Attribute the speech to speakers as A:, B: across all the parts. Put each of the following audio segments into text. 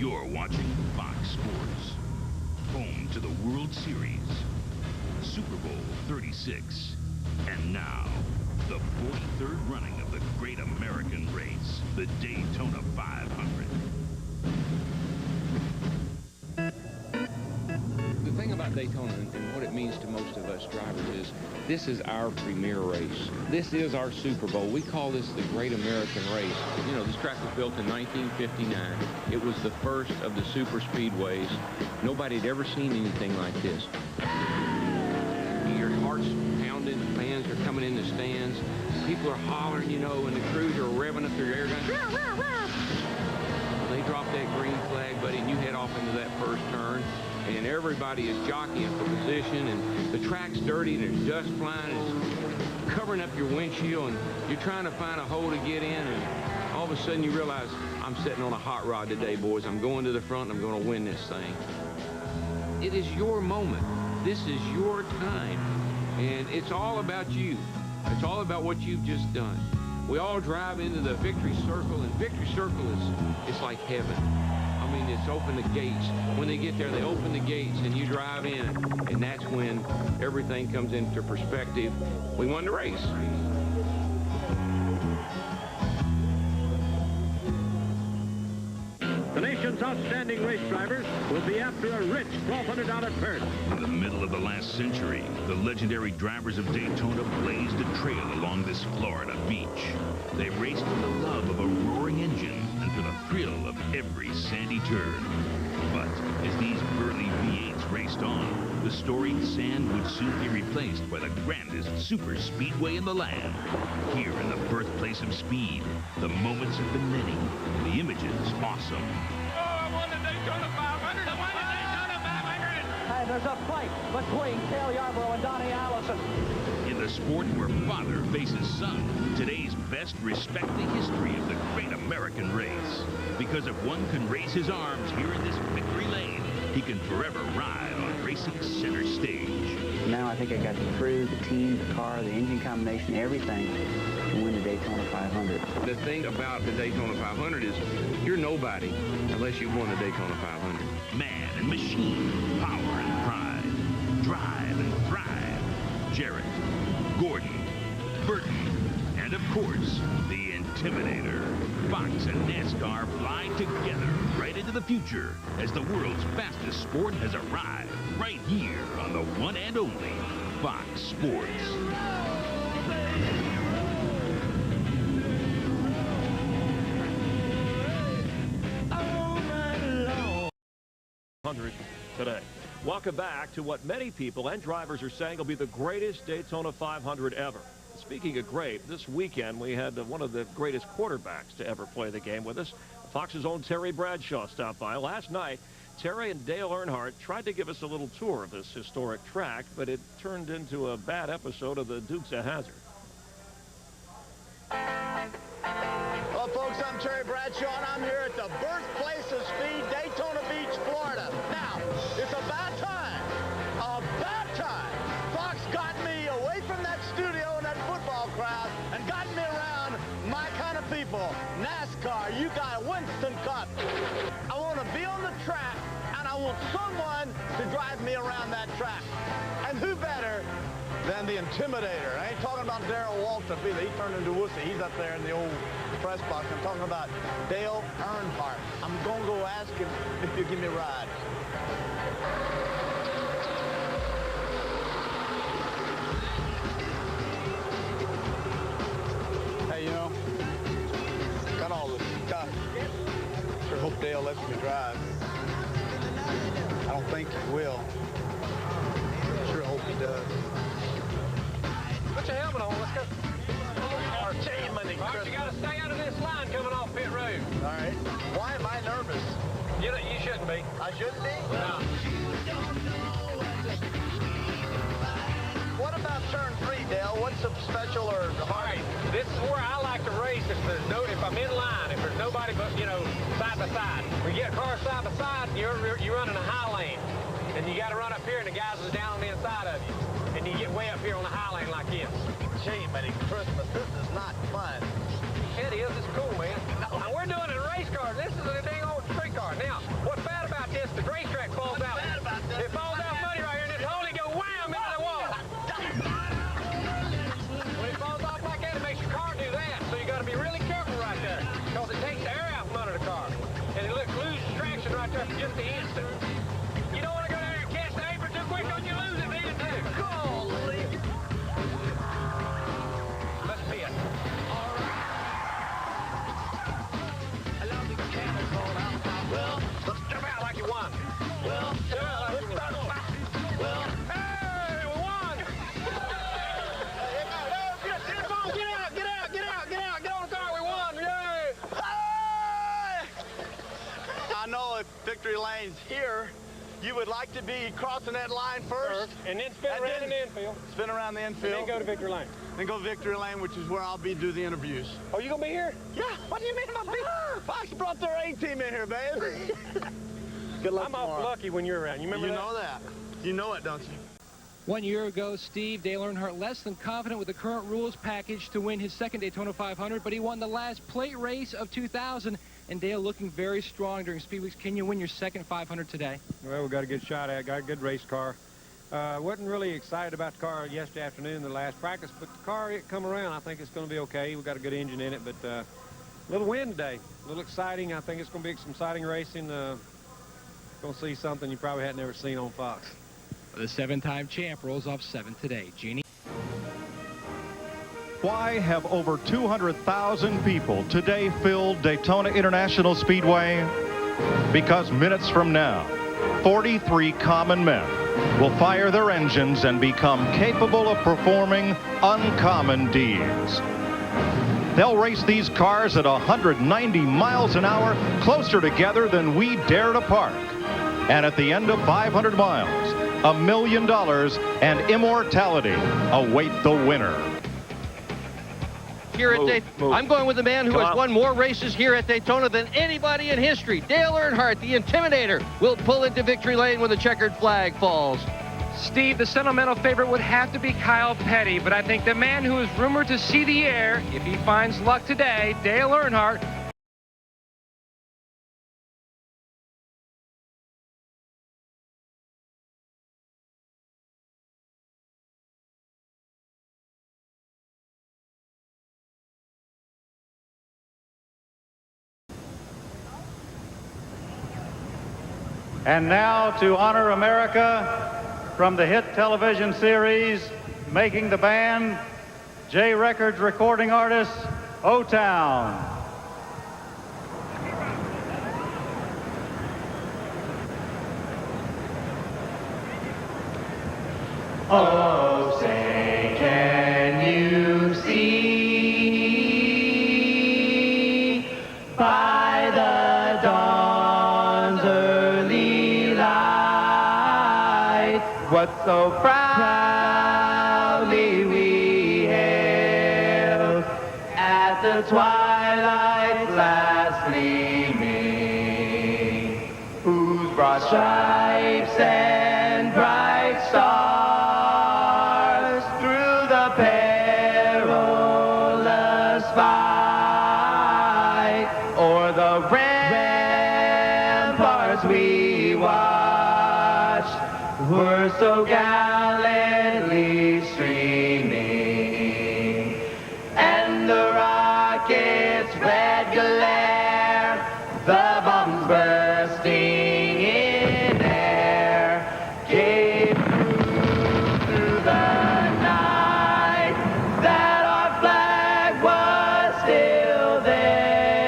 A: You're watching Fox Sports, home to the World Series, Super Bowl 36, and now, the 43rd running of the great American race, the Daytona 500.
B: The thing about Daytona and what it means to most of us drivers is this is our premier race. This is our Super Bowl. We call this the Great American Race. You know, this track was built in 1959. It was the first of the super speedways. Nobody had ever seen anything like this. Your heart's pounding, the fans are coming in the stands. People are hollering, you know, and the crews are revving up their air guns. They drop that green flag, buddy, and you head off into that first turn. And everybody is jockeying for position, and the track's dirty, and there's dust flying, and it's covering up your windshield, and you're trying to find a hole to get in, and all of a sudden you realize, I'm sitting on a hot rod today, boys. I'm going to the front, and I'm going to win this thing. It is your moment. This is your time, and it's all about you. It's all about what you've just done. We all drive into the victory circle, and victory circle it's like heaven. I mean, it's open the gates. When they get there, they open the gates, and you drive in, and that's when everything comes into perspective. We won the race.
C: The nation's outstanding race drivers will be after a rich $1,200 purse.
A: In the middle of the last century, the legendary drivers of Daytona blazed a trail along this Florida beach. They raced for the love of a roaring engine and for the thrill of every sandy turn. But as these burly V8s raced on, the storied sand would soon be replaced by the grandest super speedway in the land. Here in the birthplace of speed, the moments have been many, the images awesome.
D: Oh, I won the Daytona 500! I won the Daytona 500!
E: Hey, there's a fight between Cale Yarborough and Donnie Allison.
A: In the sport where father faces son, today's best respect the history of the great American race. Because if one can raise his arms here in this victory lane, he can forever ride on racing's center stage.
F: Now I think I got the crew, the team, the car, the engine combination, everything to win the Daytona 500.
B: The thing about the Daytona 500 is you're nobody unless you've won the Daytona 500.
A: Man and machine, power and pride, drive and thrive. Jarrett, Gordon, Burton, and of course, the Intimidator. Fox and NASCAR fly together right into the future as the world's fastest sport has arrived right here on the one and only Fox Sports.
G: 100 today. Welcome back to what many people and drivers are saying will be the greatest Daytona 500 ever. Speaking of great, this weekend we had one of the greatest quarterbacks to ever play the game with us. Fox's own Terry Bradshaw stopped by. Last night, Terry and Dale Earnhardt tried to give us a little tour of this historic track, but it turned into a bad episode of the Dukes of Hazzard.
H: Well, folks, I'm Terry Bradshaw, and I'm here at the birthplace of speed, Daytona Beach, Florida. Now, it's about time, Fox got me away from that studio and that football crowd and got me around my kind of people. NASCAR, you got Winston Cup. I want to be on the track, and I want someone to drive me around that track. And who better than the Intimidator? I ain't talking about Darrell Waltrip either. He turned into Wussy. He's up there in the old press box. I'm talking about Dale Earnhardt. I'm going to go ask him if he'll give me a ride. Hey, you know, got all this stuff. Sure hope Dale lets me drive. I don't think he will. Sure hope he does.
D: Put your helmet on, let's go. Fox, you gotta stay out of this line coming off pit road.
H: All right. Why am I nervous?
D: You shouldn't be.
H: I shouldn't be?
D: No.
H: What about turn 3, Dale? What's so special or hard?
D: All right, this is where I like to race if I'm in line, if there's nobody but, you know, side by side. When you get a car side by side, you're running a high lane. And you got to run up here, and the guys are down on the inside of you. And you get way up here on the high lane like this.
H: Gee, Merry Christmas. This is not fun.
D: It is. It's cool, man. Now, we're doing it in race cars. This is a dang old street car. Now, just the instant. You don't want to go down there and catch the apron too quick, don't you lose it, either, too. Golly. Let's pit. All right. I love the camel call out. Well, let's jump out like you won. Well, let's start the fight. Well, hey, we won. Get on the car, we won. Yay.
H: I know if victory lane's here, you would like to be crossing that line first.
D: And then spin around in the infield.
H: Spin around the infield.
D: And then go to victory lane.
H: Then go victory lane, which is where I'll be do the interviews.
D: Oh, you gonna be here?
H: Yeah. What do you mean I'm gonna be here? Fox brought their A-team in here, man. Good luck
D: I'm
H: tomorrow.
D: awful lucky when you're around. You remember
H: You
D: that?
H: know that. You know it, don't you?
E: 1 year ago, Steve, Dale Earnhardt less than confident with the current rules package to win his second Daytona 500, but he won the last plate race of 2000, and Dale looking very strong during Speed Weeks. Can you win your second 500 today?
I: Well, we got a good shot at it. Got a good race car. Wasn't really excited about the car yesterday afternoon, the last practice, but the car, it come around. I think it's going to be okay. We got a good engine in it, but a little wind today. A little exciting. I think it's going to be some exciting racing. Going to see something you probably had never seen on Fox.
E: The seven-time champ rolls off 7th today. Jeannie?
J: Why have over 200,000 people today filled Daytona International Speedway? Because minutes from now, 43 common men will fire their engines and become capable of performing uncommon deeds. They'll race these cars at 190 miles an hour, closer together than we dared apart. And at the end of 500 miles, $1 million and immortality await the winner.
K: Here at Daytona, I'm going with the man who has won more races here at Daytona than anybody in history. Dale Earnhardt, the Intimidator, will pull into victory lane when the checkered flag falls.
L: Steve, the sentimental favorite would have to be Kyle Petty, but I think the man who is rumored to see the air, if he finds luck today, Dale Earnhardt.
M: And now, to honor America, from the hit television series Making the Band, J Records recording artist, O-Town.
N: Oh, say, can you see by the dawn's early light what so proudly we hailed at the twilight's last gleaming, whose broad stripes and bright stars through the perilous fight o'er the ramparts we watched were so gallantly streaming, and the rockets' red glare, the bombs bursting in air, gave proof through the night that our flag was still there.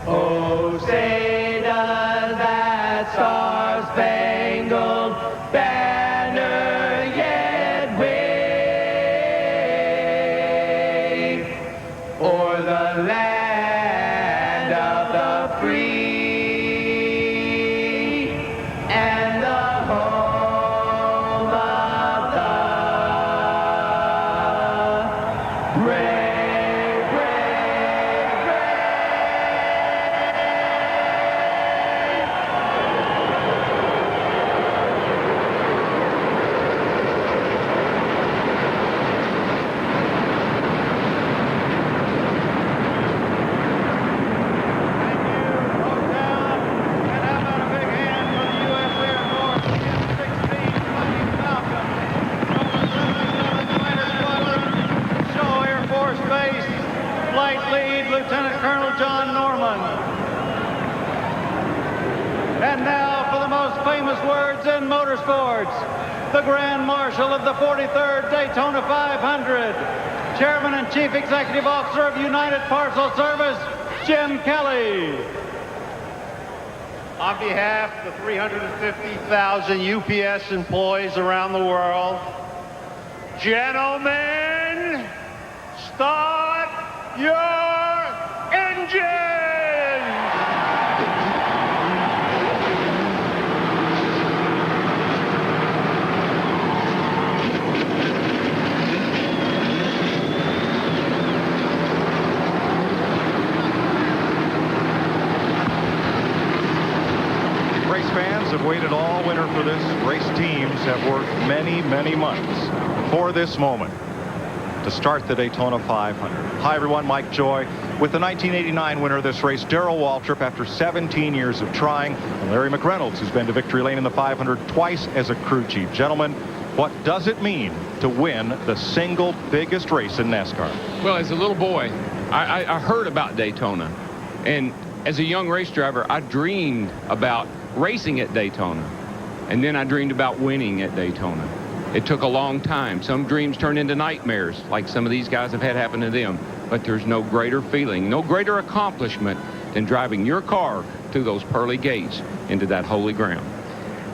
N: Oh, say does that star-spangled banner yet wave o'er the land of the free and the home of the brave, brave, brave.
M: Shaw Air Force Base, Flight Lead, Lieutenant Colonel John Norman. famous words in motorsports, the Grand Marshal of the 43rd Daytona 500, Chairman and Chief Executive Officer of United Parcel Service, Jim Kelly.
O: On behalf of the 350,000 UPS employees around the world, gentlemen, start your engines!
J: Race fans have waited all winter for this. Race teams have worked many, many months for this moment to start the Daytona 500. Hi, everyone. Mike Joy with the 1989 winner of this race, Darrell Waltrip, after 17 years of trying, and Larry McReynolds, who's been to victory lane in the 500 twice as a crew chief. Gentlemen, what does it mean to win the single biggest race in NASCAR?
B: Well, as a little boy, I heard about Daytona. And as a young race driver, I dreamed about racing at Daytona. And then I dreamed about winning at Daytona. It took a long time. Some dreams turned into nightmares, like some of these guys have had happen to them. But there's no greater feeling, no greater accomplishment than driving your car through those pearly gates into that holy ground.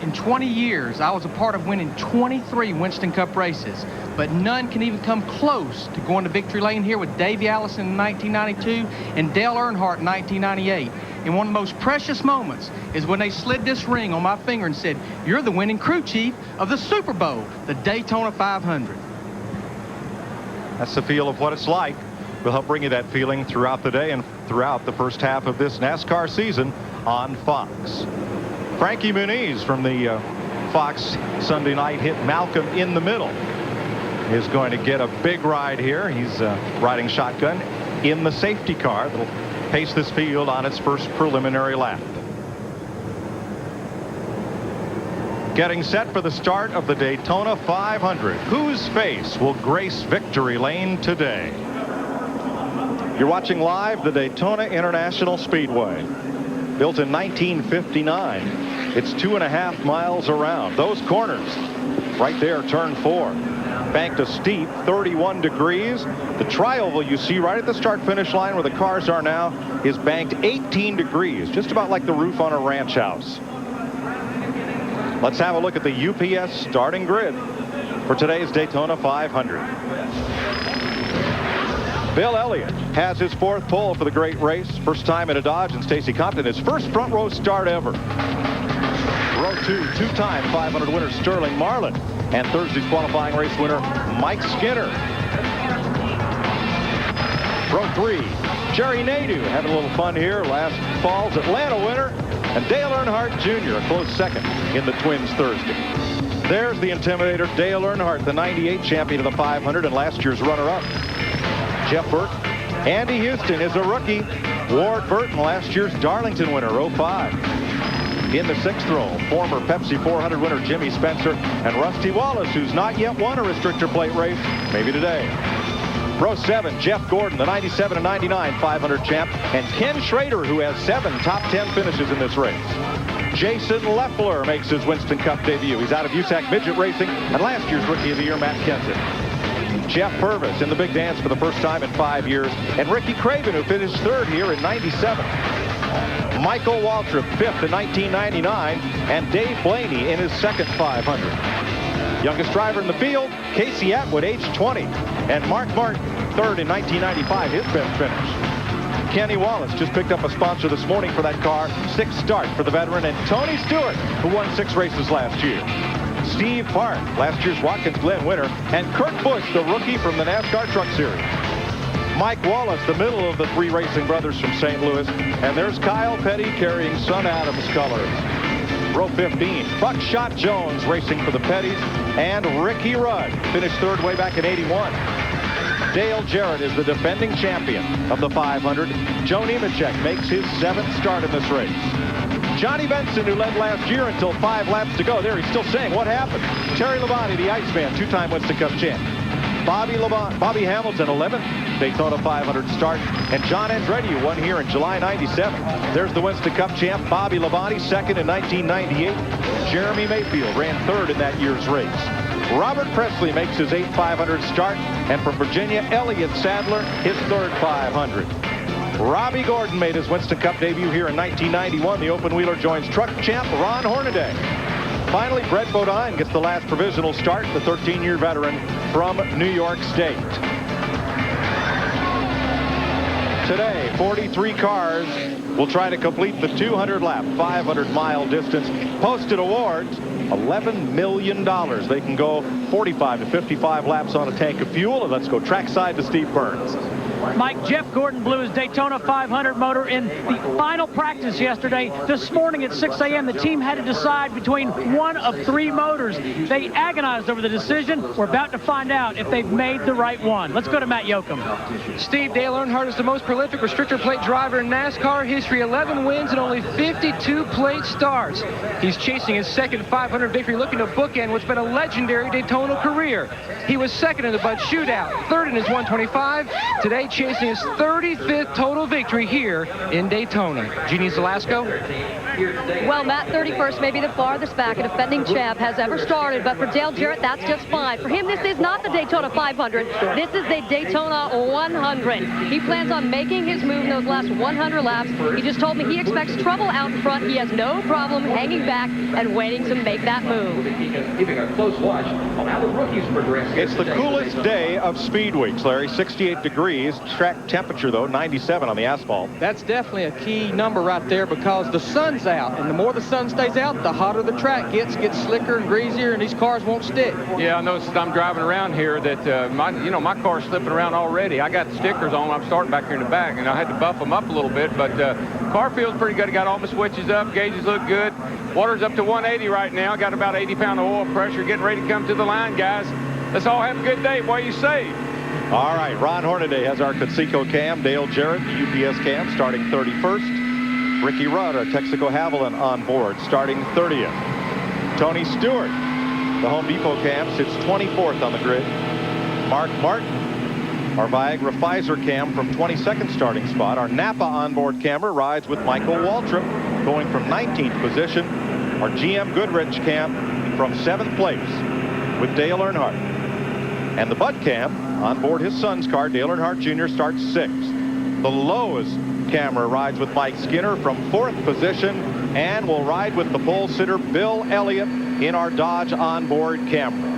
E: In 20 years, I was a part of winning 23 Winston Cup races, but none can even come close to going to victory lane here with Davey Allison in 1992 and Dale Earnhardt in 1998. And one of the most precious moments is when they slid this ring on my finger and said, "You're the winning crew chief of the Super Bowl, the Daytona 500.
J: That's the feel of what it's like. We'll help bring you that feeling throughout the day and throughout the first half of this NASCAR season on Fox. Frankie Muniz from the Fox Sunday night hit Malcolm in the middle is going to get a big ride here. He's riding shotgun in the safety car that'll pace this field on its first preliminary lap. Getting set for the start of the Daytona 500. Whose face will grace victory lane today? You're watching live the Daytona International Speedway. Built in 1959. It's 2.5 miles around. Those corners right there, turn 4. Banked a steep 31 degrees. The tri-oval you see right at the start-finish line where the cars are now is banked 18 degrees, just about like the roof on a ranch house. Let's have a look at the UPS starting grid for today's Daytona 500. Bill Elliott has his 4th pole for the great race. First time in a Dodge, and Stacy Compton, his first front row start ever. Row 2, two-time 500 winner Sterling Marlin, and Thursday's qualifying race winner Mike Skinner. Row 3, Jerry Nadeau having a little fun here. Last fall's Atlanta winner, and Dale Earnhardt Jr. a close second in the Twins Thursday. There's the Intimidator, Dale Earnhardt, the 98 champion of the 500 and last year's runner-up. Jeff Burton. Andy Houston is a rookie. Ward Burton, last year's Darlington winner, row 5. In the 6th row, former Pepsi 400 winner Jimmy Spencer and Rusty Wallace, who's not yet won a restrictor plate race, maybe today. Row 7, Jeff Gordon, the 97 and 99 500 champ, and Ken Schrader, who has 7 top 10 finishes in this race. Jason Leffler makes his Winston Cup debut. He's out of USAC Midget Racing, and last year's Rookie of the Year, Matt Kenseth. Jeff Purvis in the big dance for the first time in 5 years, and Ricky Craven, who finished 3rd here in 97. Michael Waltrip, 5th in 1999, and Dave Blaney in his 2nd 500. Youngest driver in the field, Casey Atwood, age 20, and Mark Martin, 3rd in 1995, his best finish. Kenny Wallace just picked up a sponsor this morning for that car, 6th start for the veteran, and Tony Stewart, who won 6 races last year. Steve Park, last year's Watkins Glen winner, and Kurt Busch, the rookie from the NASCAR Truck Series. Mike Wallace, the middle of the 3 racing brothers from St. Louis, and there's Kyle Petty carrying Son Adams colors. Row 15, Buckshot Jones racing for the Pettys, and Ricky Rudd finished 3rd way back in 81. Dale Jarrett is the defending champion of the 500. Joe Nemechek makes his 7th start in this race. Johnny Benson, who led last year until 5 laps to go. There he's still saying, what happened? Terry Labonte, the Iceman, 2-time Winston Cup champ. Bobby Hamilton, 11th. Daytona 500 start. And John Andretti won here in July 97. There's the Winston Cup champ, Bobby Labonte, second in 1998. Jeremy Mayfield ran third in that year's race. Robert Presley makes his 8 500 start. And from Virginia, Elliott Sadler, his third 500. Robbie Gordon made his Winston Cup debut here in 1991. The open wheeler joins truck champ Ron Hornaday. Finally, Brett Bodine gets the last provisional start, the 13-year veteran from New York State. Today, 43 cars will try to complete the 200-lap, 500-mile distance. Posted awards, $11 million. They can go 45 to 55 laps on a tank of fuel. And let's go trackside to Steve Burns.
P: Mike, Jeff Gordon blew his Daytona 500 motor in the final practice yesterday. This morning at 6 a.m., the team had to decide between one of 3 motors. They agonized over the decision. We're about to find out if they've made the right one. Let's go to Matt Yoakum.
L: Steve, Dale Earnhardt is the most prolific restrictor plate driver in NASCAR history. 11 wins and only 52 plate starts. He's chasing his second 500 victory, looking to bookend what's been a legendary Daytona career. He was second in the Bud Shootout, third in his 125. Today, chasing his 35th total victory here in Daytona. Jeannie Zelasco.
Q: Well, Matt, 31st may be the farthest back a defending champ has ever started, but for Dale Jarrett, that's just fine. For him, this is not the Daytona 500. This is the Daytona 100. He plans on making his move in those last 100 laps. He just told me he expects trouble out in front. He has no problem hanging back and waiting to make that move.
L: Keeping a close watch on how the rookies progress.
J: It's the coolest day of Speed Weeks, Larry. 68 degrees. Track temperature, though, 97 on the asphalt.
R: That's definitely a key number right there because the sun's out, and the more the sun stays out, the hotter the track gets slicker and greasier, and these cars won't stick.
B: Yeah, I noticed as I'm driving around here that my car's slipping around already. I got the stickers on. I'm starting back here in the back, and I had to buff them up a little bit, but car feels pretty good. I got all my switches up. Gauges look good. Water's up to 180 right now. Got about 80 pound of oil pressure. Getting ready to come to the line, guys. Let's all have a good day. What do you say?
J: All right, Ron Hornaday has our Conseco cam. Dale Jarrett, the UPS cam, starting 31st. Ricky Rudd, our Texaco Haviland on board, starting 30th. Tony Stewart, the Home Depot cam, sits 24th on the grid. Mark Martin, our Viagra Pfizer cam, from 22nd starting spot. Our Napa onboard camera rides with Michael Waltrip, going from 19th position. Our GM Goodrich cam from 7th place with Dale Earnhardt. And the Bud cam on board his son's car, Dale Earnhardt Jr., starts 6th. The Lowe's camera rides with Mike Skinner from 4th position and will ride with the pole sitter Bill Elliott in our Dodge onboard camera.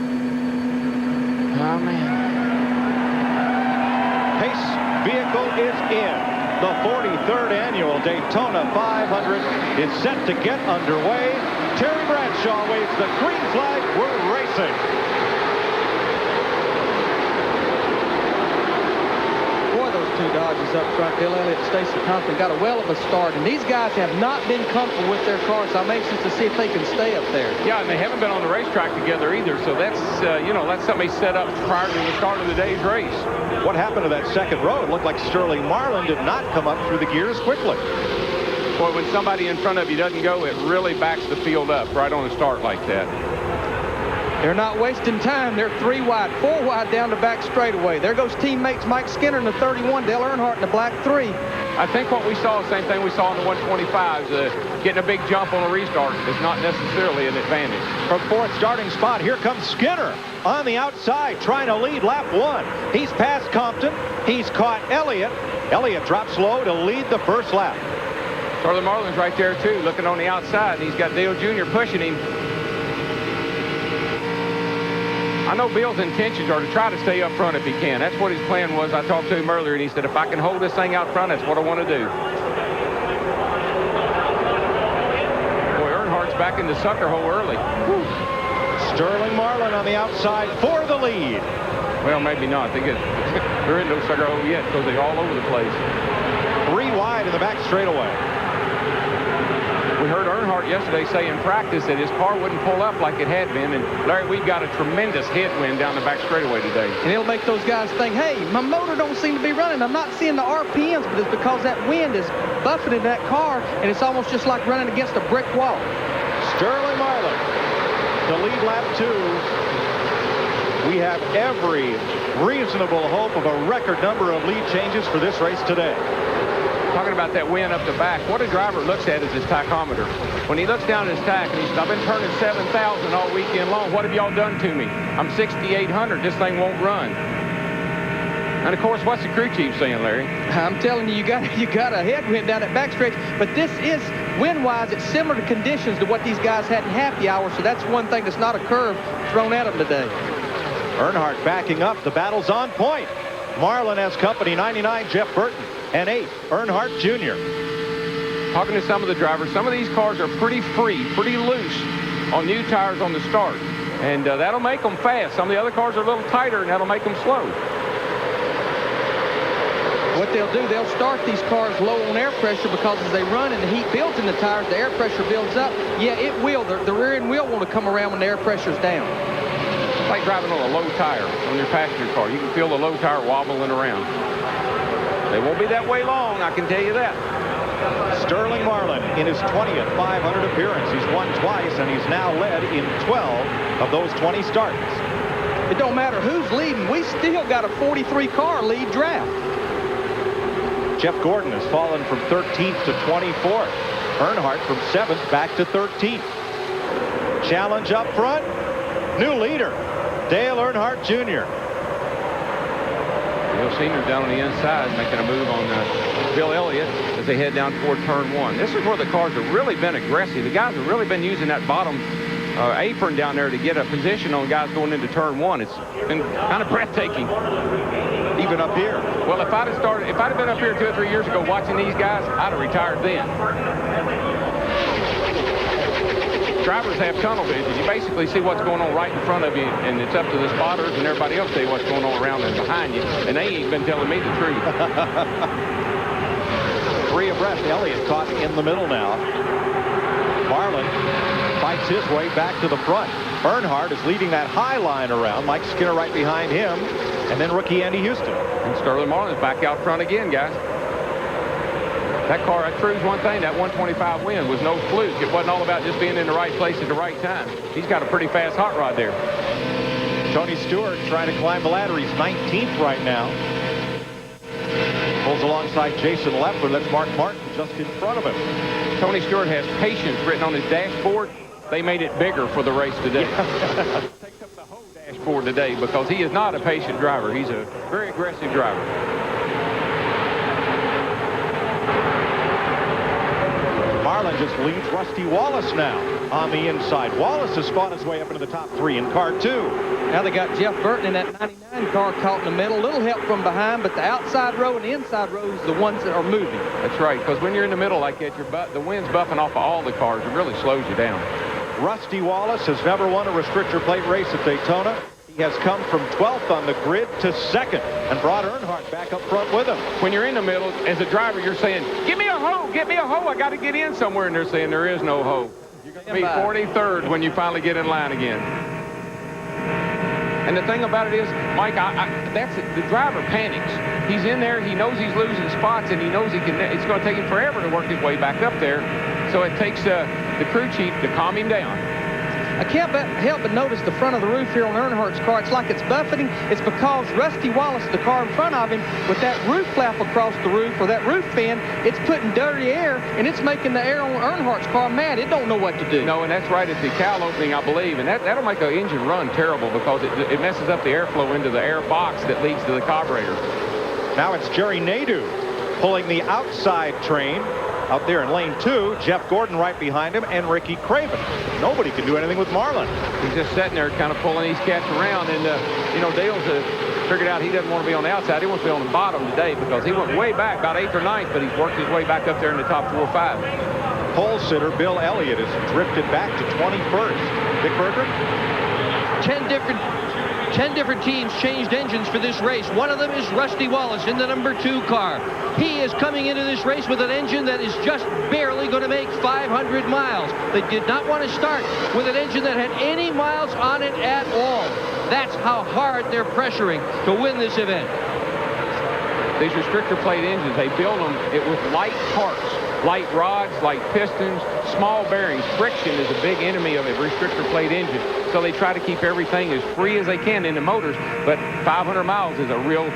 B: Oh, man.
J: Pace vehicle is in. The 43rd annual Daytona 500 is set to get underway. Terry Bradshaw waves the green flag. We're racing.
R: Two Dodgers up front. Bill Elliott and Stacy Compton got a well of a start, and these guys have not been comfortable with their cars. I'm anxious to see if they can stay up there.
B: Yeah, and they haven't been on the racetrack together either, so that's that's something they set up prior to the start of the day's race.
J: What happened to that second row? It looked like Sterling Marlin did not come up through the gears quickly.
B: Boy, when somebody in front of you doesn't go, it really backs the field up right on a start like that.
R: They're not wasting time. They're 3 wide, 4 wide down the back straightaway. There goes teammates Mike Skinner in the 31, Dale Earnhardt in the black 3.
B: I think what we saw, same thing we saw in the 125s, getting a big jump on a restart is not necessarily an advantage.
J: From 4th starting spot, here comes Skinner on the outside, trying to lead lap 1. He's passed Compton. He's caught Elliott. Elliott drops low to lead the first lap.
B: Sterling Marlin's right there, too, looking on the outside. He's got Dale Jr. pushing him. I know Bill's intentions are to try to stay up front if he can. That's what his plan was. I talked to him earlier, and he said, if I can hold this thing out front, that's what I want to do. Boy, Earnhardt's back in the sucker hole early.
J: Whew. Sterling Marlin on the outside for the lead.
B: Well, maybe not. They're in no sucker hole yet because they're all over the place.
J: 3 wide in the back straightaway.
B: We heard Earnhardt yesterday say in practice that his car wouldn't pull up like it had been. And, Larry, we've got a tremendous headwind down the back straightaway today.
R: And it'll make those guys think, hey, my motor don't seem to be running. I'm not seeing the RPMs, but it's because that wind is buffeting that car, and it's almost just like running against a brick wall.
J: Sterling Marlin, the lead lap 2. we have every reasonable hope of a record number of lead changes for this race today.
B: Talking about that wind up the back, what a driver looks at is his tachometer. When he looks down at his tach and he says, I've been turning 7,000 all weekend long. What have y'all done to me? I'm 6,800. This thing won't run. And, of course, what's the crew chief saying, Larry?
R: I'm telling you, you got a headwind down that backstretch. But this is, wind-wise, it's similar to conditions to what these guys had in happy hour. So that's one thing that's not a curve thrown at them today.
J: Earnhardt backing up. The battle's on point. Marlin has company, 99, Jeff Burton, and 8, Earnhardt Jr.
B: Talking to some of the drivers, some of these cars are pretty free, pretty loose on new tires on the start. And that'll make them fast. Some of the other cars are a little tighter, and that'll make them slow.
R: What they'll do, they'll start these cars low on air pressure because as they run and the heat builds in the tires, the air pressure builds up. Yeah, it will. The rear end will want to come around when the air pressure's down.
B: It's like driving on a low tire on your passenger car. You can feel the low tire wobbling around. They won't be that way long, I can tell you that.
J: Sterling Marlin in his 20th 500 appearance. He's won twice, and he's now led in 12 of those 20 starts.
R: It don't matter who's leading. We still got a 43-car lead draft.
J: Jeff Gordon has fallen from 13th to 24th. Earnhardt from 7th back to 13th. Challenge up front. New leader, Dale Earnhardt Jr.
B: Bill Senior down on the inside making a move on Bill Elliott as they head down toward turn 1. This is where the cars have really been aggressive. The guys have really been using that bottom apron down there to get a position on guys going into turn 1. It's been kind of breathtaking.
J: Even up here.
B: Well, if I'd have been up here 2 or 3 years ago watching these guys, I'd have retired then. Drivers have tunnel vision. You basically see what's going on right in front of you, and it's up to the spotters and everybody else to tell you what's going on around and behind you, and they ain't been telling me the truth.
J: 3 abreast. Elliott caught in the middle now. Marlin fights his way back to the front. Earnhardt is leading that high line around. Mike Skinner right behind him, and then rookie Andy Houston.
B: And Sterling Marlin's back out front again, guys. That car, that proves one thing, that 125 win was no fluke. It wasn't all about just being in the right place at the right time. He's got a pretty fast hot rod there.
J: Tony Stewart trying to climb the ladder. He's 19th right now. Pulls alongside Jason Leffler. That's Mark Martin just in front of him.
B: Tony Stewart has patience written on his dashboard. They made it bigger for the race today. Takes up the whole dashboard today because he is not a patient driver. He's a very aggressive driver.
J: Marlin just leads Rusty Wallace now on the inside. Wallace has fought his way up into the top 3 in car 2.
R: Now they got Jeff Burton in that 99 car caught in the middle. Little help from behind, but the outside row and the inside row is the ones that are moving.
B: That's right, because when you're in the middle like that, the wind's buffing off of all the cars. It really slows you down.
J: Rusty Wallace has never won a restrictor plate race at Daytona. He has come from 12th on the grid to 2nd and brought Earnhardt back up front with him.
B: When you're in the middle, as a driver, you're saying, give me a hoe, get me a hoe, I got to get in somewhere. And they're saying there is no hoe. You're going to be 43rd when you finally get in line again. And the thing about it is, Mike, that's it. The driver panics. He's in there, he knows he's losing spots, and he knows it's going to take him forever to work his way back up there. So it takes the crew chief to calm him down.
R: I can't help but notice the front of the roof here on Earnhardt's car. It's like it's buffeting. It's because Rusty Wallace, the car in front of him, with that roof flap across the roof, or that roof fan, it's putting dirty air, and it's making the air on Earnhardt's car mad. It don't know what to do.
B: No, and that's right at the cowl opening, I believe, and that'll make an engine run terrible because it messes up the airflow into the air box that leads to the carburetor.
J: Now it's Jerry Nadeau pulling the outside train. Out there in lane 2, Jeff Gordon right behind him, and Ricky Craven. Nobody can do anything with Marlin.
B: He's just sitting there kind of pulling these cats around, and, Dale's figured out he doesn't want to be on the outside. He wants to be on the bottom today because he went way back, about 8th or 9th, but he's worked his way back up there in the top 4 or 5.
J: Pole sitter Bill Elliott has drifted back to 21st. Dick Berger?
K: 10 different teams changed engines for this race. One of them is Rusty Wallace in the number 2 car. He is coming into this race with an engine that is just barely going to make 500 miles. They did not want to start with an engine that had any miles on it at all. That's how hard they're pressuring to win this event.
B: These restrictor plate engines, they build them with light parts. light rods, light pistons, small bearings. Friction is a big enemy of a restrictor plate engine. So they try to keep everything as free as they can in the motors, but 500 miles is a real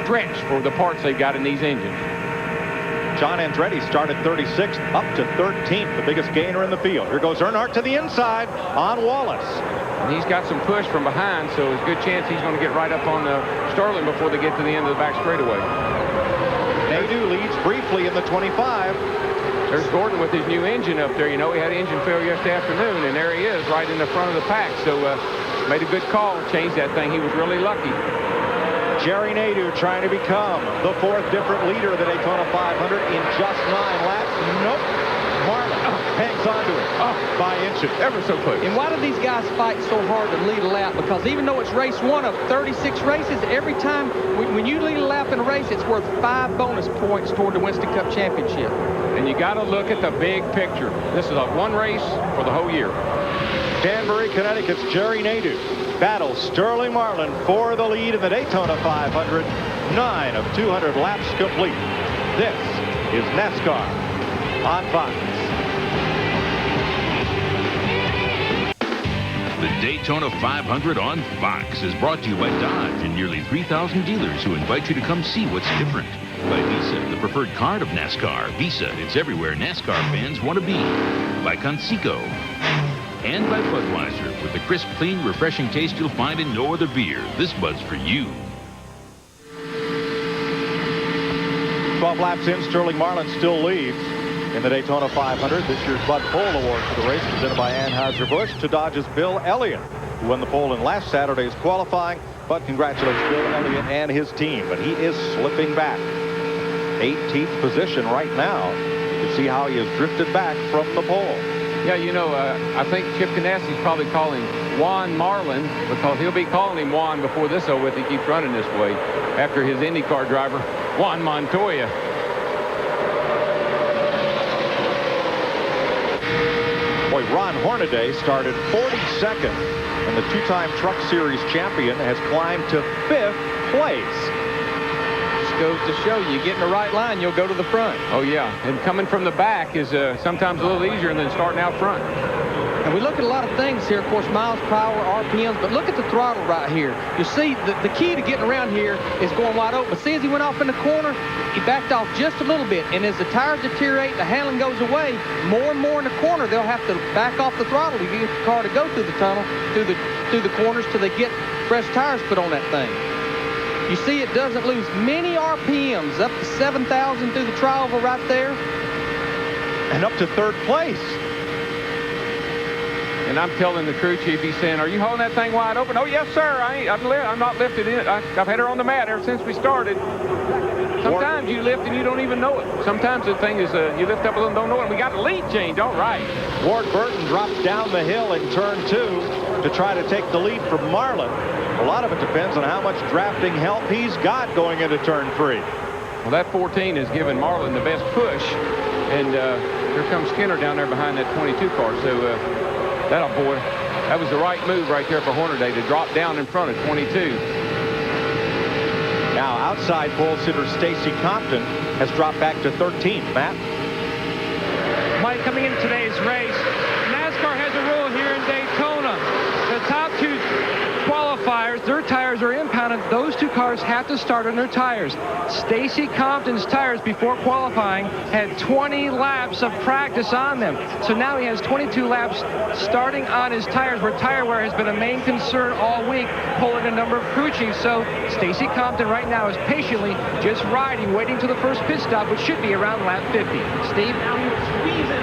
B: stretch for the parts they've got in these engines.
J: John Andretti started 36th up to 13th, the biggest gainer in the field. Here goes Earnhardt to the inside on Wallace.
B: And he's got some push from behind, so there's a good chance he's going to get right up on Sterling before they get to the end of the back straightaway.
J: Nadeau leads briefly in the 25.
B: There's Gordon with his new engine up there. You know, he had engine failure yesterday afternoon, and there he is right in the front of the pack. So made a good call, changed that thing. He was really lucky.
J: Jerry Nadeau trying to become the 4th different leader of the Daytona 500 in just 9 laps. Nope. Marlin hangs on to it by inches.
B: Ever so close.
R: And why do these guys fight so hard to lead a lap? Because even though it's race 1 of 36 races, every time when you lead a lap in a race, it's worth 5 bonus points toward the Winston Cup Championship.
B: And you got to look at the big picture. This is a one race for the whole year.
J: Danbury, Connecticut's Jerry Nadeau battles Sterling Marlin for the lead in the Daytona 500. 9 of 200 laps complete. This is NASCAR on Fox.
A: The Daytona 500 on Fox is brought to you by Dodge and nearly 3,000 dealers who invite you to come see what's different. By Visa, the preferred card of NASCAR. Visa, it's everywhere NASCAR fans want to be. By Conseco. And by Budweiser, with the crisp, clean, refreshing taste you'll find in no other beer. This Bud's for you.
J: 12 laps in, Sterling Marlin still leads in the Daytona 500. This year's Bud Pole Award for the race presented by Anheuser-Busch to Dodge's Bill Elliott, who won the pole in last Saturday's qualifying. But congratulates Bill Elliott and his team. But he is slipping back. 18th position right now. You can see how he has drifted back from the pole.
B: Yeah, you know, I think Chip Ganassi's probably calling Juan Marlin because he'll be calling him Juan before this over with. He keeps running this way after his IndyCar driver, Juan Montoya.
J: Boy, Ron Hornaday started 42nd, and the 2-time Truck Series champion has climbed to 5th place.
R: Goes to show you get in the right line, you'll go to the front.
B: Oh yeah, and coming from the back is sometimes a little easier than starting out front.
R: And we look at a lot of things here, of course, miles per hour, RPMs, but look at the throttle right here. You see the key to getting around here is going wide open. See, as he went off in the corner, he backed off just a little bit, and as the tires deteriorate, the handling goes away, more and more in the corner, they'll have to back off the throttle to get the car to go through the tunnel, through the corners till they get fresh tires put on that thing. You see it doesn't lose many RPMs, up to 7,000 through the tri-oval right there.
J: And up to 3rd place.
B: And I'm telling the crew chief, he's saying, are you holding that thing wide open? Oh, yes, sir. I'm not lifted in it. I've had her on the mat ever since we started. Sometimes you lift and you don't even know it. Sometimes the thing is you lift up a little and don't know it. We got a lead change. All right.
J: Ward Burton drops down the hill in turn 2 to try to take the lead from Marlin. A lot of it depends on how much drafting help he's got going into turn 3.
B: Well, that 14 has given Marlin the best push. And here comes Skinner down there behind that 22 car. So boy, that was the right move right there for Hornaday to drop down in front of 22.
J: Now, outside pole sitter Stacy Compton has dropped back to 13th. Matt?
L: Mike, coming into today's race, NASCAR has a rule here in Daytona. The top 2 qualifiers, their tires are impounded. Those 2 cars have to start on their tires. Stacy Compton's tires before qualifying had 20 laps of practice on them. So now he has 22 laps starting on his tires, where tire wear has been a main concern all week, pulling a number of crew chiefs. So Stacy Compton right now is patiently just riding, waiting to the first pit stop, which should be around lap 50. Steve?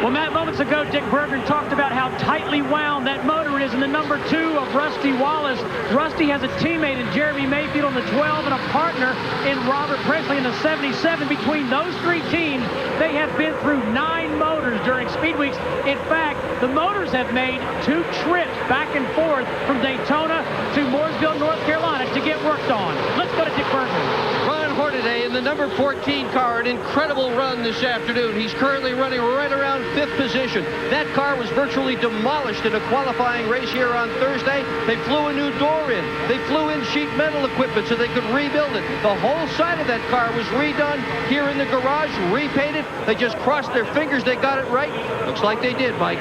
P: Well, Matt, moments ago, Dick Berggren talked about how tightly wound that motor is in the number 2 of Rusty Wallace. Rusty has a teammate in Jeremy Mayfield on the 12 and a partner in Robert Presley in the 77. Between those 3 teams, they have been through 9 motors during speed weeks. In fact, the motors have made 2 trips back and forth from Daytona to Mooresville, North Carolina to get worked on. Let's go to Dick Berggren.
L: Ron Hornaday
K: today in the number 14 car. An incredible run this afternoon. He's currently running right around 5th position. That car was virtually demolished in a qualifying race here on Thursday. They flew a new door in. They flew in sheet metal equipment so they could rebuild it. The whole side of that car was redone here in the garage, repainted. They just crossed their fingers they got it right. Looks like they did, Mike.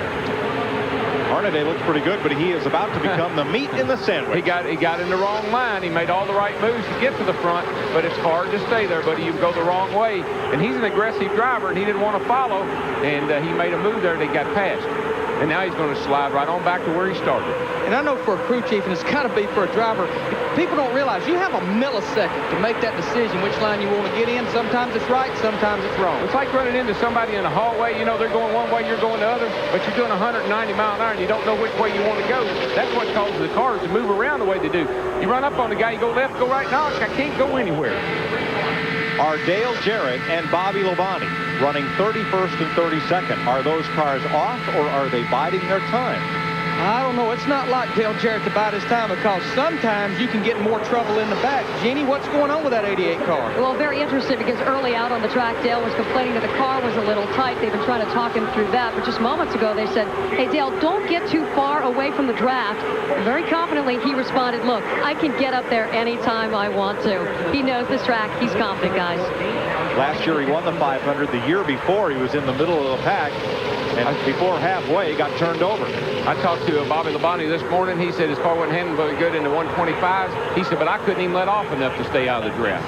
J: Hornaday looks pretty good, but he is about to become the meat in the sandwich.
B: He got in the wrong line. He made all the right moves to get to the front, but it's hard to stay there, buddy. You go the wrong way. And he's an aggressive driver, and he didn't want to follow, and he made a move there that got past. And now he's going to slide right on back to where he started.
R: And I know for a crew chief, and it's got to be for a driver, people don't realize you have a millisecond to make that decision which line you want to get in. Sometimes it's right, sometimes it's wrong.
B: It's like running into somebody in the hallway. You know they're going one way, you're going the other, but you're doing 190 mile an hour and you don't know which way you want to go. That's what causes the cars to move around the way they do. You run up on the guy, you go left, go right. No, I can't go anywhere.
J: Are Dale Jarrett and Bobby Labonte running 31st and 32nd? Are those cars off, or are they biding their time?
R: I don't know. It's not like Dale Jarrett to bide his time, because sometimes you can get in more trouble in the back. Jenny, what's going on with that 88 car?
Q: Well, very interesting, because early out on the track, Dale was complaining that the car was a little tight. They've been trying to talk him through that. But just moments ago, they said, hey, Dale, don't get too far away from the draft. And very confidently, he responded, look, I can get up there anytime I want to. He knows this track. He's confident, guys.
J: Last year, he won the 500. The year before, he was in the middle of the pack. And before halfway, he got turned over.
B: I talked to Bobby Labonte this morning. He said his car wasn't handling very good in the 125s. He said, but I couldn't even let off enough to stay out of the draft.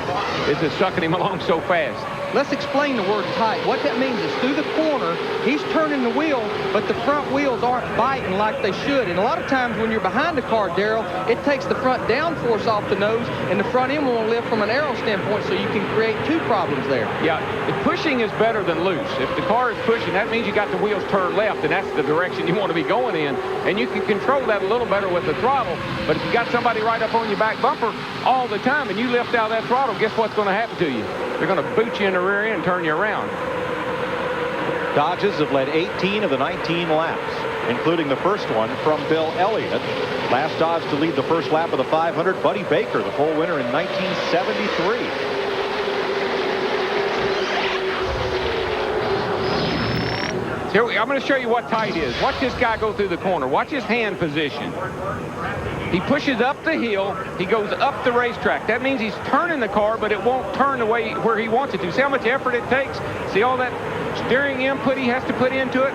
B: It's just sucking him along so fast.
R: Let's explain the word tight. What that means is through the corner, he's turning the wheel, but the front wheels aren't biting like they should. And a lot of times when you're behind the car, Darrell, it takes the front downforce off the nose, and the front end won't lift from an aero standpoint, so you can create two problems there.
B: Yeah, the pushing is better than loose. If the car is pushing, that means you got the wheels turned left, and that's the direction you want to be going in. And you can control that a little better with the throttle. But if you got somebody right up on your back bumper all the time, and you lift out that throttle, guess what's going to happen to you? They're going to boot you in the rear end and turn you around.
J: Dodges have led 18 of the 19 laps, including the first one from Bill Elliott. Last Dodge to lead the first lap of the 500, Buddy Baker, the pole winner in 1973.
B: Here, I'm going to show you what tight is. Watch this guy go through the corner. Watch his hand position. He pushes up the hill. He goes up the racetrack. That means he's turning the car, but it won't turn the way where he wants it to. See how much effort it takes? See all that steering input he has to put into it?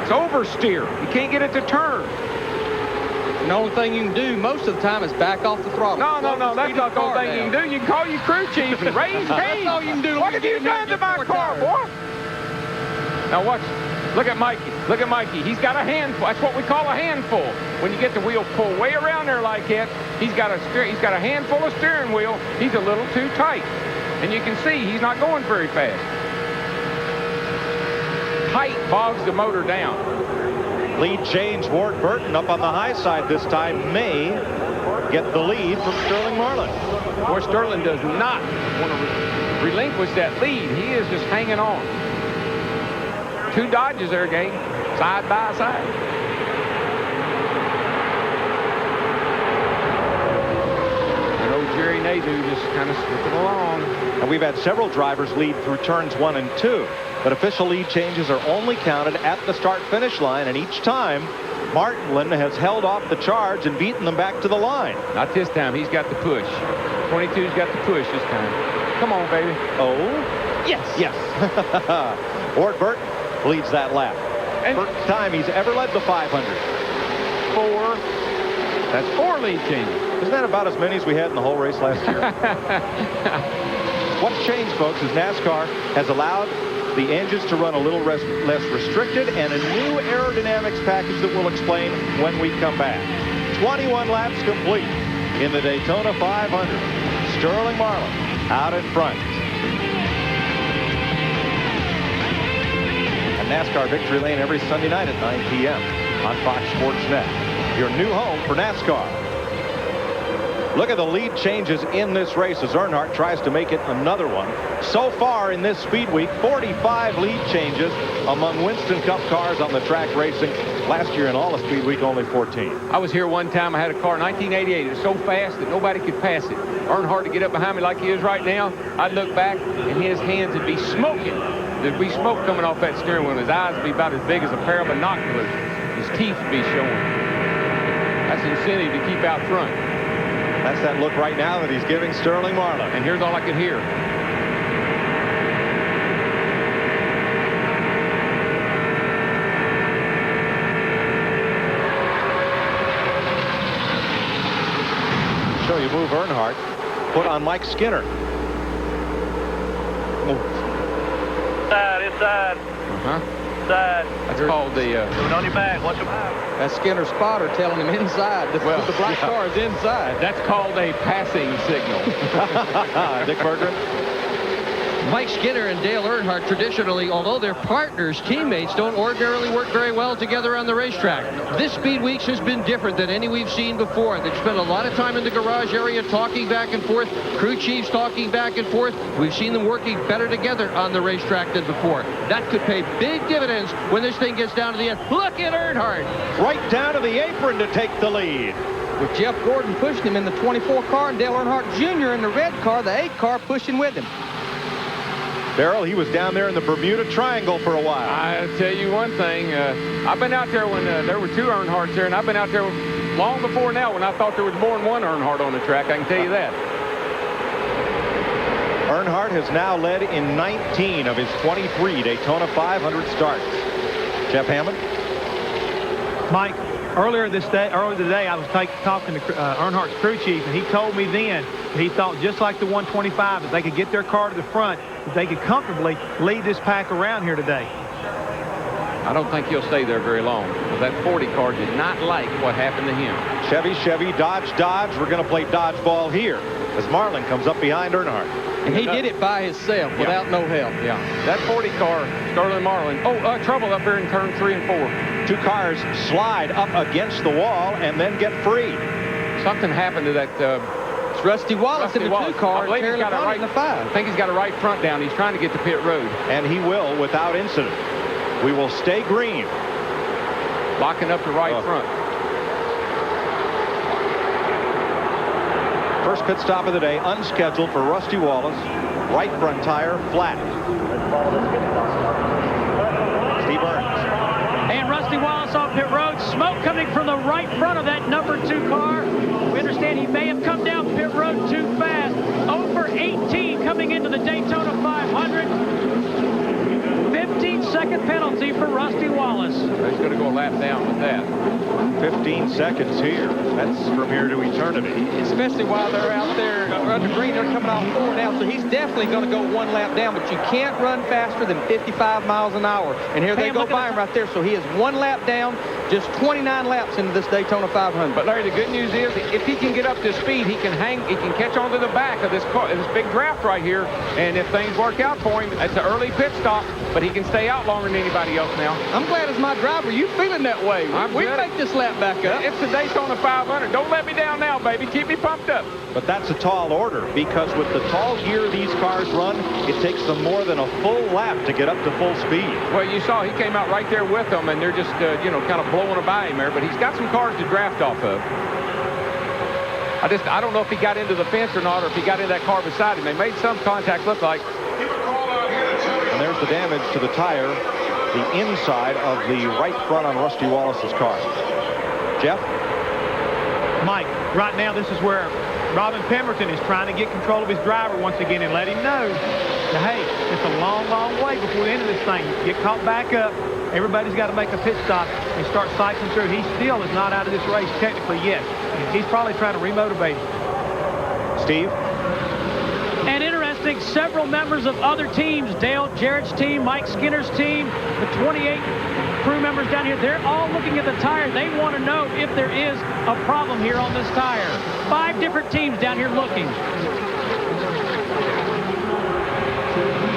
B: It's oversteer. You can't get it to turn.
R: And the only thing you can do most of the time is back off the throttle.
B: No, that's not the only thing you can do. You can call your crew chief and raise hate.
R: That's all you can do.
B: What have you done to my car, boy? Now watch. Look at Mikey. Look at Mikey. He's got a handful. That's what we call a handful. When you get the wheel pulled way around there like that, he's got a handful of steering wheel. He's a little too tight. And you can see he's not going very fast. Tight bogs the motor down.
J: Lead change. Ward Burton up on the high side this time may get the lead from Sterling Marlin.
B: Boy, Sterling does not want to relinquish that lead. He is just hanging on. Two Dodges there, gang, side by side. And old Jerry Nadeau just kind of slipping along.
J: And we've had several drivers lead through turns 1 and 2, but official lead changes are only counted at the start-finish line, and each time, Martinland has held off the charge and beaten them back to the line.
B: Not this time. He's got the push. 22's got the push this time. Come on, baby.
J: Oh?
B: Yes.
J: Yes. Ward Burton leads that lap.
B: And
J: first time he's ever led the 500.
B: 4. That's 4 lead changes.
J: Isn't that about as many as we had in the whole race last year? What's changed, folks, is NASCAR has allowed the engines to run a little less restricted, and a new aerodynamics package that we'll explain when we come back. 21 laps complete in the Daytona 500. Sterling Marlin out in front. NASCAR Victory Lane every Sunday night at 9 p.m. on Fox Sports Net. Your new home for NASCAR. Look at the lead changes in this race as Earnhardt tries to make it another one. So far in this speed week, 45 lead changes among Winston Cup cars on the track racing. Last year in all of speed week, only 14.
B: I was here one time. I had a car in 1988. It was so fast that nobody could pass it. Earnhardt to get up behind me like he is right now. I'd look back and his hands would be smoking. There'd be smoke coming off that steering wheel. His eyes would be about as big as a pair of binoculars. His teeth would be showing. That's incentive to keep out front.
J: That's that look right now that he's giving Sterling Marlin.
B: And here's all I could hear.
J: Show you move Earnhardt. Put on Mike Skinner.
N: Inside. Inside.
B: That's called the...
N: on your back. Watch your back.
R: That's Skinner's spotter telling him inside. The black car is inside.
B: That's called a passing signal.
J: Dick Berggren.
K: Mike Skinner and Dale Earnhardt traditionally, although they're partners, teammates, don't ordinarily work very well together on the racetrack. This Speed Weeks has been different than any we've seen before. They've spent a lot of time in the garage area talking back and forth, crew chiefs talking back and forth. We've seen them working better together on the racetrack than before. That could pay big dividends when this thing gets down to the end. Look at Earnhardt.
J: Right down to the apron to take the lead.
R: With Jeff Gordon pushing him in the 24 car and Dale Earnhardt Jr. in the red car, the 8 car pushing with him.
J: Darrell, he was down there in the Bermuda Triangle for a while.
B: I'll tell you one thing. I've been out there when there were 2 Earnhardts there, and I've been out there long before now when I thought there was more than 1 Earnhardt on the track. I can tell you that.
J: Earnhardt has now led in 19 of his 23 Daytona 500 starts. Jeff Hammond.
S: Mike, earlier today, I was talking to Earnhardt's crew chief, and he told me then that he thought just like the 125, that they could get their car to the front, that they could comfortably lead this pack around here today.
B: I don't think he'll stay there very long, because that 40 car did not like what happened to him.
J: Chevy, Dodge. We're going to play dodgeball here as Marlin comes up behind Earnhardt.
R: And he did it by himself without no help.
B: Yeah, that 40 car, Sterling Marlin. Trouble up here in turn 3 and 4.
J: 2 cars slide up against the wall and then get free.
B: Something happened to that.
R: It's Rusty Wallace in the 2 car.
B: I believe he's got a right
R: in the 5.
B: I think he's got a right front down. He's trying to get to pit road.
J: And he will without incident. We will stay green.
B: Locking up the right front.
J: First pit stop of the day, unscheduled for Rusty Wallace. Right front tire, flat. Steve Burns.
P: And Rusty Wallace off pit road. Smoke coming from the right front of that number 2 car. We understand he may have come down pit road too fast. Over 18 coming into the Daytona 500. 15-second penalty for Rusty Wallace.
B: He's going to go a lap down with that.
J: 15 seconds here. That's from here to eternity.
R: Especially while they're out there under green. They're coming off 4 now, so he's definitely going to go 1 lap down, but you can't run faster than 55 miles an hour. And here they go by him right there, so he is 1 lap down, just 29 laps into this Daytona 500.
B: But Larry, the good news is if he can get up to speed, he can catch onto the back of this car, this big draft right here. And if things work out for him, it's an early pit stop, but he can stay out longer than anybody else now.
R: I'm glad as my driver, you feeling that way. We make this lap back up.
B: It's the Daytona 500. Don't let me down now, baby. Keep me pumped up.
J: But that's a tall order, because with the tall gear these cars run, it takes them more than a full lap to get up to full speed.
B: Well, you saw he came out right there with them, and they're just, kind of blowing by him there. But he's got some cars to draft off of. I don't know if he got into the fence or not, or if he got in that car beside him. They made some contact look like.
J: And there's the damage to the tire, the inside of the right front on Rusty Wallace's car. Jeff?
S: Mike, right now this is where Robin Pemberton is trying to get control of his driver once again and let him know that, hey, it's a long, long way before the end of this thing. Get caught back up. Everybody's got to make a pit stop and start cycling through. He still is not out of this race technically yet. He's probably trying to remotivate him.
J: Steve?
P: And interesting, several members of other teams, Dale Jarrett's team, Mike Skinner's team, the 28 crew members down here, they're all looking at the tire. They want to know if there is a problem here on this tire. 5 different teams down here looking.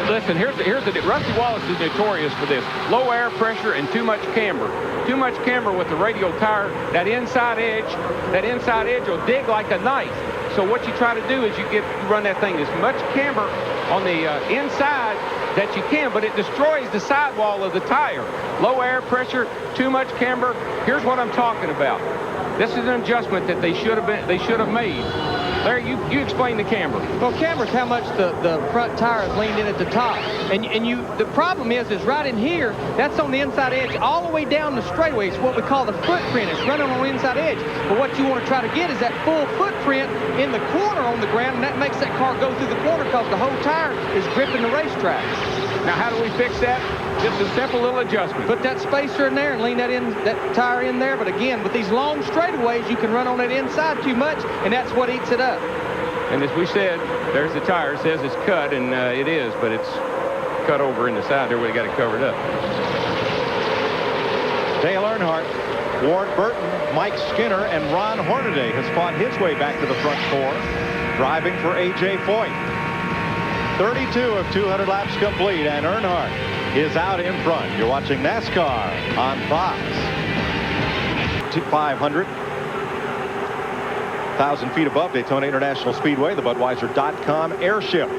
B: Listen, here's the Rusty Wallace is notorious for this. Low air pressure and too much camber. Too much camber with the radial tire. That inside edge will dig like a knife. So what you try to do is you run that thing as much camber on the inside that you can, but it destroys the sidewall of the tire. Low air pressure, too much camber. Here's what I'm talking about. This is an adjustment that they should have made. Larry, you explain the camber.
R: Well, camber's how much the front tire is leaned in at the top. And the problem is right in here, that's on the inside edge all the way down the straightaway. It's what we call the footprint. It's running on the inside edge. But what you want to try to get is that full footprint in the corner on the ground, and that makes that car go through the corner because the whole tire is gripping the racetrack.
B: Now, how do we fix that? Just a simple little adjustment.
R: Put that spacer in there and lean that tire in there. But again, with these long straightaways, you can run on that inside too much, and that's what eats it up.
B: And as we said, there's the tire. It says it's cut, and it is, but it's cut over in the side there where they got it covered up.
J: Dale Earnhardt, Ward Burton, Mike Skinner, and Ron Hornaday has fought his way back to the front four, driving for A.J. Foyt. 32 of 200 laps complete, and Earnhardt is out in front. You're watching NASCAR on Fox. 500. 1,000 feet above Daytona International Speedway, the Budweiser.com airship.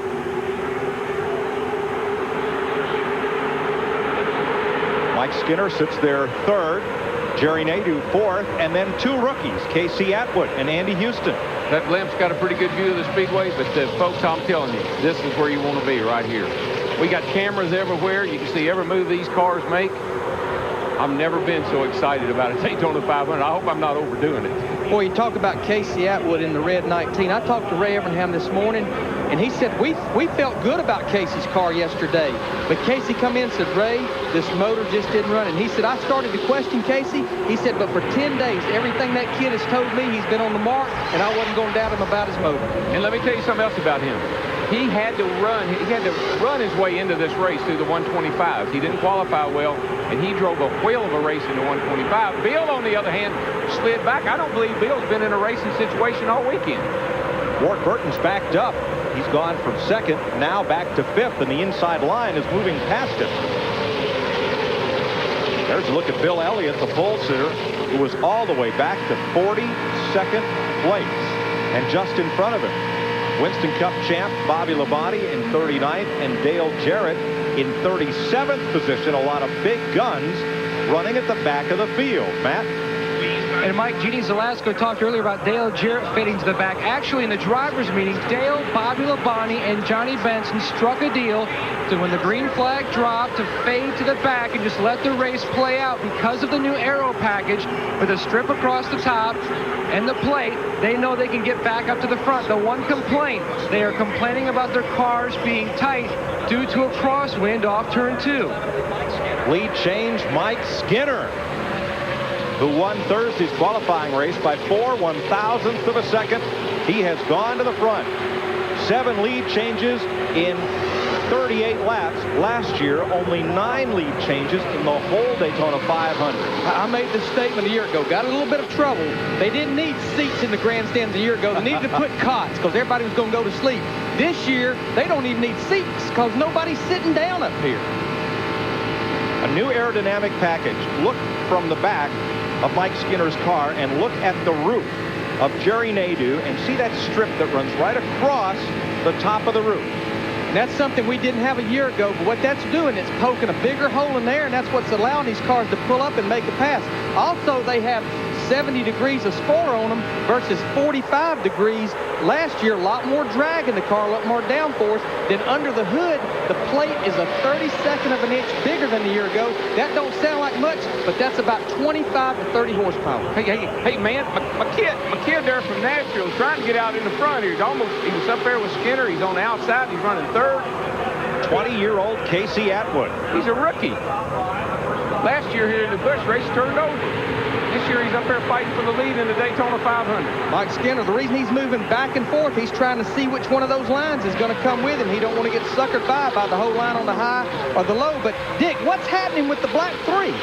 J: Mike Skinner sits there third, Jerry Nadeau fourth, and then two rookies, Casey Atwood and Andy Houston.
B: That blimp's got a pretty good view of the speedway, but folks, I'm telling you, this is where you want to be right here. We got cameras everywhere. You can see every move these cars make. I've never been so excited about a Daytona 500. I hope I'm not overdoing it.
R: Boy, you talk about Casey Atwood in the red 19. I talked to Ray Evernham this morning, and he said, we felt good about Casey's car yesterday. But Casey come in and said, Ray, this motor just didn't run. And he said, I started to question Casey. He said, but for 10 days, everything that kid has told me, he's been on the mark, and I wasn't going to doubt him about his motor.
B: And let me tell you something else about him. He had to run his way into this race through the 125. He didn't qualify well, and he drove a whale of a race in the 125. Bill, on the other hand, slid back. I don't believe Bill's been in a racing situation all weekend.
J: Ward Burton's backed up. He's gone from second, now back to fifth, and the inside line is moving past him. There's a look at Bill Elliott, the pole sitter, who was all the way back to 42nd place. And just in front of him, Winston Cup champ Bobby Labonte in 39th, and Dale Jarrett in 37th position. A lot of big guns running at the back of the field. Matt?
E: And Mike, Jeannie Zelasco talked earlier about Dale Jarrett fading to the back. Actually, in the drivers' meeting, Dale, Bobby Labonte, and Johnny Benson struck a deal to, when the green flag dropped, to fade to the back and just let the race play out because of the new aero package with a strip across the top and the plate. They know they can get back up to the front. The one complaint, they are complaining about their cars being tight due to a crosswind off turn 2.
J: Lead change, Mike Skinner, who won Thursday's qualifying race by 4/1,000th of a second. He has gone to the front. 7 lead changes in 38 laps. Last year, only 9 lead changes in the whole Daytona 500.
R: I made this statement a year ago. Got a little bit of trouble. They didn't need seats in the grandstands a year ago. They needed to put cots because everybody was going to go to sleep. This year, they don't even need seats because nobody's sitting down up here.
J: A new aerodynamic package. Look from the back of Mike Skinner's car and look at the roof of Jerry Nadeau and see that strip that runs right across the top of the roof.
R: And that's something we didn't have a year ago, but what that's doing is poking a bigger hole in there, and that's what's allowing these cars to pull up and make a pass. Also, they have 70 degrees of spoiler on them versus 45 degrees last year. A lot more drag in the car, a lot more downforce. Then under the hood, the plate is a 32nd of an inch bigger than a year ago. That don't sound like much, but that's about 25 to 30 horsepower.
B: Hey, man, my kid there from Nashville is trying to get out in the front here. He was up there with Skinner. He's on the outside. He's running third.
J: 20-year-old Casey Atwood.
B: He's a rookie. Last year here in the Busch race, turned over. This year he's up there fighting for the lead in the Daytona 500.
R: Mike Skinner, the reason he's moving back and forth, he's trying to see which one of those lines is going to come with him. He don't want to get suckered by the whole line on the high or the low. But, Dick, what's happening with the black 3?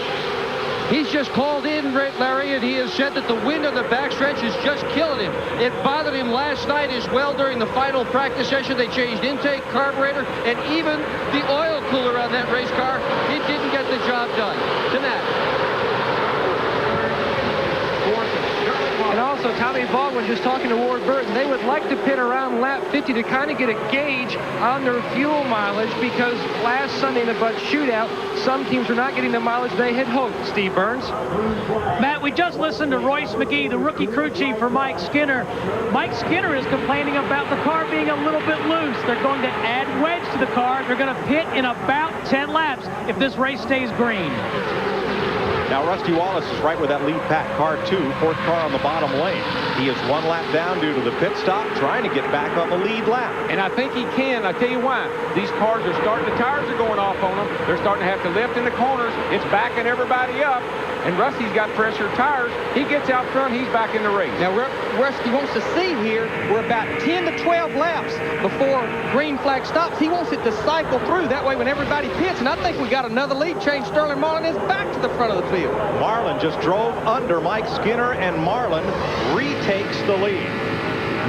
K: He's just called in, Larry, and he has said that the wind on the backstretch is just killing him. It bothered him last night as well during the final practice session. They changed intake, carburetor, and even the oil cooler on that race car. It didn't get the job done. To that.
R: And also,
L: Also, Tommy Baldwin just talking to Ward Burton. They would like to pit around lap 50 to kind of get a gauge on their fuel mileage because last Sunday in the Bud Shootout, some teams are not getting the mileage they had hoped. Steve Burns.
P: Matt, we just listened to Royce McGee, the rookie crew chief for Mike Skinner. Mike Skinner is complaining about the car being a little bit loose. They're going to add wedge to the car. They're going to pit in about 10 laps if this race stays green.
J: Now, Rusty Wallace is right with that lead pack. Car 2, fourth car on the bottom lane. He is 1 lap down due to the pit stop, trying to get back on the lead lap.
B: And I think he can. I tell you why. These cars are starting, the tires are going off on them. They're starting to have to lift in the corners. It's backing everybody up. And Rusty's got fresher tires. He gets out front, he's back in the race.
R: Now, Rusty wants to see here, we're about 10 to 12 laps before green flag stops. He wants it to cycle through. That way, when everybody pits, and I think we got another lead change. Sterling Marlin is back to the front of the field.
J: Marlin just drove under Mike Skinner, and Marlin retakes the lead.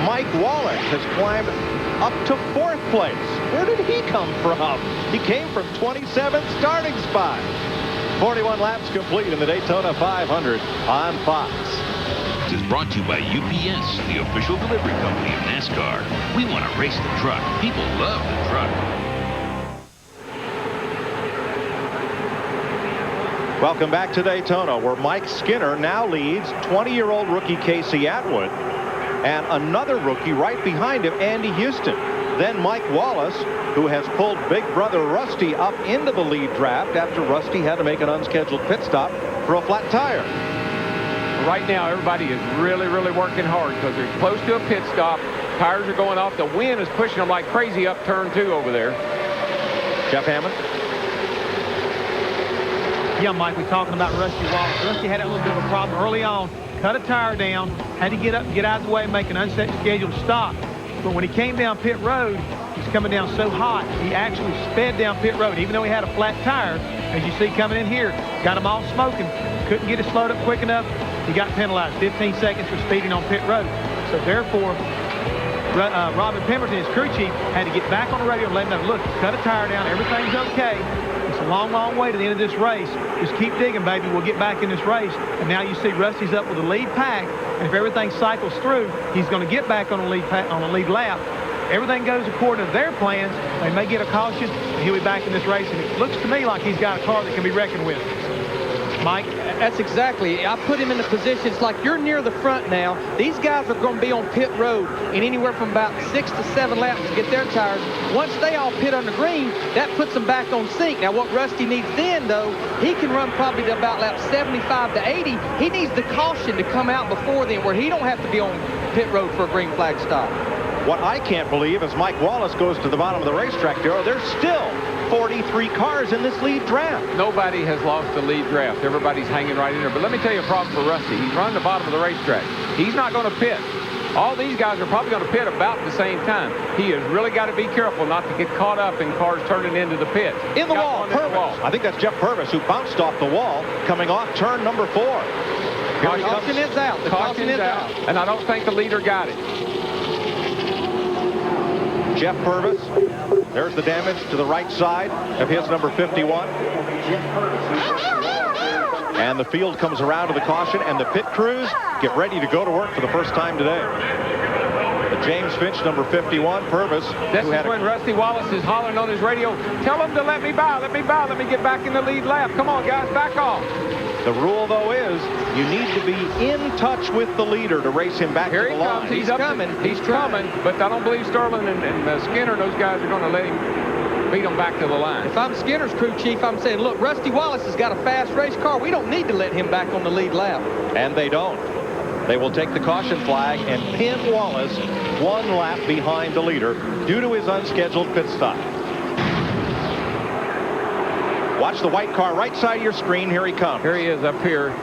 J: Mike Wallace has climbed up to 4th place. Where did he come from? He came from 27th starting spot. 41 laps complete in the Daytona 500 on Fox.
A: This is brought to you by UPS, the official delivery company of NASCAR. We want to race the truck. People love the truck.
J: Welcome back to Daytona, where Mike Skinner now leads 20-year-old rookie Casey Atwood and another rookie right behind him, Andy Houston. Then Mike Wallace, who has pulled big brother Rusty up into the lead draft after Rusty had to make an unscheduled pit stop for a flat tire.
B: Right now, everybody is really, really working hard because they're close to a pit stop. Tires are going off. The wind is pushing them like crazy up turn 2 over there.
J: Jeff Hammond.
S: Yeah, Mike, we're talking about Rusty Wallace. Rusty had a little bit of a problem early on. Cut a tire down, had to get up, get out of the way, and make an unscheduled stop. But when he came down pit road, he's coming down so hot, he actually sped down pit road, even though he had a flat tire. As you see coming in here, got him all smoking. Couldn't get it slowed up quick enough. He got penalized 15 seconds for speeding on pit road. So therefore, Robin Pemberton, his crew chief, had to get back on the radio and let him know, look, cut a tire down, everything's okay. It's a long, long way to the end of this race. Just keep digging, baby. We'll get back in this race. And now you see Rusty's up with the lead pack. And if everything cycles through, he's going to get back on the lead pack, on the lead lap. Everything goes according to their plans. They may get a caution, and he'll be back in this race. And it looks to me like he's got a car that can be reckoned with. Mike?
R: That's exactly. I put him in the position. It's like you're near the front now. These guys are going to be on pit road in anywhere from about 6 to 7 laps to get their tires. Once they all pit on the green, that puts them back on sync. Now, what Rusty needs then, though, he can run probably to about lap 75 to 80. He needs the caution to come out before then where he don't have to be on pit road for a green flag stop.
J: What I can't believe is Mike Wallace goes to the bottom of the racetrack, Darrell. There's still 43 cars in this lead draft.
B: Nobody has lost the lead draft. Everybody's hanging right in there. But let me tell you a problem for Rusty. He's running the bottom of the racetrack. He's not going to pit. All these guys are probably going to pit about the same time. He has really got to be careful not to get caught up in cars turning into the pit.
J: In the wall, Purvis. I think that's Jeff Purvis who bounced off the wall coming off turn number 4.
R: Caution is out. The caution is out.
B: And I don't think the leader got it.
J: Jeff Purvis. There's the damage to the right side of his number 51. And the field comes around to the caution, and the pit crews get ready to go to work for the first time today. The James Finch, number 51, Purvis.
B: This is when Rusty Wallace is hollering on his radio, tell them to let me by, let me by, let me get back in the lead lap. Come on, guys, back off.
J: The rule, though, is you need to be in touch with the leader to race him back to the line.
B: He's coming. He's coming, but I don't believe Sterling and Skinner, those guys are going to let him beat them back to the line.
R: If I'm Skinner's crew chief, I'm saying, look, Rusty Wallace has got a fast race car. We don't need to let him back on the lead lap.
J: And they don't. They will take the caution flag and pin Wallace 1 lap behind the leader due to his unscheduled pit stop. Watch the white car right side of your screen. Here he comes.
B: Here he is up here.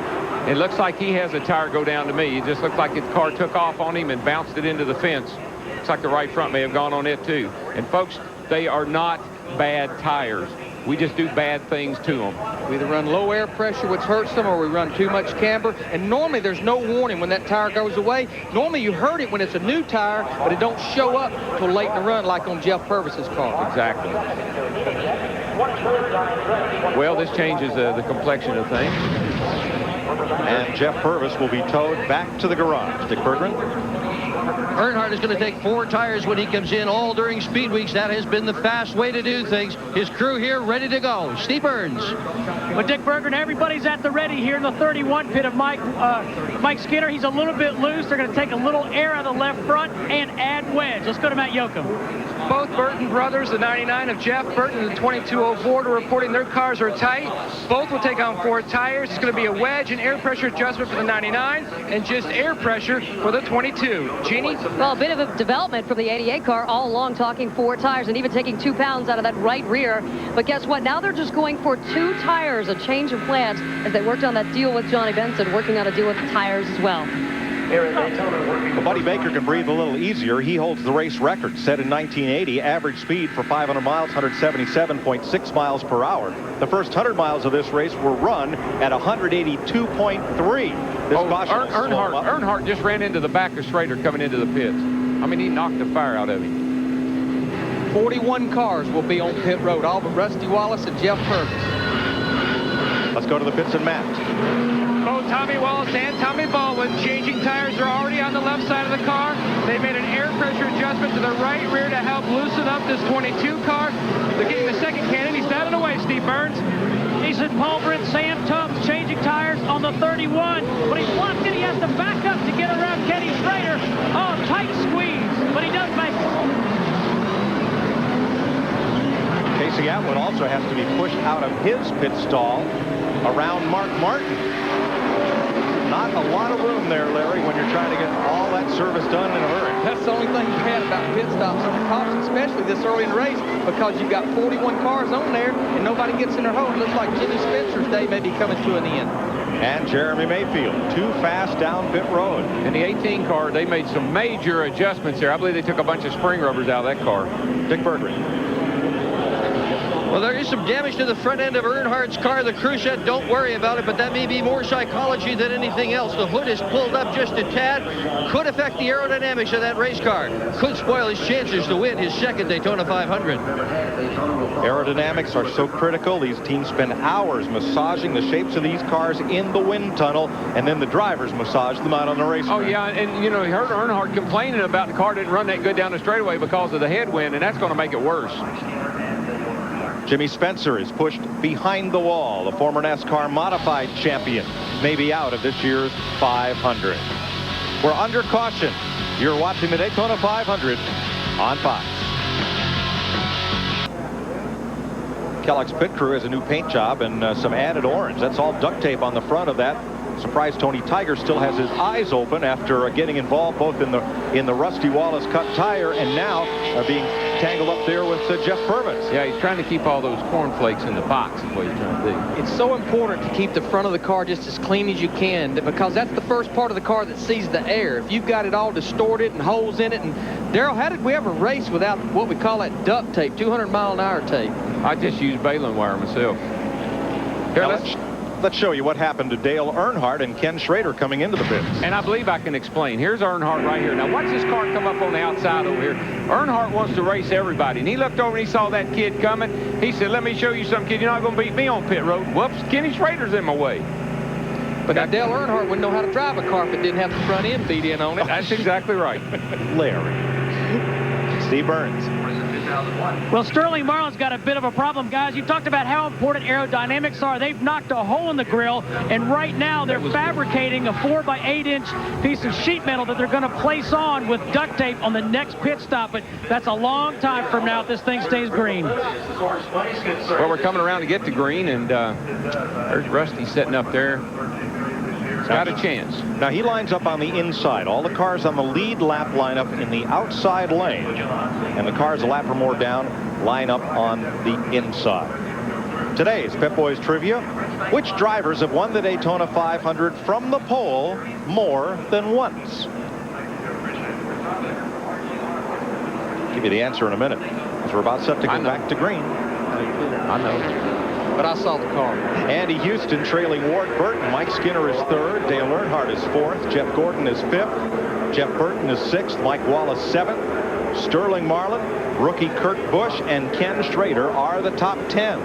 B: It looks like he has a tire go down to me. It just looks like his car took off on him and bounced it into the fence. Looks like the right front may have gone on it too. And folks, they are not bad tires. We just do bad things to them.
R: We either run low air pressure, which hurts them, or we run too much camber. And normally there's no warning when that tire goes away. Normally you hurt it when it's a new tire, but it don't show up till late in the run like on Jeff Purvis's car.
B: Exactly. Well, this changes the complexion of things.
J: And Jeff Purvis will be towed back to the garage. Dick Berggren.
K: Earnhardt is going to take 4 tires when he comes in, all during speed weeks. That has been the fast way to do things. His crew here ready to go. Steve Burns.
P: Well, Dick Berggren, everybody's at the ready here in the 31 pit of Mike Skinner. He's a little bit loose. They're going to take a little air out of the left front and add wedge. Let's go to Matt Yoakum.
L: Both Burton brothers, the 99 of Jeff Burton and the 2204, are reporting their cars are tight. Both will take on 4 tires. It's going to be a wedge and air pressure adjustment for the 99 and just air pressure for the 22. Jeannie?
Q: Well, a bit of a development from the 88 car all along, talking 4 tires and even taking 2 pounds out of that right rear. But guess what? Now they're just going for 2 tires, a change of plans as they worked on that deal with Johnny Benson, working on a deal with the tires as well.
J: Well, Buddy Baker can breathe a little easier. He holds the race record set in 1980. Average speed for 500 miles, 177.6 miles per hour. The first 100 miles of this race were run at 182.3.
B: Earnhardt just ran into the back of Schrader coming into the pits. I mean, he knocked the fire out of him.
R: 41 cars will be on pit road, all but Rusty Wallace and Jeff Purvis.
J: Let's go to the pits and Matt.
P: Both Tommy Wallace and Tommy Baldwin changing tires are already on the left side of the car. They made an air pressure adjustment to the right rear to help loosen up this 22 car. They're getting the second cannon. He's out of the way, Steve Burns. Jason Paulbrin, Sam Tubbs changing tires on the 31. But he's blocked it. He has to back up to get around Kenny Schrader. Oh, tight squeeze, but he does make it.
J: Casey Atwood also has to be pushed out of his pit stall around Mark Martin. Not a lot of room there, Larry, when you're trying to get all that service done in a hurry.
R: That's the only thing bad about pit stops on the Cops, especially this early in the race, because you've got 41 cars on there and nobody gets in their hole. It looks like Jimmy Spencer's day may be coming to an end.
J: And Jeremy Mayfield, too fast down pit road.
B: In the 18 car, they made some major adjustments there. I believe they took a bunch of spring rubbers out of that car.
J: Dick Berggren.
K: Well, there is some damage to the front end of Earnhardt's car. The crew said don't worry about it, but that may be more psychology than anything else. The hood is pulled up just a tad. Could affect the aerodynamics of that race car. Could spoil his chances to win his second Daytona 500.
J: Aerodynamics are so critical. These teams spend hours massaging the shapes of these cars in the wind tunnel, and then the drivers massage them out on the racetrack.
B: Oh, yeah, and, you know, you heard Earnhardt complaining about the car didn't run that good down the straightaway because of the headwind, and that's going to make it worse.
J: Jimmy Spencer is pushed behind the wall. The former NASCAR modified champion may be out of this year's 500. We're under caution. You're watching the Daytona 500 on Fox. Kellogg's pit crew has a new paint job and some added orange. That's all duct tape on the front of that. Surprised Tony Tiger still has his eyes open after getting involved both in the Rusty Wallace cut tire and now being tangled up there with Jeff Purvis.
B: Yeah, he's trying to keep all those cornflakes in the box is what he's trying to do.
R: It's so important to keep the front of the car just as clean as you can, because that's the first part of the car that sees the air. If you've got it all distorted and holes in it, and Darrell, how did we ever race without what we call that duct tape, 200-mile-an-hour tape?
B: I just use baling wire myself. Here,
J: let's show you what happened to Dale Earnhardt and Ken Schrader coming into the pits.
B: And I believe I can explain. Here's Earnhardt right here. Now watch this car come up on the outside over here. Earnhardt wants to race everybody. And he looked over and he saw that kid coming. He said, let me show you something, kid. You're not going to beat me on pit road. Whoops, Kenny Schrader's in my way.
R: But now Dale Earnhardt wouldn't know how to drive a car if it didn't have the front end beat in on it.
B: That's exactly right.
J: Larry. Steve Burns.
P: Well, Sterling Marlin's got a bit of a problem, guys. You talked about how important aerodynamics are. They've knocked a hole in the grill, and right now they're fabricating a 4x8-inch piece of sheet metal that they're going to place on with duct tape on the next pit stop. But that's a long time from now if this thing stays green.
B: Well, we're coming around to get to green, and there's Rusty sitting up there. He's got a chance.
J: Now he lines up on the inside. All the cars on the lead lap line up in the outside lane. And the cars a lap or more down line up on the inside. Today's Pep Boys Trivia. Which drivers have won the Daytona 500 from the pole more than once? Give you the answer in a minute, as we're about set to go back to green.
B: I know.
R: But I saw the car.
J: Andy Houston trailing Ward Burton. Mike Skinner is third. Dale Earnhardt is fourth. Jeff Gordon is fifth. Jeff Burton is sixth. Mike Wallace seventh. Sterling Marlin, rookie Kurt Busch, and Ken Schrader are the top 10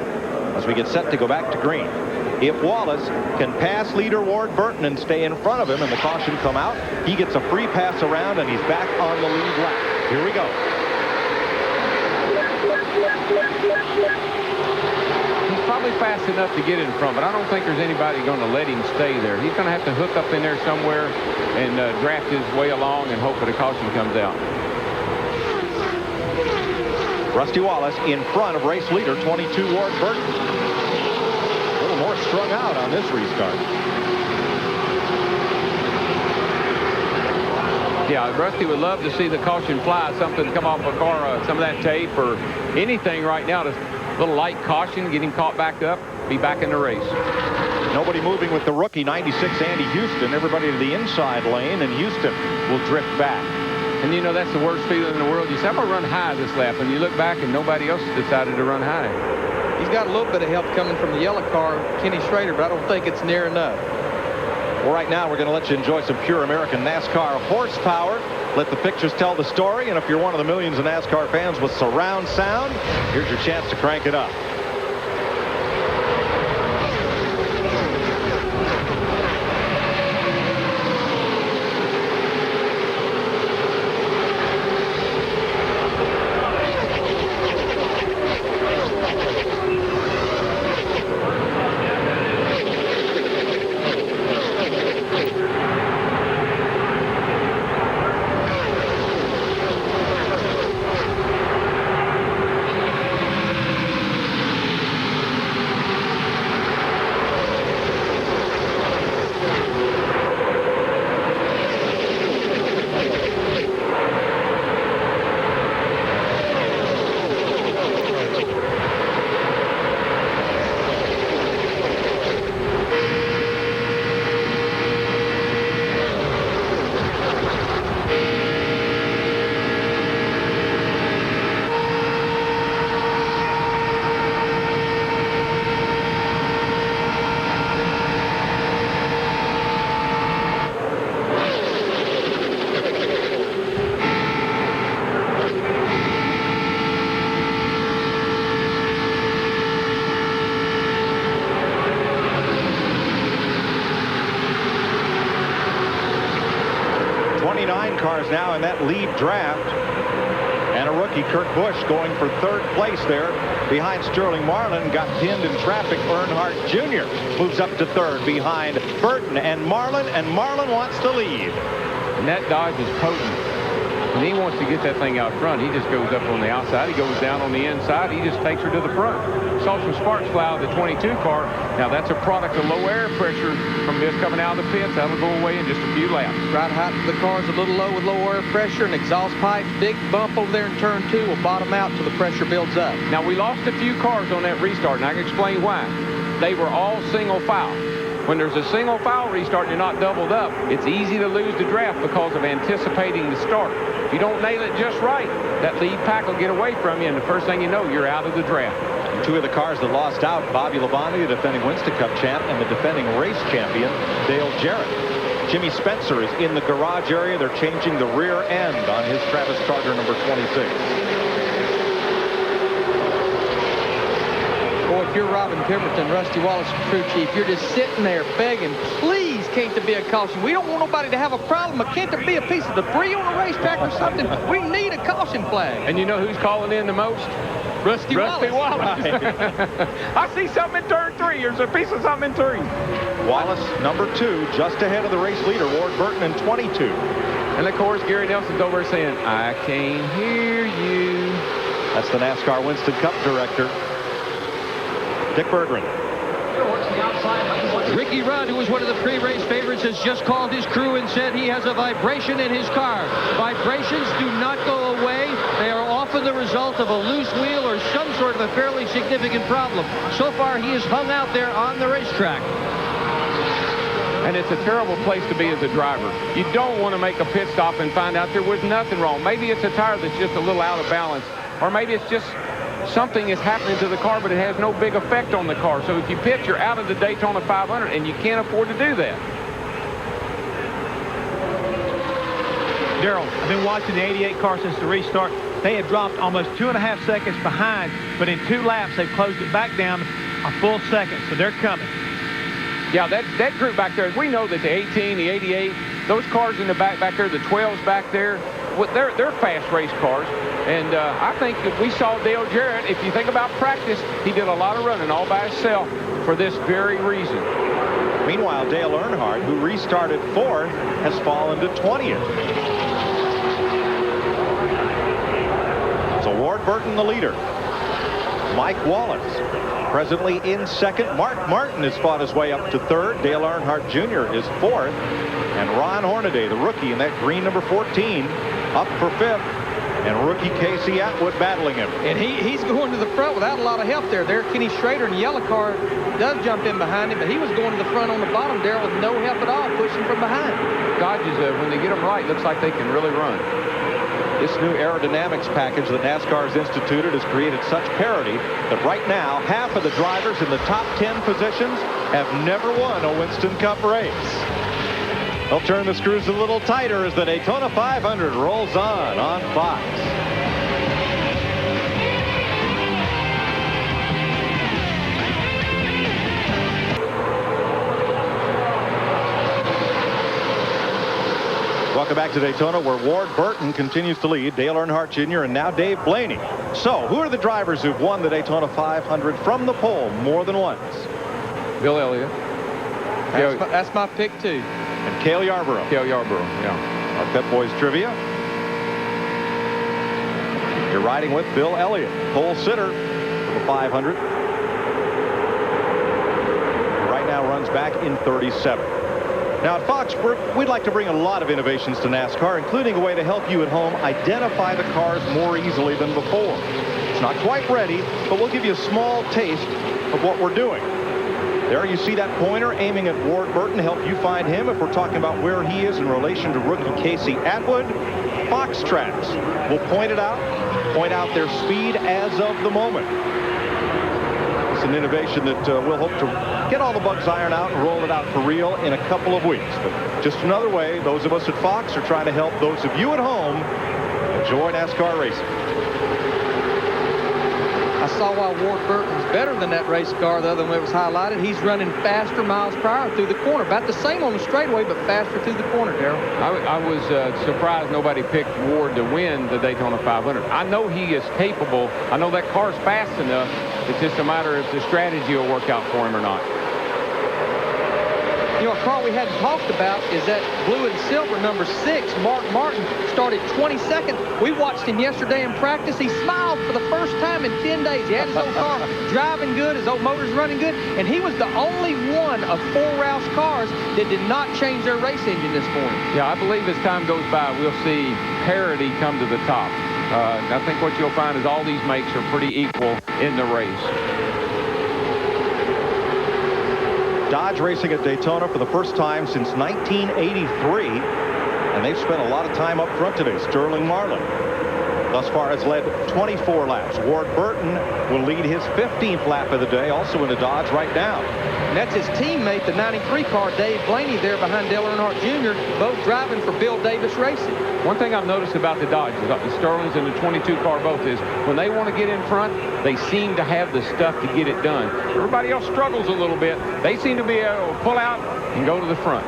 J: as we get set to go back to green. If Wallace can pass leader Ward Burton and stay in front of him and the caution come out, he gets a free pass around and he's back on the lead lap. Here we go.
B: He's probably fast enough to get in front, but I don't think there's anybody going to let him stay there. He's going to have to hook up in there somewhere and draft his way along and hope that a caution comes out.
J: Rusty Wallace in front of race leader 22 Ward Burton. A little more strung out on this restart.
B: Yeah, Rusty would love to see the caution fly, something come off a car, some of that tape or anything right now. Just a little light caution, get him caught back up, be back in the race.
J: Nobody moving with the rookie, 96 Andy Houston. Everybody to the inside lane, and Houston will drift back.
B: And you know, that's the worst feeling in the world. You say, I'm going to run high this lap, and you look back and nobody else has decided to run high.
R: He's got a little bit of help coming from the yellow car, Kenny Schrader, but I don't think it's near enough.
J: Well, right now, we're going to let you enjoy some pure American NASCAR horsepower. Let the pictures tell the story, and if you're one of the millions of NASCAR fans with surround sound, here's your chance to crank it up. Cars now in that lead draft, and a rookie, Kurt Busch, going for third place there behind Sterling Marlin. Got pinned in traffic. Earnhardt Jr. moves up to third behind Burton and Marlin wants to lead.
B: And that Dodge is potent. When he wants to get that thing out front, he just goes up on the outside. He goes down on the inside. He just takes her to the front. Saw some sparks fly out of the 22 car. Now, that's a product of low air pressure from this coming out of the pits. That'll go away in just a few laps.
R: Right height of the car's a little low with low air pressure and exhaust pipe. Big bump over there in turn 2 will bottom out till the pressure builds up.
B: Now, we lost a few cars on that restart, and I can explain why. They were all single file. When there's a single file restart and you're not doubled up, it's easy to lose the draft because of anticipating the start. If you don't nail it just right, that lead pack will get away from you, and the first thing you know, you're out of the draft.
J: Two of the cars that lost out, Bobby Labonte, the defending Winston Cup champ, and the defending race champion, Dale Jarrett. Jimmy Spencer is in the garage area. They're changing the rear end on his Travis Charger number 26.
R: Boy, if you're Robin Pemberton, Rusty Wallace, crew chief, you're just sitting there begging, please, can't there be a caution? We don't want nobody to have a problem, but can't there be a piece of debris on the racetrack or something? We need a caution flag.
B: And you know who's calling in the most?
R: Rusty Wallace.
B: I see something in turn 3. There's a piece of something in 3.
J: Wallace, number 2, just ahead of the race leader, Ward Burton, in 22.
B: And, of course, Gary Nelson's over there saying, I can't hear you.
J: That's the NASCAR Winston Cup director, Dick Berggren.
K: Ricky Rudd, who was one of the pre-race favorites, has just called his crew and said he has a vibration in his car. Vibrations do not go away. They are often the result of a loose wheel or some sort of a fairly significant problem. So far, he is hung out there on the racetrack.
B: And it's a terrible place to be as a driver. You don't want to make a pit stop and find out there was nothing wrong. Maybe it's a tire that's just a little out of balance, or maybe it's just something is happening to the car, but it has no big effect on the car. So if you pit, you're out of the Daytona 500, and you can't afford to do that.
S: Darrell, I've been watching the 88 car since the restart. They had dropped almost 2.5 seconds behind, but in 2 laps, they've closed it back down a full second, so they're coming.
B: Yeah, that group back there, we know that the 18, the 88, those cars in the back there, the 12s back there, they're fast race cars. And I think if we saw Dale Jarrett, if you think about practice, he did a lot of running all by himself for this very reason.
J: Meanwhile, Dale Earnhardt, who restarted 4th, has fallen to 20th. So Ward Burton, the leader. Mike Wallace, presently in 2nd. Mark Martin has fought his way up to 3rd. Dale Earnhardt Jr. is 4th. And Ron Hornaday, the rookie in that green number 14, up for 5th. And rookie Casey Atwood battling him.
R: And he's going to the front without a lot of help there. Kenny Schrader in the yellow car does jump in behind him, but he was going to the front on the bottom there with no help at all, pushing from behind.
B: Dodges, when they get them right, looks like they can really run.
J: This new aerodynamics package that NASCAR has instituted has created such parity that right now, half of the drivers in the top 10 positions have never won a Winston Cup race. They'll turn the screws a little tighter as the Daytona 500 rolls on Fox. Welcome back to Daytona, where Ward Burton continues to lead, Dale Earnhardt Jr. and now Dave Blaney. So, who are the drivers who've won the Daytona 500 from the pole more than once?
B: Bill Elliott.
R: That's my pick, too.
J: And Cale Yarborough.
B: Cale Yarborough, yeah.
J: Our Pep Boys trivia. You're riding with Bill Elliott, pole sitter for the 500. Right now runs back in 37. Now at Fox, we'd like to bring a lot of innovations to NASCAR, including a way to help you at home identify the cars more easily than before. It's not quite ready, but we'll give you a small taste of what we're doing. There you see that pointer aiming at Ward Burton, help you find him if we're talking about where he is in relation to rookie Casey Atwood. Fox Tracks will point out their speed as of the moment. It's an innovation that we'll hope to get all the bugs ironed out and roll it out for real in a couple of weeks. But just another way those of us at Fox are trying to help those of you at home enjoy NASCAR racing.
R: I saw why Ward Burton's better than that race car the other one that was highlighted. He's running faster miles per hour through the corner. About the same on the straightaway, but faster through the corner, Darrell.
B: I was surprised nobody picked Ward to win the Daytona 500. I know he is capable. I know that car's fast enough. It's just a matter if the strategy will work out for him or not.
R: You know, a car we hadn't talked about is that blue and silver number 6, Mark Martin, started 22nd. We watched him yesterday in practice. He smiled for the first time in 10 days. He had his old car driving good, his old motor's running good, and he was the only one of 4 Roush cars that did not change their race engine this morning.
B: Yeah, I believe as time goes by, we'll see parity come to the top. I think what you'll find is all these makes are pretty equal in the race.
J: Dodge racing at Daytona for the first time since 1983, and they've spent a lot of time up front today. Sterling Marlin thus far has led 24 laps. Ward Burton will lead his 15th lap of the day, also in the Dodge right now.
R: And that's his teammate, the 93 car, Dave Blaney, there behind Dale Earnhardt Jr., both driving for Bill Davis Racing.
B: One thing I've noticed about the Dodge, the Sterlings and the 22 car both, is when they want to get in front, they seem to have the stuff to get it done. Everybody else struggles a little bit. They seem to be able to pull out and go to the front.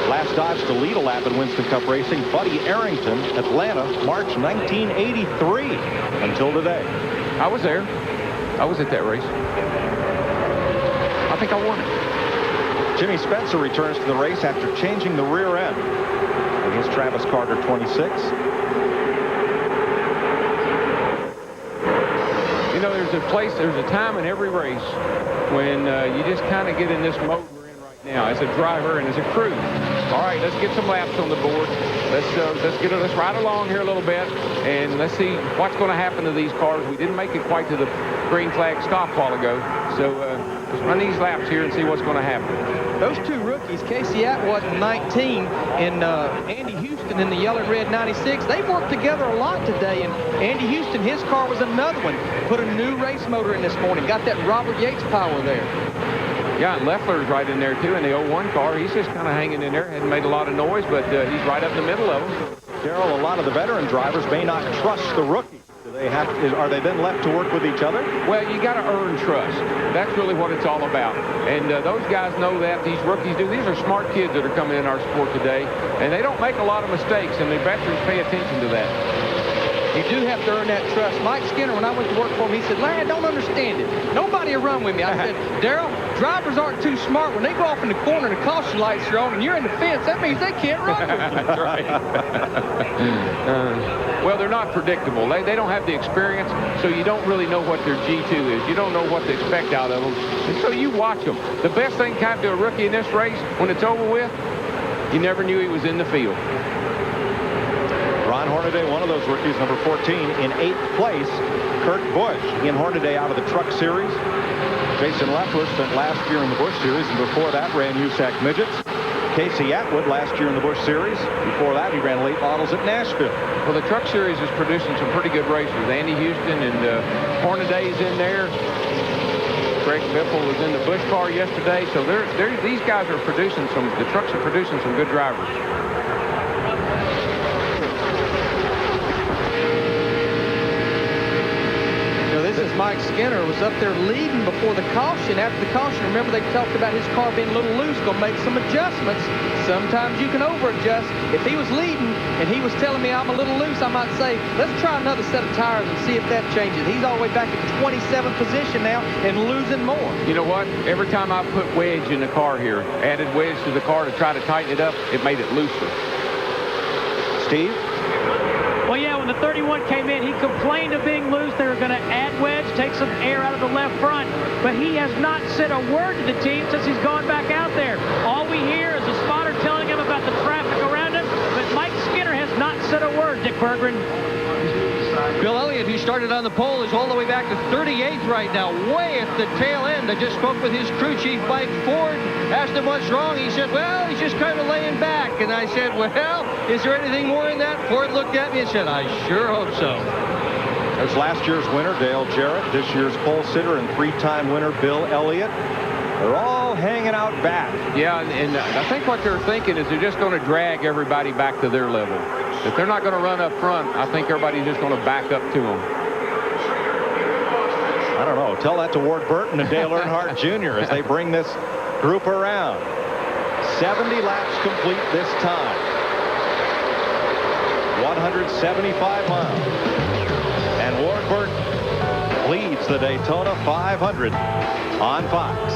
J: Last Dodge to lead a lap in Winston Cup racing, Buddy Arrington, Atlanta, March 1983 until today.
B: I was there. I was at that race. I think I won it.
J: Jimmy Spencer returns to the race after changing the rear end. And here's Travis Carter, 26.
B: You know, there's a time in every race when you just kind of get in this mode we're in right now as a driver and as a crew. All right, let's get some laps on the board. Let's ride along here a little bit, and let's see what's going to happen to these cars. We didn't make it quite to the green flag stop a while ago, so let's run these laps here and see what's going to happen.
R: Those two rookies, Casey Atwood in 19 and Andy Houston in the yellow and red 96, they've worked together a lot today. And Andy Houston, his car was another one. Put a new race motor in this morning. Got that Robert Yates power there.
B: Yeah, and Leffler's right in there, too, in the 01 car. He's just kind of hanging in there. Hasn't made a lot of noise, but he's right up the middle of them.
J: Darrell, a lot of the veteran drivers may not trust the rookies. Are they then left to work with each other?
B: Well, you got to earn trust. That's really what it's all about. And those guys know that. These rookies do. These are smart kids that are coming in our sport today, and they don't make a lot of mistakes, and the veterans pay attention to that.
R: You do have to earn that trust. Mike Skinner, when I went to work for him, he said, Larry, I don't understand it. Nobody will run with me. I said, Darrell, drivers aren't too smart. When they go off in the corner and the caution lights are on and you're in the fence, that means they can't run with you.
B: That's right. Well, they're not predictable. They don't have the experience, so you don't really know what their G2 is. You don't know what to expect out of them. And so you watch them. The best thing can happen to a rookie in this race, when it's over with, you never knew he was in the field.
J: Ron Hornaday, one of those rookies, number 14, in 8th place. Kurt Busch, Ian Hornaday out of the Truck Series. Jason Leffler spent last year in the Busch Series, and before that ran USAC Midgets. Casey Atwood last year in the Busch Series. Before that, he ran late models at Nashville.
B: Well, the Truck Series is producing some pretty good racers. Andy Houston and Hornaday's in there. Greg Biffle was in the Busch car yesterday. So these guys are producing the trucks are producing some good drivers.
R: This is Mike Skinner, was up there leading before the caution. After the caution, remember they talked about his car being a little loose, going to make some adjustments. Sometimes you can over-adjust. If he was leading and he was telling me I'm a little loose, I might say, let's try another set of tires and see if that changes. He's all the way back at 27th position now and losing more.
B: You know what? Every time I put wedge in the car here, added wedge to the car to try to tighten it up, it made it looser.
J: Steve?
P: Well, yeah, when the 31 came in, he complained of being loose. They were going to add wedge, take some air out of the left front. But he has not said a word to the team since he's gone back out there. All we hear is a spotter telling him about the traffic around him. But Mike Skinner has not said a word, Dick Berggren.
K: Bill Elliott, who started on the pole, is all the way back to 38th right now, way at the tail end. I just spoke with his crew chief, Mike Ford, asked him what's wrong. He said, well, he's just kind of laying back. And I said, well, is there anything more in that? Ford looked at me and said, I sure hope so.
J: There's last year's winner, Dale Jarrett, this year's pole sitter and 3-time winner, Bill Elliott. They're all hanging out back.
B: Yeah, and I think what they're thinking is they're just going to drag everybody back to their level. If they're not going to run up front, I think everybody's just going to back up to them.
J: I don't know. Tell that to Ward Burton and Dale Earnhardt Jr. as they bring this group around. 70 laps complete this time. 175 miles. And Ward Burton leads the Daytona 500 on Fox.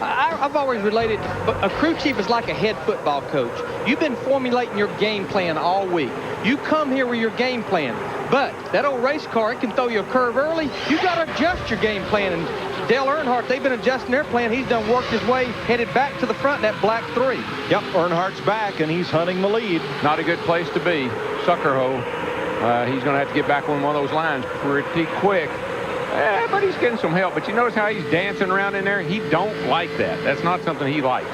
R: I've always related, a crew chief is like a head football coach. You've been formulating your game plan all week. You come here with your game plan, but that old race car, it can throw you a curve early. You got to adjust your game plan. And Dale Earnhardt, they've been adjusting their plan. He's done worked his way, headed back to the front, that black 3.
J: Yep, Earnhardt's back, and he's hunting the lead.
B: Not a good place to be. Sucker hole. He's going to have to get back on one of those lines pretty quick. But he's getting some help. But you notice how he's dancing around in there? He don't like that. That's not something he likes.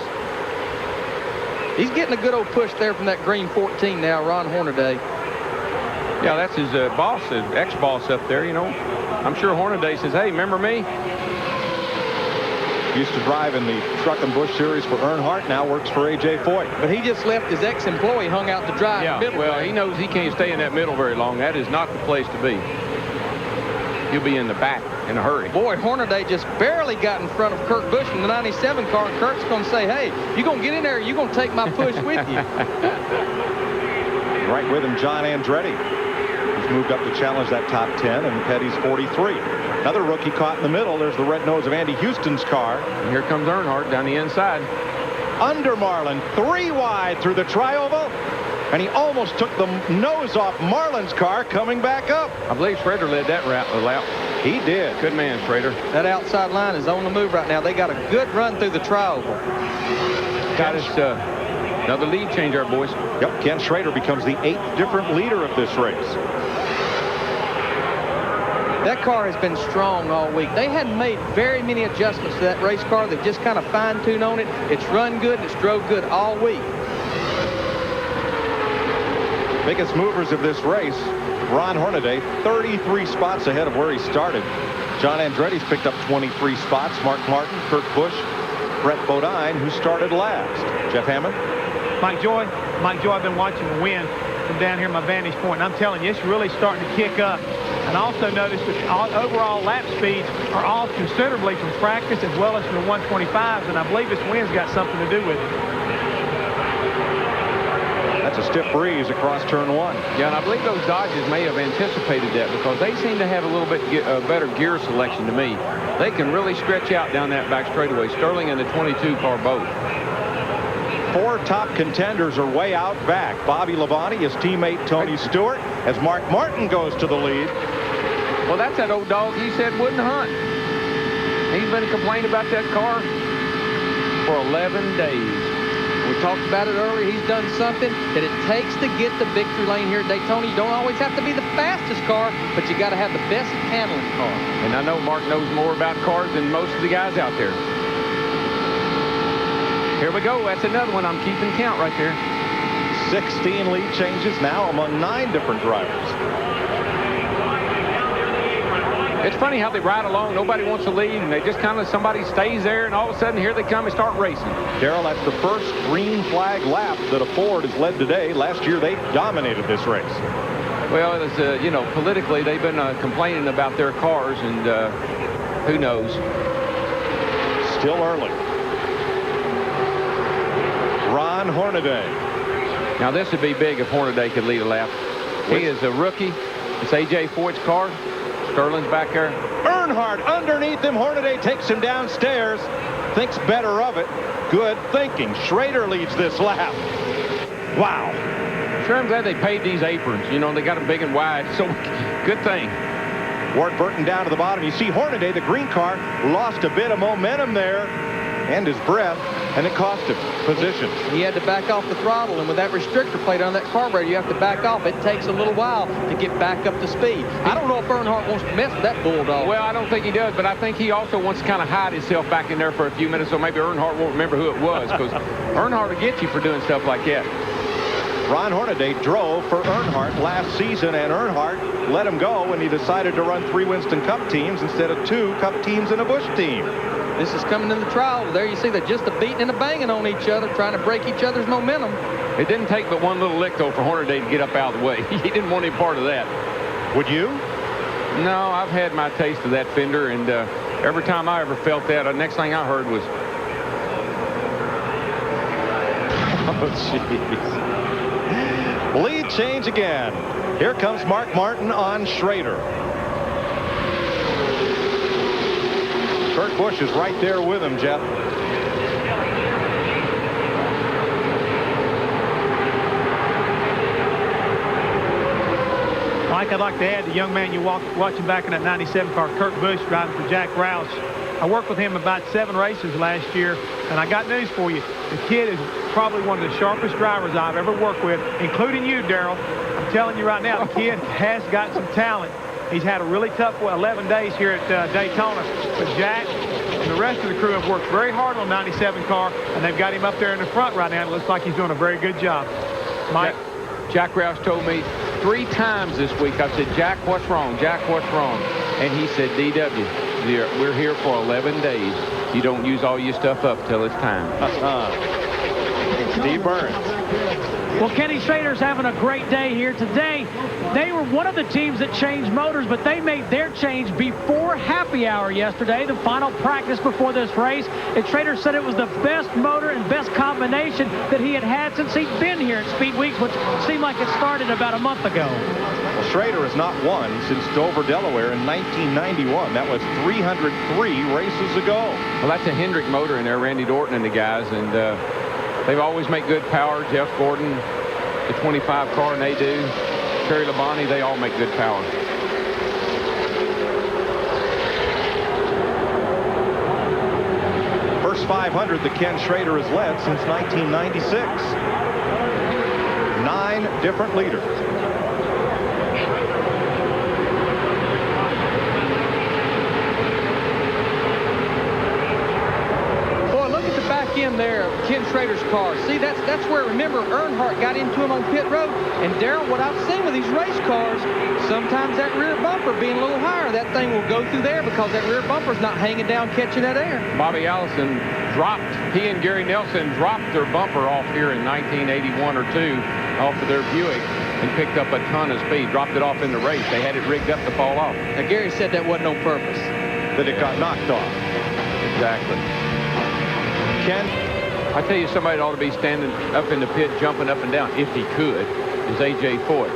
R: He's getting a good old push there from that green 14 now, Ron Hornaday.
B: Yeah, that's his boss, ex-boss up there, you know. I'm sure Hornaday says, hey, remember me?
J: Used to drive in the Truck and Busch Series for Earnhardt, now works for A.J. Foyt.
R: But he just left his ex-employee hung out to drive
B: in the middle. Well, he knows he can't stay in that middle very long. That is not the place to be. He'll be in the back in a hurry.
R: Boy, Hornaday just barely got in front of Kurt Busch in the 97 car, and Kurt's going to say, hey, you're going to get in there, you're going to take my push with you.
J: Right with him, John Andretti. He's moved up to challenge that top 10, and Petty's 43. Another rookie caught in the middle. There's the red nose of Andy Houston's car.
B: And here comes Earnhardt down the inside.
J: Under Marlin, 3 wide through the trioval. And he almost took the nose off Marlin's car coming back up.
B: I believe Schrader led that lap.
J: He did.
B: Good man, Schrader.
R: That outside line is on the move right now. They got a good run through the trioval.
B: Got us another lead change there, boys.
J: Yep, Ken Schrader becomes the 8th different leader of this race.
R: That car has been strong all week. They hadn't made very many adjustments to that race car. They've just kind of fine-tuned on it. It's run good and it's drove good all week.
J: Biggest movers of this race, Ron Hornaday, 33 spots ahead of where he started. John Andretti's picked up 23 spots. Mark Martin, Kurt Busch, Brett Bodine, who started last. Jeff Hammond.
S: Mike Joy, I've been watching the win from down here at my vantage point, and I'm telling you, it's really starting to kick up. And also notice that overall lap speeds are off considerably from practice as well as from the 125s, and I believe this wind's got something to do with it.
J: That's a stiff breeze across turn 1.
B: Yeah, and I believe those Dodges may have anticipated that because they seem to have a little bit better gear selection to me. They can really stretch out down that back straightaway. Sterling and the 22 car both.
J: 4 top contenders are way out back. Bobby Labonte, his teammate Tony Stewart, as Mark Martin goes to the lead.
B: Well, that's that old dog he said wouldn't hunt. He's been complaining about that car for 11 days.
R: We talked about it earlier. He's done something that it takes to get the victory lane here at Daytona. You don't always have to be the fastest car, but you got to have the best handling car.
B: And I know Mark knows more about cars than most of the guys out there. Here we go. That's another one. I'm keeping count right there.
J: 16 lead changes now among 9 different drivers.
B: It's funny how they ride along. Nobody wants to lead, and they just kind of, somebody stays there, and all of a sudden here they come and start racing.
J: Darrell, that's the first green flag lap that a Ford has led today. Last year they dominated this race.
B: Well, it was, you know, politically they've been complaining about their cars, and who knows.
J: Still early. Ron Hornaday.
B: Now this would be big if Hornaday could lead a lap. He is a rookie. It's A.J. Foyt's car. Sterling's back there.
J: Earnhardt underneath him. Hornaday takes him downstairs. Thinks better of it. Good thinking. Schrader leads this lap. Wow.
B: Sure, I'm glad they paid these aprons. You know, they got them big and wide. So good thing.
J: Ward Burton down to the bottom. You see Hornaday, the green car, lost a bit of momentum there and his breath, and it cost him position.
R: He had to back off the throttle, and with that restrictor plate on that carburetor, you have to back off. It takes a little while to get back up to speed. I don't know if Earnhardt wants to mess with that bulldog.
B: Well, I don't think he does, but I think he also wants to kind of hide himself back in there for a few minutes, so maybe Earnhardt won't remember who it was, because Earnhardt will get you for doing stuff like that.
J: Ron Hornaday drove for Earnhardt last season, and Earnhardt let him go when he decided to run 3 Winston Cup teams instead of 2 Cup teams and a Busch team.
R: This is coming in the trial. There you see they're just a beating and a banging on each other, trying to break each other's momentum.
B: It didn't take but one little lick, though, for Hornaday to get up out of the way. He didn't want any part of that.
J: Would you?
B: No, I've had my taste of that fender, and every time I ever felt that, the next thing I heard was...
J: Oh, jeez. Lead change again. Here comes Mark Martin on Schrader. Kurt Busch is right there with him, Jeff.
S: Mike, I'd like to add the young man you watching back in that 97 car, Kurt Busch, driving for Jack Roush. I worked with him about 7 races last year, and I got news for you. The kid is probably one of the sharpest drivers I've ever worked with, including you, Darrell. I'm telling you right now, the kid has got some talent. He's had a really tough 11 days here at Daytona, but Jack and the rest of the crew have worked very hard on the 97 car, and they've got him up there in the front right now. It looks like he's doing a very good job. Mike?
B: Jack Roush told me 3 times this week, I said, Jack, what's wrong? Jack, what's wrong? And he said, DW, we're here for 11 days. You don't use all your stuff up till it's time.
J: Steve Burns.
P: Well, Kenny Schrader's having a great day here today. They were one of the teams that changed motors, but they made their change before happy hour yesterday, the final practice before this race. And Schrader said it was the best motor and best combination that he had had since he'd been here at Speed Weeks, which seemed like it started about a month ago.
J: Well, Schrader has not won since Dover, Delaware in 1991. That was 303 races ago.
B: Well, that's a Hendrick motor in there, Randy Dorton and the guys, and they've always made good power. Jeff Gordon, the 25 car, and they do. Terry Labonte, they all make good power.
J: First 500 that Ken Schrader has led since 1996. 9 different leaders.
R: In there, Ken Schrader's car. See, that's where, remember, Earnhardt got into him on pit road. And Darrell, what I've seen with these race cars, sometimes that rear bumper being a little higher, that thing will go through there because that rear bumper's not hanging down, catching that air.
B: Bobby Allison dropped, he and Gary Nelson dropped their bumper off here in 1981 or 2 off of their Buick. and picked up a ton of speed, dropped it off in the race. They had it rigged up to fall off.
R: Now, Gary said that wasn't on purpose.
J: That it got knocked off.
B: Exactly.
J: Ken?
B: I tell you, somebody ought to be standing up in the pit, jumping up and down, if he could, is A.J. Foyt.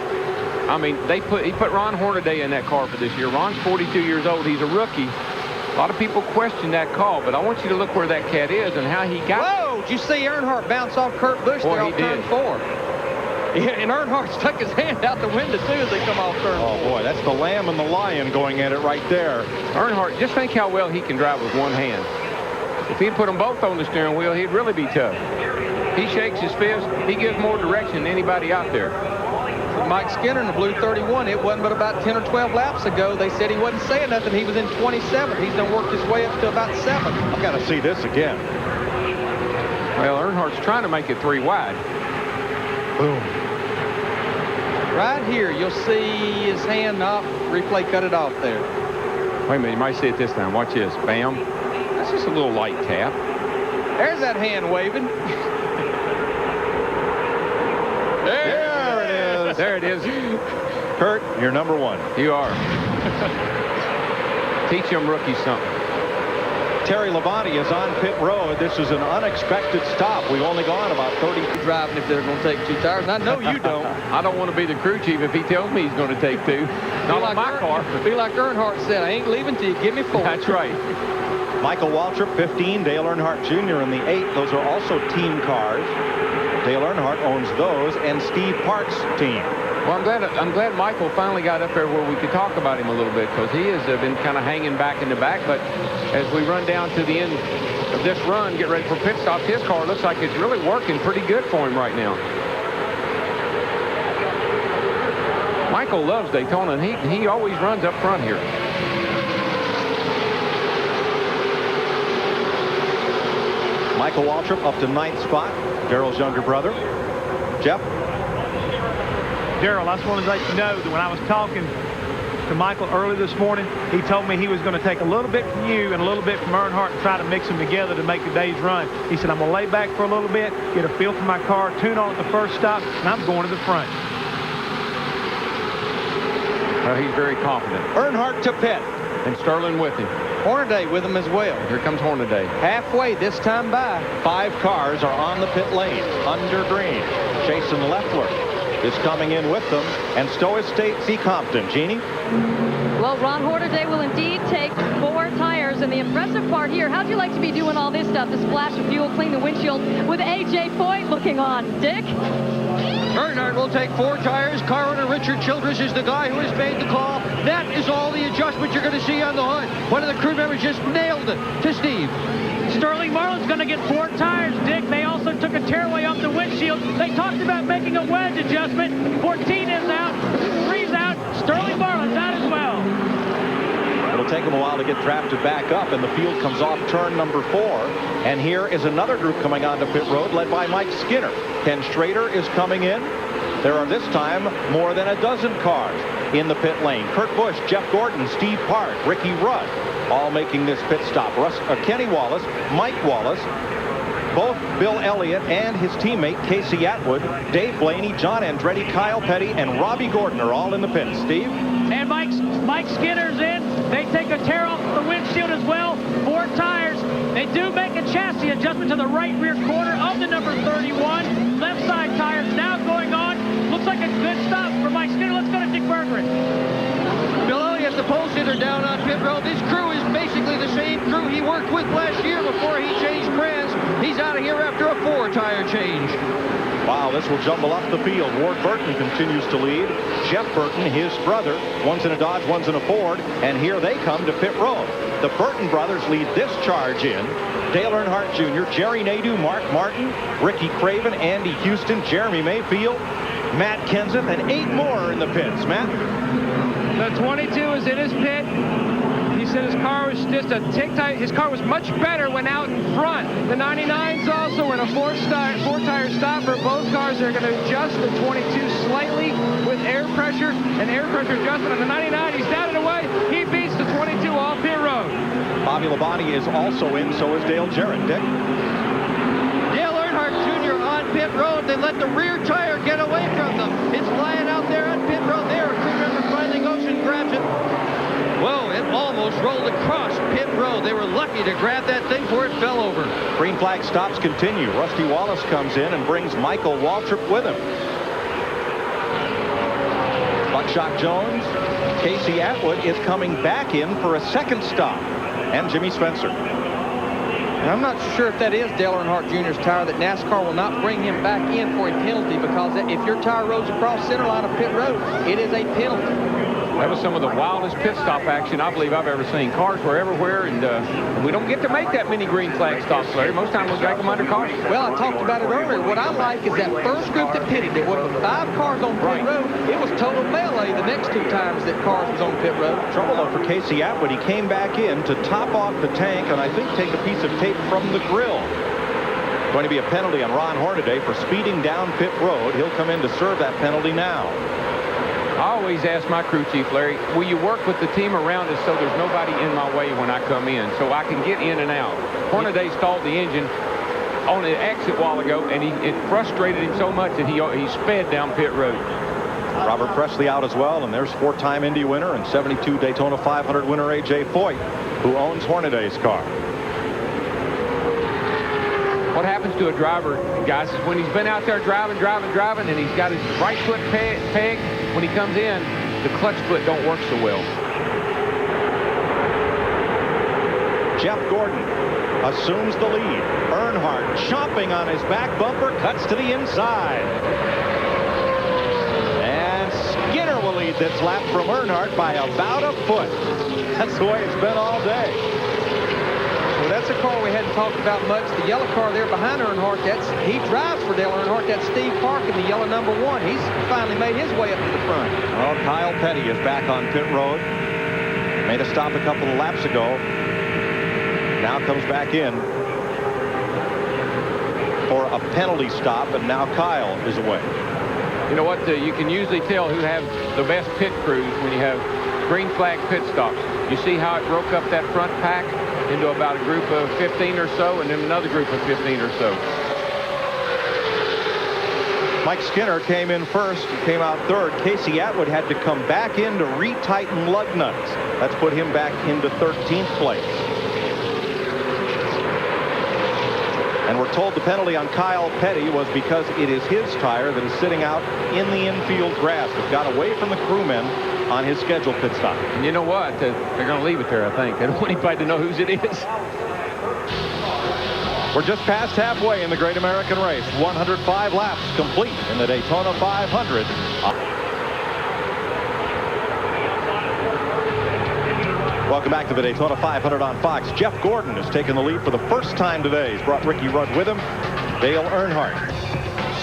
B: I mean, he put Ron Hornaday in that car for this year. Ron's 42 years old. He's a rookie. A lot of people question that call, but I want you to look where that cat is and how he got.
R: Whoa! Did you see Earnhardt bounce off Kurt Busch there on turn 4? Yeah, and Earnhardt stuck his hand out the window, too, as they come off turn 4.
J: Oh, boy, that's the lamb and the lion going at it right there.
B: Earnhardt, just think how well he can drive with one hand. If he'd put them both on the steering wheel, he'd really be tough. He shakes his fist. He gives more direction than anybody out there.
R: Mike Skinner in the blue 31, it wasn't but about 10 or 12 laps ago. They said he wasn't saying nothing. He was in 27th. He's done worked his way up to about 7th.
J: I've got to see this again.
B: Well, Earnhardt's trying to make it 3 wide.
J: Boom.
R: Right here, you'll see his hand off. Replay cut it off there.
B: Wait a minute, you might see it this time. Watch this. Bam. That's just a little light tap.
R: There's that hand waving.
B: There it is.
J: Kurt, you're number 1.
B: You are. Teach them rookies something.
J: Terry Labonte is on pit road. This is an unexpected stop. We've only gone about 30.
R: Driving if they're going to take 2 tires. And I know you don't.
B: I don't want to be the crew chief if he tells me he's going to take 2. Not like my car.
R: Be like Earnhardt said, I ain't leaving till you give me 4.
B: That's right.
J: Michael Waltrip, 15. Dale Earnhardt Jr. in the 8. Those are also team cars. Dale Earnhardt owns those, and Steve Park's team.
B: Well, I'm glad Michael finally got up there where we could talk about him a little bit, because he has been kind of hanging back in the back. But as we run down to the end of this run, get ready for pit stops, his car looks like it's really working pretty good for him right now. Michael loves Daytona, and he always runs up front here.
J: Michael Waltrip up to 9th spot. Darrell's younger brother. Jeff?
S: Darrell, I just wanted to let you know that when I was talking to Michael early this morning, he told me he was going to take a little bit from you and a little bit from Earnhardt and try to mix them together to make the day's run. He said, I'm going to lay back for a little bit, get a feel for my car, tune on at the first stop, and I'm going to the front.
B: Well, he's very confident.
J: Earnhardt to pit.
B: And Sterling with him.
R: Hornaday with him as well.
B: Here comes Hornaday.
R: Halfway this time by.
J: 5 cars are on the pit lane under green. Jason Leffler is coming in with them, and so is Stacey Compton. Jeannie?
Q: Well, Ron Hornaday will indeed take 4 tires, and the impressive part here, how'd you like to be doing all this stuff, the splash of fuel, clean the windshield, with A.J. Foyt looking on? Dick?
K: Earnhardt will take 4 tires. Car owner Richard Childress is the guy who has made the call. That is all the adjustment you're going to see on the hood. One of the crew members just nailed it to Steve.
P: Sterling Marlin's going to get 4 tires, Dick. They also took a tearaway off the windshield. They talked about making a wedge adjustment. 14 is out, 3's out. Sterling Marlin's out as well.
J: It'll take them a while to get drafted back up, and the field comes off turn number 4. And here is another group coming onto pit road, led by Mike Skinner. Ken Schrader is coming in. There are this time more than a dozen cars in the pit lane. Kurt Busch, Jeff Gordon, Steve Park, Ricky Rudd, all making this pit stop. Kenny Wallace, Mike Wallace, both Bill Elliott and his teammate Casey Atwood, Dave Blaney, John Andretti, Kyle Petty, and Robbie Gordon are all in the pits. Steve?
P: And Mike Skinner's in. They take a tear off the windshield as well. 4 tires. They do make a chassis adjustment to the right rear corner of the number 31. Left side tires now going on. Looks like a good stop for Mike Skinner. Let's go to Dick Bergeron.
K: Bill Elliott, the pole sitter down on pit road. This crew is basically the same crew he worked with last year before he changed brands. He's out of here after a 4-tire change.
J: Wow, this will jumble up the field. Ward Burton continues to lead. Jeff Burton, his brother, one's in a Dodge, one's in a Ford, and here they come to pit road. The Burton brothers lead this charge in. Dale Earnhardt Jr., Jerry Nadeau, Mark Martin, Ricky Craven, Andy Houston, Jeremy Mayfield, Matt Kenseth, and 8 more in the pits. Matt?
E: The 22 is in his pit. He said his car was just a tick tight. His car was much better when out in front. The 99's also in a 4-tire stop for both cars. They're going to adjust the 22 slightly with air pressure and air pressure adjustment. On the 99, he's down and away. He beats the 22 off pit road.
J: Bobby Labonte is also in, so is Dale Jarrett. Dick?
K: Dale Earnhardt Jr. on pit road. They let the rear tire get away from them. It's flying out rolled across pit road. They were lucky to grab that thing before it fell over.
J: Green flag stops continue. Rusty Wallace comes in and brings Michael Waltrip with him. Buckshot Jones, Casey Atwood is coming back in for a second stop, and Jimmy Spencer.
R: And I'm not sure if that is Dale Earnhardt Jr.'s tire, that NASCAR will not bring him back in for a penalty, because if your tire rolls across center line of pit road, it is a penalty.
B: That was some of the wildest pit stop action I believe I've ever seen. Cars were everywhere, and we don't get to make that many green flag stops, Larry. Most times we'll drag them under caution.
R: Well, I talked about it earlier. What I like is that first group that pitted, there were 5 cars on pit road. It was total melee the next 2 times that cars was on pit road.
J: Trouble though for Casey Atwood. He came back in to top off the tank and I think take a piece of tape from the grill. Going to be a penalty on Ron Hornaday for speeding down pit road. He'll come in to serve that penalty now.
B: I always ask my crew chief, Larry, will you work with the team around us so there's nobody in my way when I come in, so I can get in and out? Hornaday stalled the engine on the exit a while ago, and it frustrated him so much that he sped down pit road.
J: Robert Presley out as well, and there's 4-time Indy winner and 72 Daytona 500 winner A.J. Foyt, who owns Hornaday's car.
B: What happens to a driver, guys, is when he's been out there driving, and he's got his right foot pegged, when he comes in, the clutch foot don't work so well.
J: Jeff Gordon assumes the lead. Earnhardt chomping on his back bumper, cuts to the inside. And Skinner will lead this lap from Earnhardt by about a foot. That's the way it's been all day.
R: Well, that's a car we hadn't talked about much. The yellow car there behind Earnhardt, he drives for Dale Earnhardt. That's Steve Park in the yellow number 1. He's finally made his way up to the front.
J: Well, Kyle Petty is back on pit road. Made a stop a couple of laps ago. Now comes back in for a penalty stop, and now Kyle is away.
B: You know what? You can usually tell who have the best pit crews when you have green flag pit stops. You see how it broke up that front pack into about a group of 15 or so, and then another group of 15 or so.
J: Mike Skinner came in first, came out third. Casey Atwood had to come back in to retighten lug nuts. That's put him back into 13th place. And we're told the penalty on Kyle Petty was because it is his tire that is sitting out in the infield grass. It got away from the crewmen on his scheduled pit stop.
B: And you know what? They're going to leave it there, I think. They don't want anybody to know whose it is.
J: We're just past halfway in the Great American Race. 105 laps complete in the Daytona 500. Welcome back to the Daytona 500 on Fox. Jeff Gordon has taken the lead for the first time today. He's brought Ricky Rudd with him. Dale Earnhardt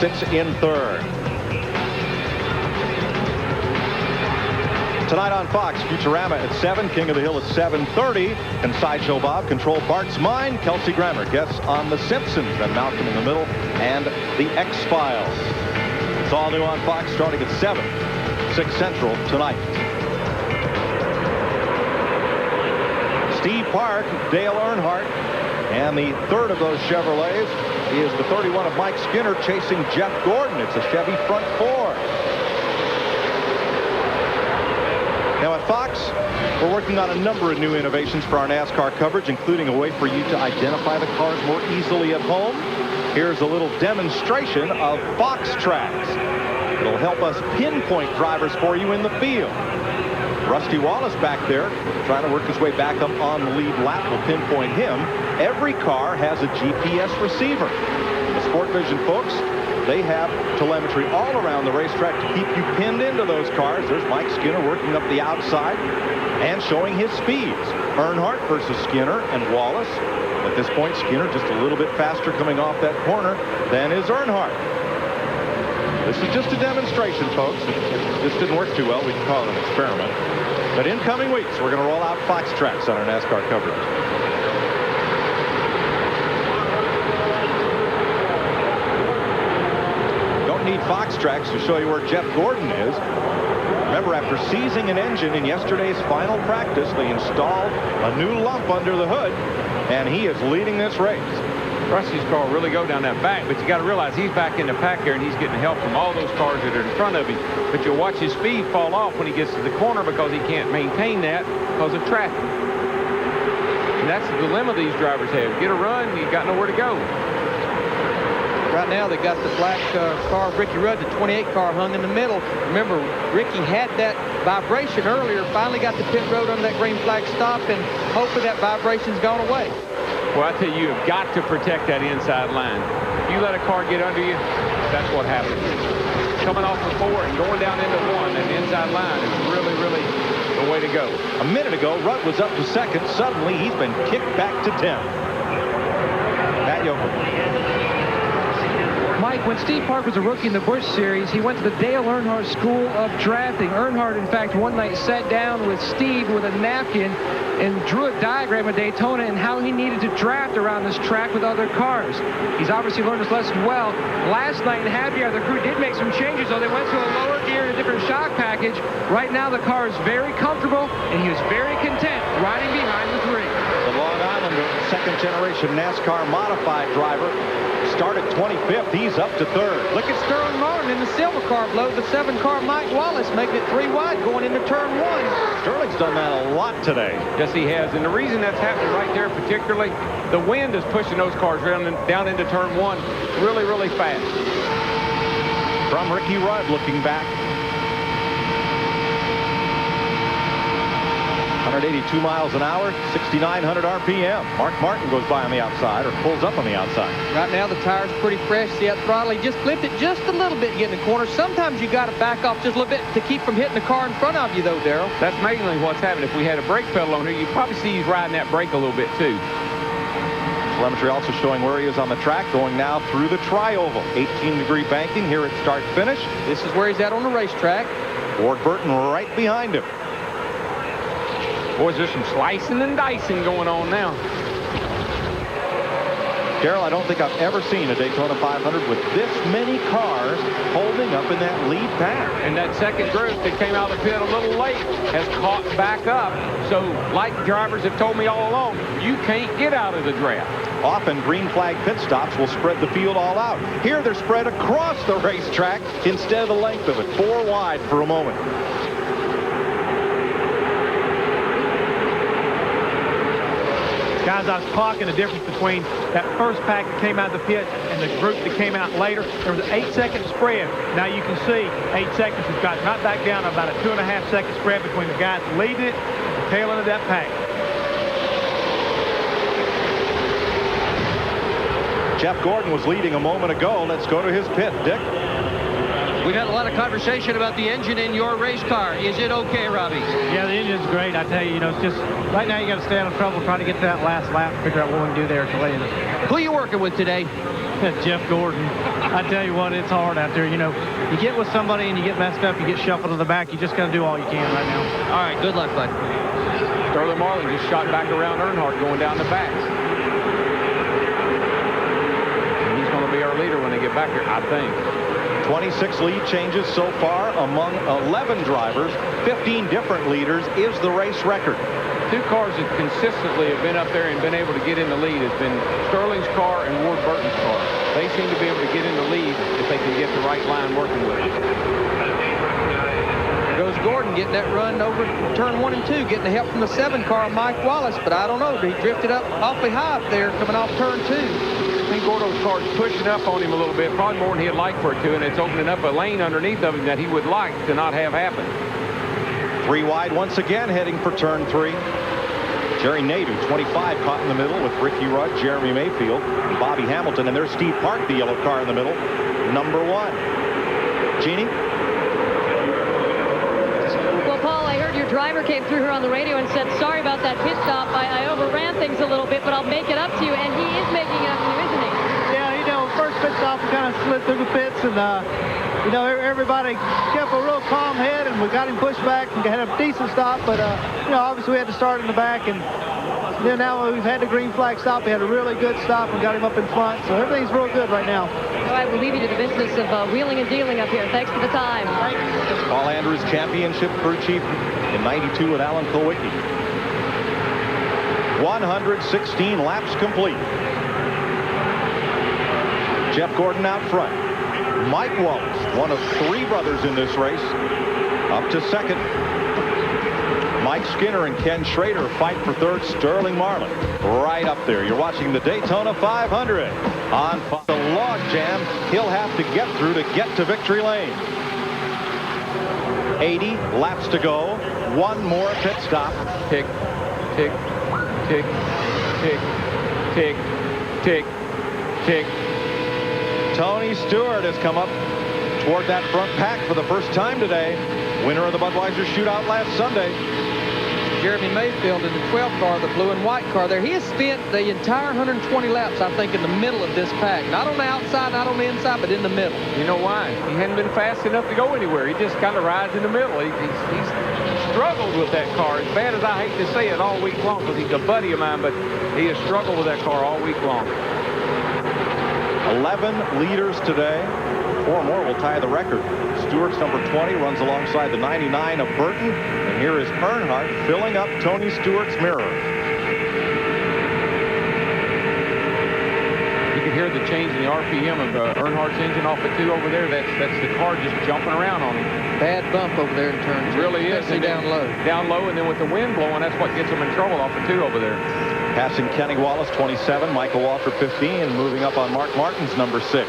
J: sits in third. Tonight on Fox, Futurama at 7, King of the Hill at 7:30, and Sideshow Bob control Bart's Mind. Kelsey Grammer guests on The Simpsons, and Malcolm in the Middle, and The X-Files. It's all new on Fox starting at 7, 6 Central tonight. Steve Park, Dale Earnhardt, and the third of those Chevrolets is the 31 of Mike Skinner chasing Jeff Gordon. It's a Chevy front 4. Now at Fox, we're working on a number of new innovations for our NASCAR coverage, including a way for you to identify the cars more easily at home. Here's a little demonstration of Fox Tracks. It'll help us pinpoint drivers for you in the field. Rusty Wallace back there trying to work his way back up on the lead lap will pinpoint him. Every car has a GPS receiver. The Sport Vision folks, they have telemetry all around the racetrack to keep you pinned into those cars. There's Mike Skinner working up the outside and showing his speeds. Earnhardt versus Skinner and Wallace. At this point, Skinner just a little bit faster coming off that corner than is Earnhardt. This is just a demonstration, folks. If this didn't work too well, we can call it an experiment. But in coming weeks, we're going to roll out Fox Tracks on our NASCAR coverage. Don't need Fox Tracks to show you where Jeff Gordon is. Remember, after seizing an engine in yesterday's final practice, they installed a new lump under the hood, and he is leading this race.
B: Rusty's car will really go down that back, but you got to realize he's back in the pack here, and he's getting help from all those cars that are in front of him. But you'll watch his speed fall off when he gets to the corner because he can't maintain that because of traffic. that's the dilemma these drivers have. Get a run, you got nowhere to go.
R: Right now, they got the black car of Ricky Rudd, the 28 car, hung in the middle. Remember, Ricky had that vibration earlier, finally got the pit road under that green flag stop, and hopefully that vibration's gone away.
B: Well, I tell you, you've got to protect that inside line. If you let a car get under you, that's what happens. Coming off the 4 and going down into 1, and the inside line is really, really the way to go.
J: A minute ago, Rudd was up to second. Suddenly, he's been kicked back to 10. Matt Yoker.
L: Mike, when Steve Park was a rookie in the Busch Series, he went to the Dale Earnhardt School of Drafting. Earnhardt, in fact, one night sat down with Steve with a napkin and drew a diagram of Daytona and how he needed to draft around this track with other cars. He's obviously learned his lesson well. Last night in Happy Hour, the crew did make some changes, though. They went to a lower gear and a different shock package. Right now, the car is very comfortable, and he was very content riding behind the 3.
J: The Long Islander, second-generation NASCAR modified driver, started 25th. He's up to 3rd.
R: Look at Sterling Martin in the silver car below the 7 car Mike Wallace, making it 3 wide going into turn 1.
J: Sterling's done that a lot today.
B: Yes, he has. And the reason that's happening right there particularly, the wind is pushing those cars down into turn 1 really, really fast.
J: From Ricky Rudd looking back. 182 miles an hour, 6,900 RPM. Mark Martin goes by on the outside, or pulls up on the outside.
R: Right now, the tire's pretty fresh. See that throttle? He just flipped it just a little bit getting the corner. Sometimes you got to back off just a little bit to keep from hitting the car in front of you, though, Darrell.
B: That's mainly what's happening. If we had a brake pedal on here, you'd probably see he's riding that brake a little bit, too.
J: Telemetry also showing where he is on the track, going now through the tri-oval. 18-degree banking here at start-finish.
R: This is where he's at on the racetrack.
J: Ward Burton right behind him.
B: Boys, there's some slicing and dicing going on now.
J: Darrell, I don't think I've ever seen a Daytona 500 with this many cars holding up in that lead pack.
B: And that second group that came out of the pit a little late has caught back up. So, like drivers have told me all along, you can't get out of the draft.
J: Often, green flag pit stops will spread the field all out. Here, they're spread across the racetrack instead of the length of it. 4 wide for a moment.
S: Guys, I was clocking the difference between that first pack that came out of the pit and the group that came out later. There was an 8-second spread. Now you can see 8 seconds has got right back down to about a 2.5-second spread between the guys leading it and the tail end of that pack.
J: Jeff Gordon was leading a moment ago. Let's go to his pit, Dick.
K: We've had a lot of conversation about the engine in your race car. Is it okay, Robbie?
S: Yeah, the engine's great. I tell you, it's just right now you got to stay out of trouble trying to get to that last lap and figure out what we can do there at the end.
K: Who are you working with today?
S: Jeff Gordon. I tell you what, it's hard out there. You get with somebody and you get messed up, you get shuffled to the back. You just got to do all you can right now.
K: All right, good luck, bud.
B: Sterling Marlin just shot back around Earnhardt going down the back. And he's going to be our leader when they get back here, I think.
J: 26 lead changes so far among 11 drivers. 15 different leaders is the race record.
B: 2 cars that consistently have been up there and been able to get in the lead has been Sterling's car and Ward Burton's car. They seem to be able to get in the lead if they can get the right line working with it.
R: There goes Gordon getting that run over turn 1 and 2, getting the help from the 7 car Mike Wallace, but I don't know. He drifted up awfully high up there coming off turn 2.
B: I think Gordo's car's pushing up on him a little bit, probably more than he'd like for it to, and it's opening up a lane underneath of him that he would like to not have happen.
J: 3 wide once again, heading for turn 3. Jerry Nadeau, 25, caught in the middle with Ricky Rudd, Jeremy Mayfield, and Bobby Hamilton, and there's Steve Park, the yellow car in the middle, number 1. Jeannie?
Q: Well, Paul, I heard your driver came through here on the radio and said, sorry about that pit stop. I overran things a little bit, but I'll make it up to you. And he is making it up to you, isn't he?
T: Yeah, first pit stop, we kind of slid through the pits, and, everybody kept a real calm head, and we got him pushed back and had a decent stop. But, obviously we had to start in the back, and then now we've had the green flag stop. We had a really good stop and got him up in front. So everything's real good right now.
Q: All right, we'll leave you to the business of wheeling and dealing up here. Thanks for the time.
J: Paul Andrews, championship crew chief in 92 with Alan Kulwicki. 116 laps complete. Jeff Gordon out front. Mike Wallace, one of 3 brothers in this race, up to second. Mike Skinner and Ken Schrader fight for third. Sterling Marlin right up there. You're watching the Daytona 500 on the log jam he'll have to get through to get to victory lane. 80 laps to go. One more pit stop.
B: Tick, tick, tick, tick, tick, tick, tick.
J: Tony Stewart has come up toward that front pack for the first time today. Winner of the Budweiser Shootout last Sunday.
R: Jeremy Mayfield in the 12th car, the blue and white car there. He has spent the entire 120 laps, I think, in the middle of this pack. Not on the outside, not on the inside, but in the middle.
B: You know why? He hadn't been fast enough to go anywhere. He just kind of rides in the middle. He's struggled with that car, as bad as I hate to say it, all week long, because he's a buddy of mine, but he has struggled with that car all week long.
J: 11 leaders today. 4 more will tie the record. Stewart's number 20 runs alongside the 99 of Burton. And here is Earnhardt filling up Tony Stewart's mirror.
B: You can hear the change in the RPM of Earnhardt's engine off the 2 over there. That's the car just jumping around on him.
R: Bad bump over there in turn 2.
B: It really is.
R: Especially down low.
B: Down low, and then with the wind blowing, that's what gets them in trouble off the 2 over there.
J: Passing Kenny Wallace, 27. Michael Waltrip, 15. And moving up on Mark Martin's number 6.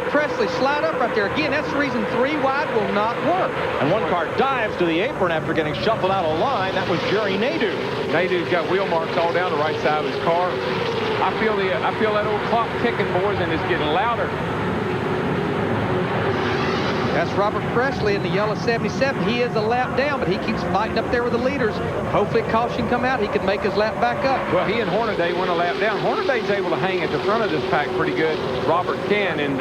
R: Presley slide up right there. Again, that's the reason 3 wide will not work.
J: And one car dives to the apron after getting shuffled out of line. That was Jerry Nadeau.
B: Nadeau's got wheel marks all down the right side of his car. I feel that old clock ticking, boys, and it's getting louder.
R: That's Robert Presley in the yellow 77. He is a lap down, but he keeps fighting up there with the leaders. Hopefully caution come out. He could make his lap back up.
B: Well, he and Hornaday went a lap down. Hornaday's able to hang at the front of this pack pretty good. Robert can, and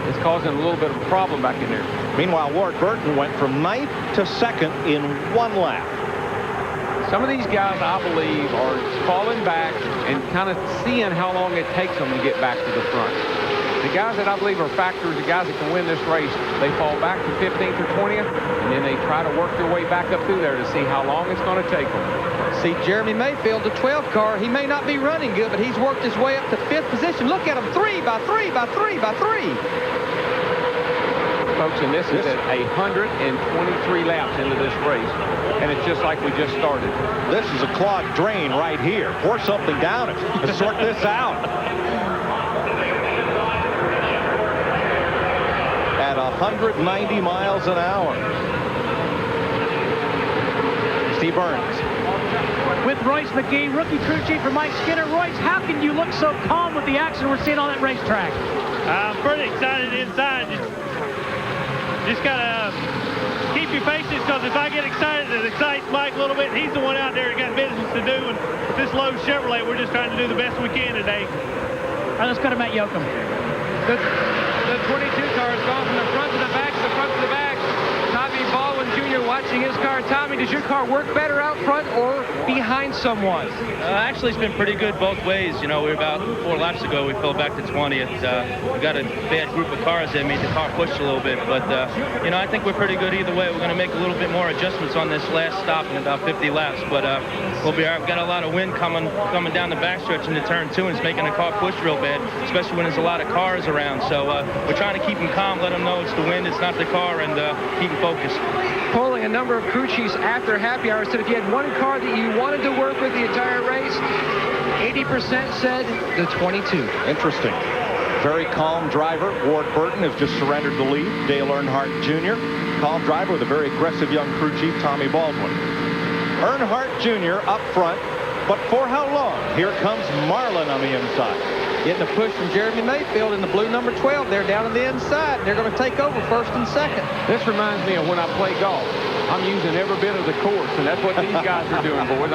B: it's causing a little bit of a problem back in there.
J: Meanwhile, Ward Burton went from 9th to 2nd in 1 lap.
B: Some of these guys, I believe, are falling back and kind of seeing how long it takes them to get back to the front. The guys that I believe are factors, the guys that can win this race, they fall back to 15th or 20th, and then they try to work their way back up through there to see how long it's going to take them.
R: See, Jeremy Mayfield, the 12th car, he may not be running good, but he's worked his way up to 5th position. Look at him, 3 by 3 by 3 by 3.
B: Folks, and this is at 123 laps into this race, and it's just like we just started.
J: This is a clogged drain right here. Pour something down it to sort this out. At 190 miles an hour. Steve Burns.
P: With Royce McGee, rookie crew chief for Mike Skinner. Royce, how can you look so calm with the action we're seeing on that racetrack?
U: I'm pretty excited inside. Just gotta keep your patience, because if I get excited, it excites Mike a little bit. He's the one out there that got business to do, and with this low Chevrolet, we're just trying to do the best we can today.
P: All right, let's go to Matt Yoakum.
E: The 22 car has gone from the front to the back to the front to the back. Tommy Baldwin Jr. watching his car. Tommy, does your car work better out front or behind someone?
V: Actually, it's been pretty good both ways. You know, we were about 4 laps ago, we fell back to 20th. We got a bad group of cars that made the car push a little bit. But, you know, I think we're pretty good either way. We're going to make a little bit more adjustments on this last stop in about 50 laps. But we'll be all right. We've got a lot of wind coming down the backstretch into turn 2, and it's making the car push real bad, especially when there's a lot of cars around. So we're trying to keep them calm, let them know it's the wind, it's not the car, and keep them focused.
E: Polling a number of crew chiefs after happy hour said if you had one car that you wanted to work with the entire race, 80% said the 22.
J: Interesting. Very calm driver. Ward Burton has just surrendered the lead. Dale Earnhardt Jr. Calm driver with a very aggressive young crew chief, Tommy Baldwin. Earnhardt Jr. up front, but for how long? Here comes Marlin on the inside.
R: Getting a push from Jeremy Mayfield in the blue number 12 there down on the inside. They're going to take over 1st and 2nd.
B: This reminds me of when I play golf. I'm using every bit of the course, and that's what these guys are doing, boys.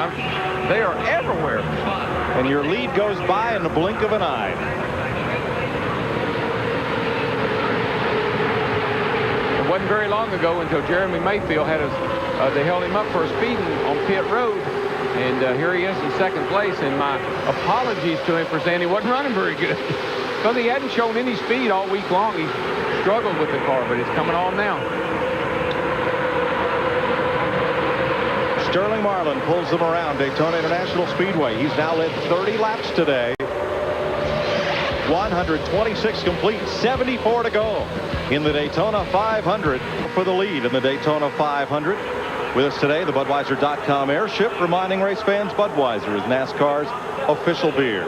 B: They are everywhere.
J: And your lead goes by in the blink of an eye.
B: It wasn't very long ago until Jeremy Mayfield had they held him up for a speeding on pit road. And here he is in 2nd place, and my apologies to him for saying he wasn't running very good. Because he hadn't shown any speed all week long. He struggled with the car, but it's coming on now.
J: Sterling Marlin pulls them around Daytona International Speedway. He's now led 30 laps today. 126 complete, 74 to go in the Daytona 500 for the lead in the Daytona 500. With us today, the Budweiser.com airship, reminding race fans Budweiser is NASCAR's official beer.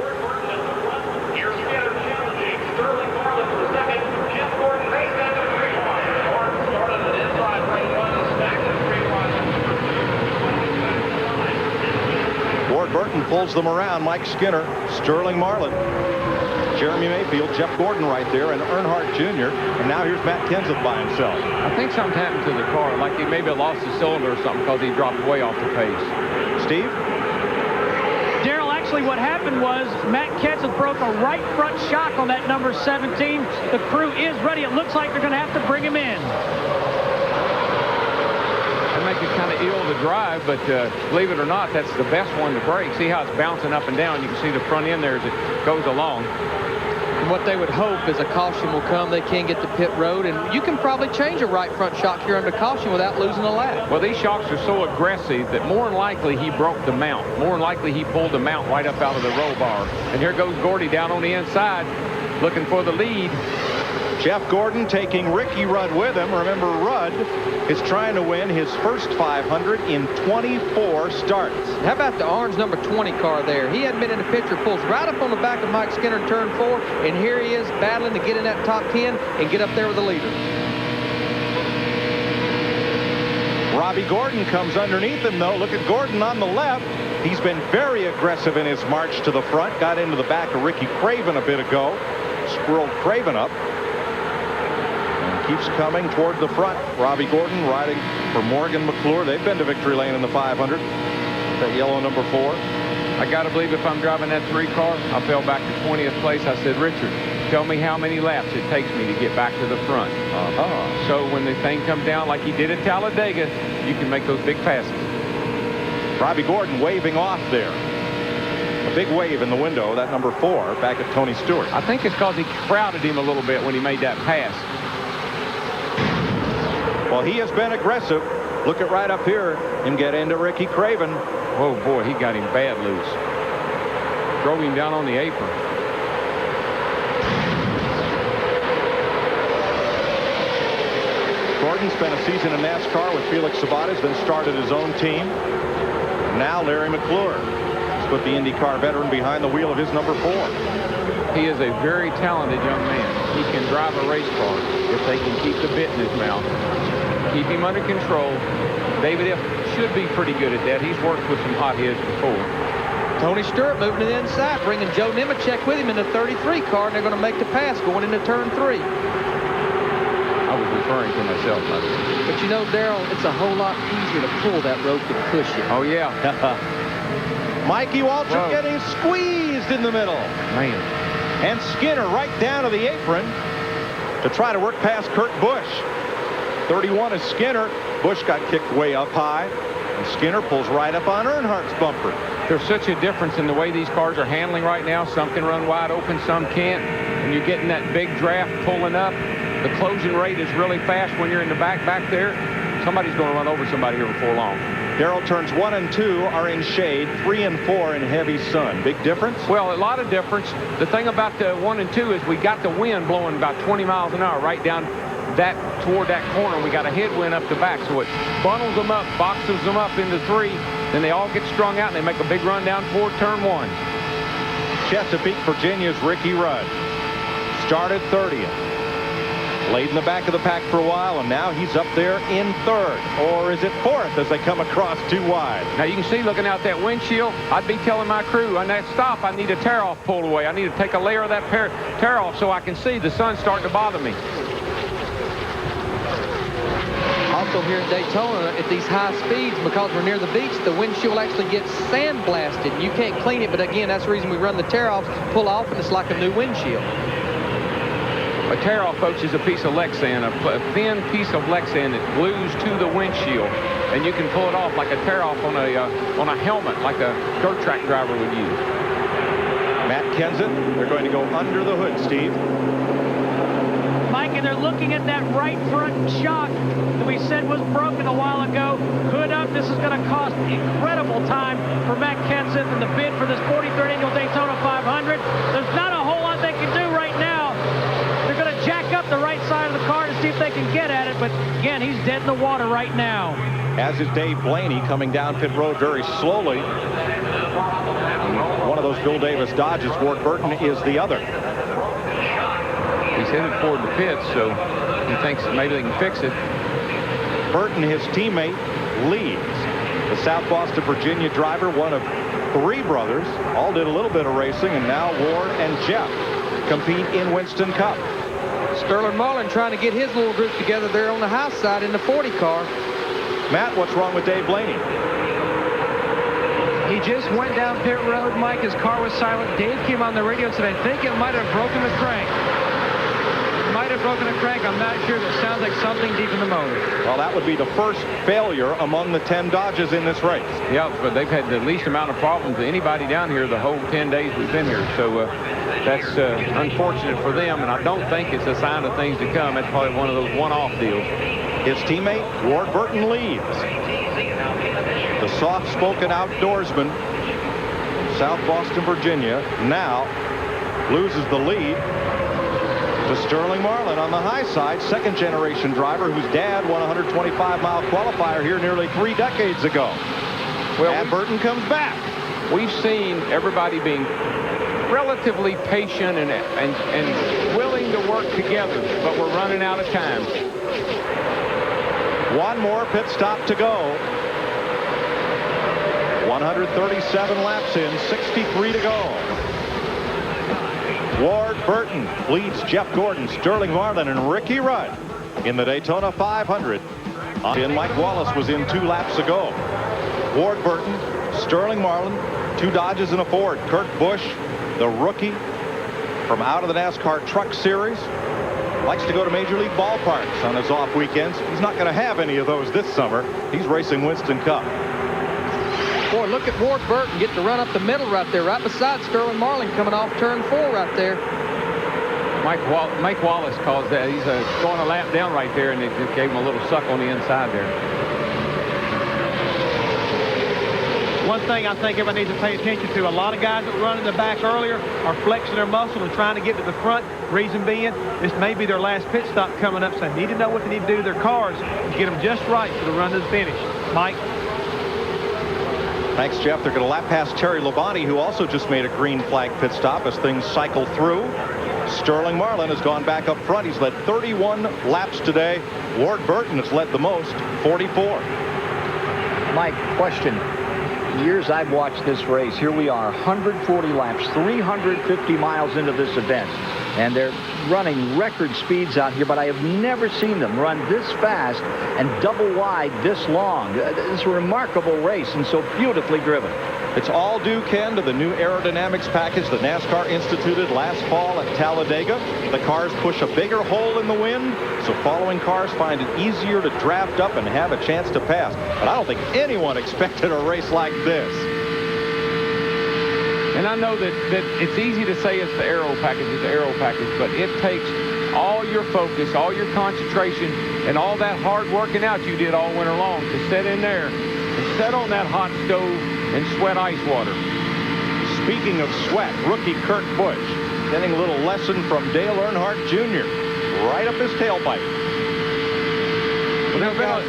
J: Ward Burton pulls them around. Mike Skinner, Sterling Marlin, Jeremy Mayfield, Jeff Gordon right there, and Earnhardt Jr. And now here's Matt Kenseth by himself.
B: I think something happened to the car, like he maybe lost his cylinder or something because he dropped way off the pace.
J: Steve?
P: Darrell, actually what happened was Matt Kenseth broke a right front shock on that number 17. The crew is ready. It looks like they're going to have to bring him in.
B: That makes it kind of ill to drive, but believe it or not, that's the best one to break. See how it's bouncing up and down. You can see the front end there as it goes along.
R: And what they would hope is a caution will come. They can get to pit road, and you can probably change a right front shock here under caution without losing a lap.
B: Well, these shocks are so aggressive that more than likely he broke the mount. More than likely he pulled the mount right up out of the roll bar. And here goes Gordy down on the inside looking for the lead.
J: Jeff Gordon taking Ricky Rudd with him. Remember, Rudd is trying to win his first 500 in 24 starts.
R: How about the orange number 20 car there? He hadn't been in the picture, pulls right up on the back of Mike Skinner in turn 4, and here he is battling to get in that top 10 and get up there with the leader.
J: Robbie Gordon comes underneath him, though. Look at Gordon on the left. He's been very aggressive in his march to the front. Got into the back of Ricky Craven a bit ago. Squirreled Craven up. Keeps coming toward the front. Robbie Gordon riding for Morgan McClure. They've been to victory lane in the 500. That yellow number 4.
B: I got to believe if I'm driving that 3 car, I fell back to 20th place. I said, Richard, tell me how many laps it takes me to get back to the front. So when the thing comes down like he did at Talladega, you can make those big passes.
J: Robbie Gordon waving off there. A big wave in the window, that number 4, back at Tony Stewart.
B: I think it's because he crowded him a little bit when he made that pass.
J: Well, he has been aggressive. Look at right up here and get into Ricky Craven.
B: Oh, boy, he got him bad loose. Drove him down on the apron.
J: Gordon spent a season in NASCAR with Felix Sabates, then started his own team. Now Larry McClure has put the IndyCar veteran behind the wheel of his number 4.
B: He is a very talented young man. He can drive a race car if they can keep the bit in his mouth. Keep him under control. David F. should be pretty good at that. He's worked with some hot heads before.
R: Tony Stewart moving to the inside, bringing Joe Nemechek with him in the 33 car, and they're going to make the pass going into turn 3.
B: I was referring to myself, by the way.
R: But you know, Darrell, it's a whole lot easier to pull that rope than push it.
B: Oh, yeah.
J: Mikey Waltrip getting squeezed in the middle.
B: Man.
J: And Skinner right down to the apron to try to work past Kurt Busch. 31 is Skinner. Busch got kicked way up high, and Skinner pulls right up on Earnhardt's bumper.
B: There's such a difference in the way these cars are handling right now. Some can run wide open, some can't. And you're getting that big draft pulling up. The closing rate is really fast when you're in the back there. Somebody's going to run over somebody here before long.
J: Darrell, turns 1 and 2 are in shade, 3 and 4 in heavy sun. Big difference?
B: Well, a lot of difference. The thing about the 1 and 2 is we got the wind blowing about 20 miles an hour right down toward that corner. We got a headwind up the back, so it bundles them up, boxes them up into 3. Then they all get strung out, and they make a big run down toward turn 1.
J: Chesapeake, Virginia's Ricky Rudd started 30th. Laid in the back of the pack for a while, and now he's up there in 3rd. Or is it 4th as they come across too wide?
B: Now you can see looking out that windshield, I'd be telling my crew, on that stop, I need a tear-off pulled away. I need to take a layer of that tear-off so I can see the sun starting to bother me.
R: Also here in Daytona, at these high speeds, because we're near the beach, the windshield actually gets sandblasted. You can't clean it, but again, that's the reason we run the tear-offs, pull off, and it's like a new windshield.
B: A tear-off, folks, is a piece of Lexan, a thin piece of Lexan that glues to the windshield, and you can pull it off like a tear-off on a helmet, like a dirt track driver would use.
J: Matt Kenseth, they're going to go under the hood, Steve.
P: Mike, and they're looking at that right front shock that we said was broken a while ago. Hood up. This is going to cost incredible time for Matt Kenseth in the bid for this 43rd annual Daytona 500. There's not a whole lot they can do see if they can get at it, but again, he's dead in the water right now.
J: As is Dave Blaney, coming down pit road very slowly. One of those Bill Davis Dodges, Ward Burton is the other.
B: He's headed toward the pits, so he thinks that maybe they can fix it.
J: Burton, his teammate, leads. The South Boston, Virginia driver, one of 3 brothers, all did a little bit of racing, and now Ward and Jeff compete in Winston Cup.
R: Sterling Marlin trying to get his little group together there on the high side in the 40 car.
J: Matt, what's wrong with Dave Blaney?
E: He just went down pit road, Mike. His car was silent. Dave came on the radio and said, I think it might have broken the crank. Might have broken a crank. I'm not sure. It sounds like something deep in the motor.
J: Well, that would be the first failure among the 10 Dodges in this race.
B: Yeah, but they've had the least amount of problems of anybody down here the whole 10 days we've been here. So that's unfortunate for them, and I don't think it's a sign of things to come. It's probably one of those one-off deals.
J: His teammate, Ward Burton, leads. The soft-spoken outdoorsman, South Boston, Virginia, now loses the lead to Sterling Marlin on the high side, second-generation driver whose dad won a 125-mile qualifier here nearly 3 decades ago. Well, Burton comes back.
B: We've seen everybody being relatively patient and willing to work together, but we're running out of time.
J: One more pit stop to go. 137 laps in, 63 to go. Ward Burton leads Jeff Gordon, Sterling Marlin, and Ricky Rudd in the Daytona 500. And Mike Wallace was in 2 laps ago. Ward Burton, Sterling Marlin, 2 Dodges and a Ford. Kurt Busch, the rookie from out of the NASCAR Truck Series, likes to go to Major League ballparks on his off weekends. He's not going to have any of those this summer. He's racing Winston Cup.
R: Boy, look at Ward Burton getting to run up the middle right there, right beside Sterling Marlin coming off turn 4 right there.
B: Mike Wallace calls that. He's going a lap down right there, and it just gave him a little suck on the inside there.
S: One thing I think everybody needs to pay attention to, a lot of guys that run in the back earlier are flexing their muscle and trying to get to the front. Reason being, this may be their last pit stop coming up, so they need to know what they need to do to their cars to get them just right for the run to the finish. Mike?
J: Thanks, Jeff. They're going to lap past Terry Labonte, who also just made a green flag pit stop as things cycle through. Sterling Marlin has gone back up front. He's led 31 laps today. Ward Burton has led the most, 44.
C: Mike, question. Years I've watched this race, here we are, 140 laps, 350 miles into this event, and they're running record speeds out here, but I have never seen them run this fast and double wide this long. It's a remarkable race and so beautifully driven.
J: It's all due, Ken, to the new aerodynamics package that NASCAR instituted last fall at Talladega. The cars push a bigger hole in the wind, so following cars find it easier to draft up and have a chance to pass. But I don't think anyone expected a race like this.
B: And I know that it's easy to say it's the aero package, but it takes all your focus, all your concentration, and all that hard working out you did all winter long to sit in there and sit on that hot stove and sweat ice water.
J: Speaking of sweat, rookie Kurt Busch getting a little lesson from Dale Earnhardt Jr. right up his tailpipe.
B: Well,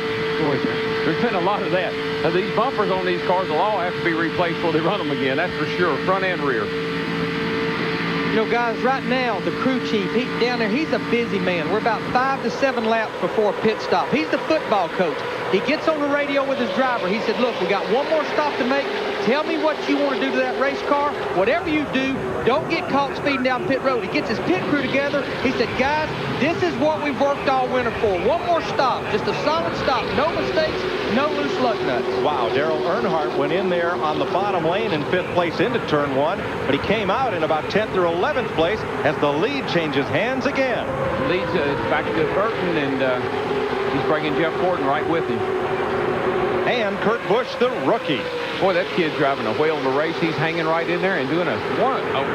B: there's been a lot of that. Now, these bumpers on these cars will all have to be replaced before they run them again. That's for sure, front and rear.
R: You know, guys, right now, the crew chief, down there, he's a busy man. We're about 5 to 7 laps before a pit stop. He's the football coach. He gets on the radio with his driver. He said, look, we got one more stop to make. Tell me what you want to do to that race car. Whatever you do, don't get caught speeding down pit road. He gets his pit crew together. He said, guys, this is what we've worked all winter for. One more stop, just a solid stop. No mistakes, no loose lug nuts.
J: Wow, Darrell Earnhardt went in there on the bottom lane in 5th place into turn 1, but he came out in about 10th or 11th place as the lead changes hands again.
B: Leads back to Burton, and he's bringing Jeff Gordon right with him.
J: And Kurt Busch, the rookie.
B: Boy, that kid's driving a whale of a race. He's hanging right in there and doing a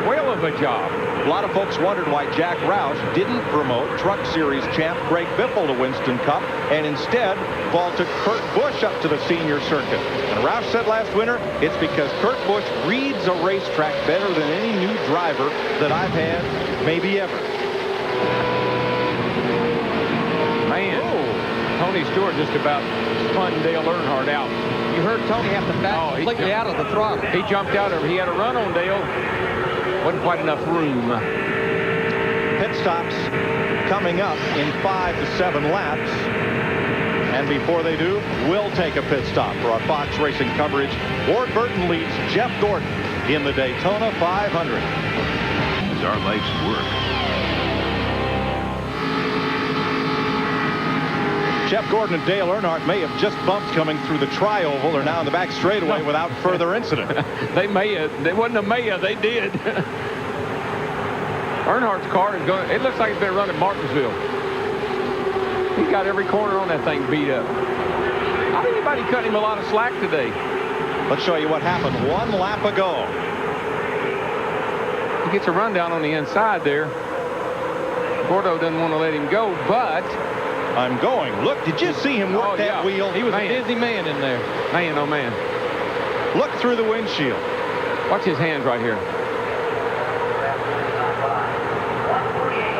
B: whale of a job.
J: A lot of folks wondered why Jack Roush didn't promote Truck Series champ Greg Biffle to Winston Cup and instead vaulted Kurt Busch up to the senior circuit. And Roush said last winter, it's because Kurt Busch reads a racetrack better than any new driver that I've had, maybe ever.
B: Tony Stewart just about spun Dale Earnhardt out.
R: You heard Tony have to back completely out of the throttle.
B: He jumped out of it. He had a run on Dale. Wasn't quite enough room.
J: Pit stops coming up in 5 to 7 laps. And before they do, we'll take a pit stop for our Fox Racing coverage. Ward Burton leads Jeff Gordon in the Daytona 500.
A: It's our life's work.
J: Jeff Gordon and Dale Earnhardt may have just bumped coming through the tri-oval. They're now in the back straightaway without further incident.
B: They may have. They wasn't a may have. They did. Earnhardt's car is going. It looks like it's been running Martinsville. He's got every corner on that thing beat up. I think anybody cut him a lot of slack today.
J: Let's show you what happened 1 lap ago.
B: He gets a rundown on the inside there. Gordo doesn't want to let him go, but
J: I'm going. Look, did you see him work that wheel?
B: He was a busy man in there. Man, oh man.
J: Look through the windshield.
B: Watch his hands right here.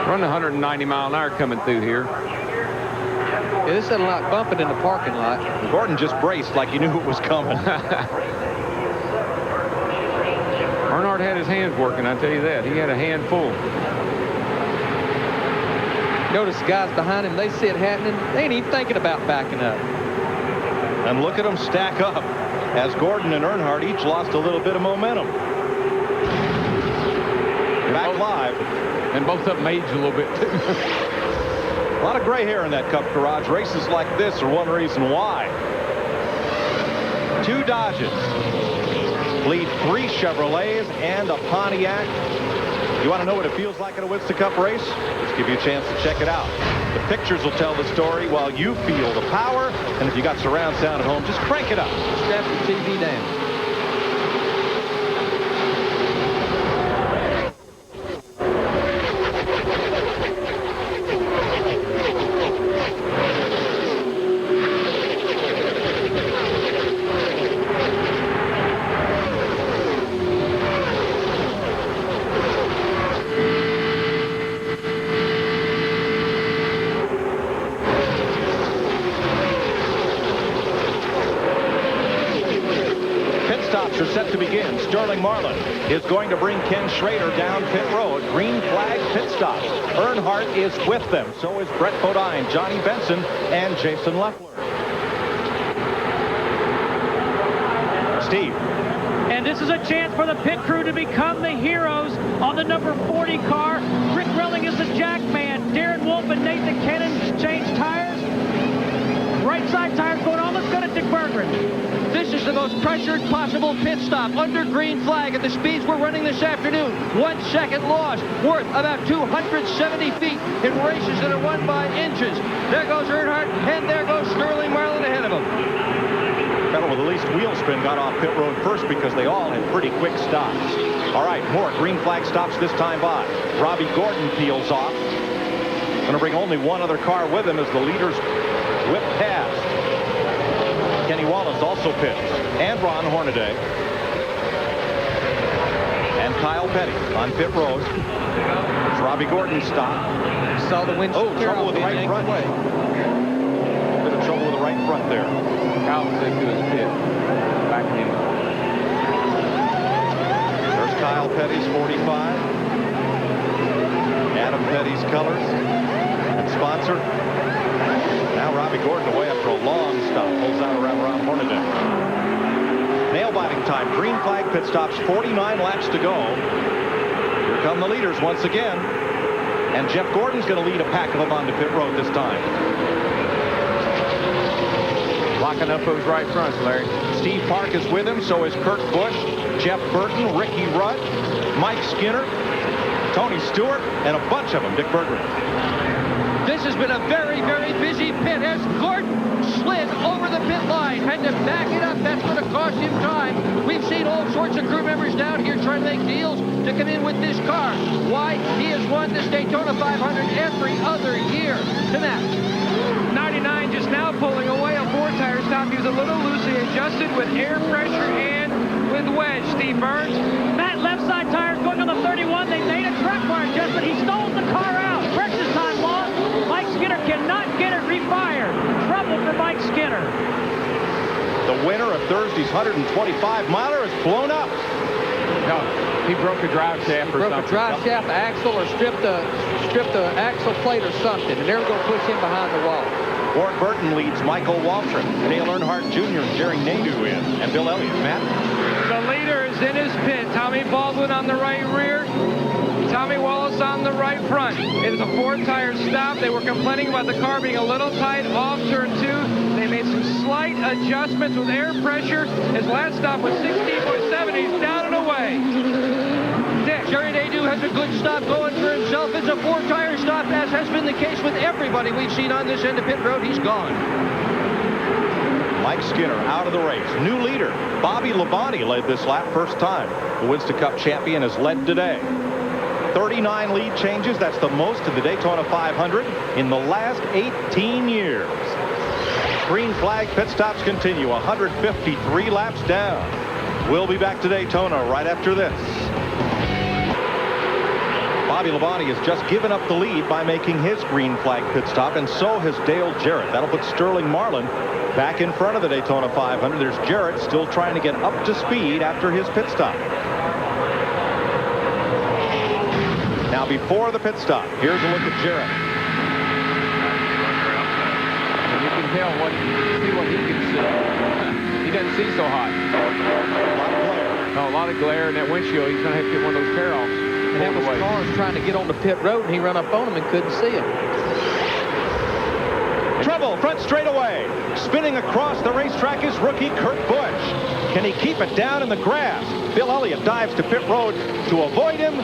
B: Running 190 mile an hour coming through here.
R: Yeah, this isn't like bumping in the parking lot.
J: Gordon just braced like he knew it was coming.
B: Earnhardt had his hands working, I tell you that. He had a handful.
R: Notice the guys behind him, they see it happening. They ain't even thinking about backing up.
J: And look at them stack up as Gordon and Earnhardt each lost a little bit of momentum. Back live.
B: And both of them aged a little bit, too.
J: A lot of gray hair in that Cup garage. Races like this are one reason why. 2 Dodges lead 3 Chevrolets and a Pontiac. You want to know what it feels like in a Winston Cup race? Let's give you a chance to check it out. The pictures will tell the story while you feel the power. And if you got surround sound at home, just crank it up.
R: Strap the TV down.
J: Is going to bring Ken Schrader down pit road. Green flag pit stops. Earnhardt is with them. So is Brett Bodine, Johnny Benson, and Jason Leffler. Steve.
P: And this is a chance for the pit crew to become the heroes on the number 40 car. Rick Relling is the jack man. Darren Wolf and Nathan Cannon change tires. Right side tires going almost good at Dick Berggren.
K: This is the most pressured possible pit stop under green flag at the speeds we're running this afternoon. 1 second loss, worth about 270 feet in races that are won by inches. There goes Earnhardt, and there goes Sterling Marlin ahead of him.
J: Fellow with the least wheel spin got off pit road first because they all had pretty quick stops. All right, more green flag stops this time by. Robbie Gordon peels off. Going to bring only one other car with him as the leaders whip past. Kenny Wallace also pits, and Ron Hornaday, and Kyle Petty on pit road. It's Robbie Gordon's stop.
R: Saw the windshield.
J: Oh, trouble with the right front. Bit of trouble with the right front there.
B: Kyle was into his pit. Back in.
J: There's Kyle Petty's 45. Adam Petty's colors and sponsor. Now Robbie Gordon away after a long stop. Pulls out around Ron Hornaday. Nail-biting time. Green flag pit stops. 49 laps to go. Here come the leaders once again. And Jeff Gordon's going to lead a pack of them onto pit road this time.
B: Locking up those right fronts, Larry.
J: Steve Park is with him. So is Kurt Busch, Jeff Burton, Ricky Rudd, Mike Skinner, Tony Stewart, and a bunch of them. Dick Berggren.
K: This has been a very, very busy pit as Gordon slid over the pit line. Had to back it up. That's going to cost him time. We've seen all sorts of crew members down here trying to make deals to come in with this car. Why? He has won this Daytona 500 every other year. Tonight.
L: 99 just now pulling away a 4-tire stop. He was a little loosely adjusted with air pressure and with wedge. Steve Burns.
P: Matt, left side tires going on the 31. They made a track bar adjustment. He stole the car out. Precious time lost. Mike Skinner cannot get it refired. Trouble
J: The winner of Thursday's 125-miler is blown up.
B: No, he broke a drive shaft or something.
R: Broke a drive shaft axle or stripped the axle plate or something, and they're going to push him behind the wall.
J: Ward Burton leads Michael Waltrip, Dale Earnhardt Jr., Jerry Nadeau in, and Bill Elliott. Matt?
L: The leader is in his pit. Tommy Baldwin on the right rear. Tommy Wallace on the right front. It is a 4-tire stop. They were complaining about the car being a little tight off turn 2. They made some slight adjustments with air pressure. His last stop was 16.7. He's down and away.
K: Jerry Nadeau has a good stop going for himself. It's a 4-tire stop, as has been the case with everybody we've seen on this end of pit road. He's gone.
J: Mike Skinner out of the race. New leader, Bobby Labonte, led this lap first time. The Winston Cup champion has led today. 39 lead changes. That's the most in the Daytona 500 in the last 18 years. Green flag pit stops continue. 153 laps down. We'll be back to Daytona right after this. Bobby Labonte has just given up the lead by making his green flag pit stop, and so has Dale Jarrett. That'll put Sterling Marlin back in front of the Daytona 500. There's Jarrett still trying to get up to speed after his pit stop. Now before the pit stop, here's a look at Jarrett.
B: And you can tell what he can see. He doesn't see so hot.
J: A lot of glare.
B: No, a lot of glare in that windshield. He's going to have to get one of those tear-offs.
R: And that was cars trying to get on the pit road, and he ran up on them and couldn't see him.
J: Trouble, front straightaway. Spinning across the racetrack is rookie Kurt Busch. Can he keep it down in the grass? Bill Elliott dives to pit road to avoid him.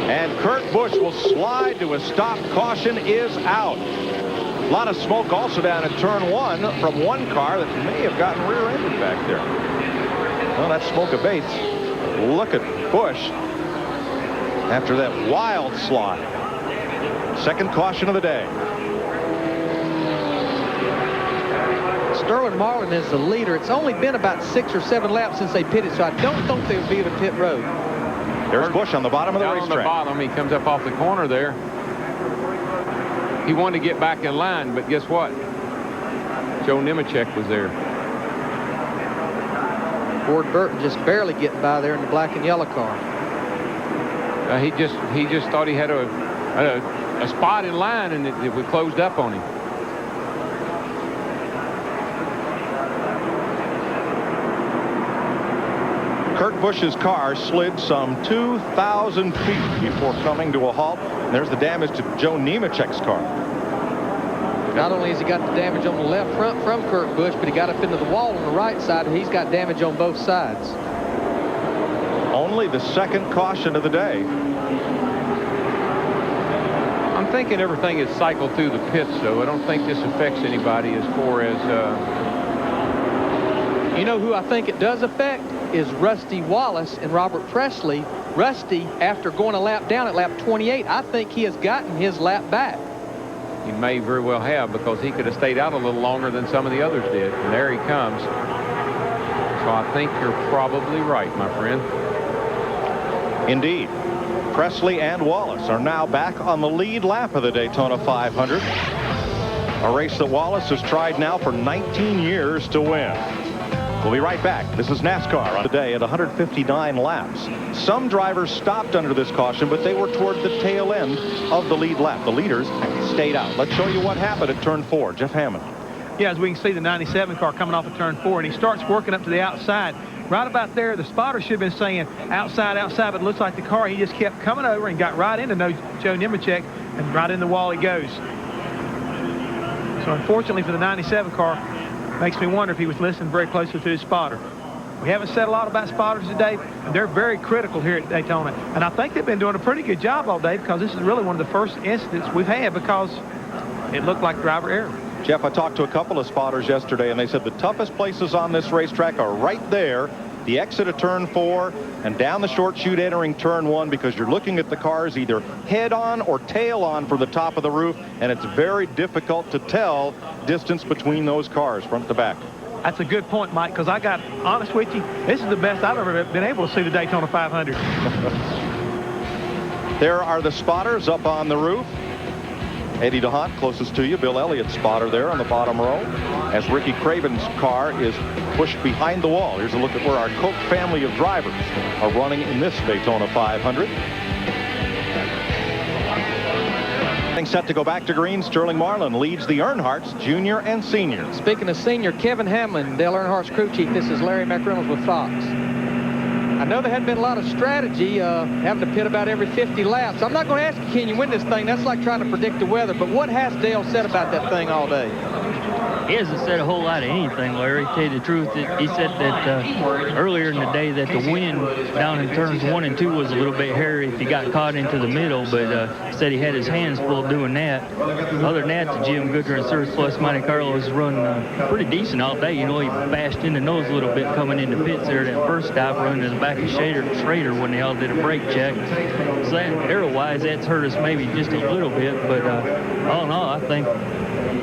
J: And Kurt Busch will slide to a stop. Caution is out. A lot of smoke also down at turn 1 from one car that may have gotten rear-ended back there. Well, that smoke abates. Look at Busch after that wild slide. Second caution of the day.
R: Sterling Marlin is the leader. It's only been about 6 or 7 laps since they pitted, so I don't think they'll be at a pit road.
J: There's Busch on the bottom of the racetrack.
B: On the bottom, he comes up off the corner there. He wanted to get back in line, but guess what? Joe Nemechek was there.
R: Ward Burton just barely getting by there in the black and yellow car.
B: He just thought he had a spot in line, and it closed up on him.
J: Kurt Busch's car slid some 2,000 feet before coming to a halt. And there's the damage to Joe Nemechek's car.
R: Not only has he got the damage on the left front from Kurt Busch, but he got up into the wall on the right side, and he's got damage on both sides.
J: Only the second caution of the day.
B: I'm thinking everything is cycled through the pits, though. I don't think this affects anybody as far as...
R: You know who I think it does affect? Is Rusty Wallace and Robert Presley. Rusty, after going a lap down at lap 28, I think he has gotten his lap back.
B: He may very well have, because he could have stayed out a little longer than some of the others did. And there he comes. So I think you're probably right, my friend.
J: Indeed. Presley and Wallace are now back on the lead lap of the Daytona 500. A race that Wallace has tried now for 19 years to win. We'll be right back. This is NASCAR on the day at 159 laps. Some drivers stopped under this caution, but they were toward the tail end of the lead lap. The leaders stayed out. Let's show you what happened at turn 4. Jeff Hammond.
F: Yeah, as we can see, the 97 car coming off of turn 4, and he starts working up to the outside. Right about there, the spotter should have been saying outside, outside, but it looks like the car, he just kept coming over and got right into Joe Nemechek, and right in the wall he goes. So unfortunately for the 97 car, makes me wonder if he was listening very closely to his spotter. We haven't said a lot about spotters today, and they're very critical here at Daytona. And I think they've been doing a pretty good job all day, because this is really one of the first incidents we've had because it looked like driver error.
J: Jeff, I talked to a couple of spotters yesterday, and they said the toughest places on this racetrack are right there, the exit of turn 4 and down the short chute entering turn 1, because you're looking at the cars either head on or tail on from the top of the roof, and it's very difficult to tell distance between those cars front to back.
F: That's a good point, Mike, because I got honest with you, this is the best I've ever been able to see the Daytona 500.
J: There are the spotters up on the roof. Eddie DeHaan closest to you. Bill Elliott's spotter there on the bottom row as Ricky Craven's car is pushed behind the wall. Here's a look at where our Koch family of drivers are running in this Daytona 500. Set to go back to green. Sterling Marlin leads the Earnhardts, junior and senior.
R: Speaking of senior, Kevin Hamlin, Dale Earnhardt's crew chief. This is Larry McReynolds with Fox. I know there hadn't been a lot of strategy having to pit about every 50 laps. I'm not going to ask you, can you win this thing? That's like trying to predict the weather. But what has Dale said about that thing all day?
D: He hasn't said a whole lot of anything, Larry. To tell you the truth, he said that earlier in the day that the wind down in turns 1 and 2 was a little bit hairy if he got caught into the middle, but said he had his hands full doing that. Other than that, the Jim Goodyear and Surplus Monte Carlos run pretty decent all day. You know, he bashed in the nose a little bit coming into pits there. That first stop running to the back of Schrader when they all did a brake check. So that, arrow-wise, that's hurt us maybe just a little bit, but all in all, I think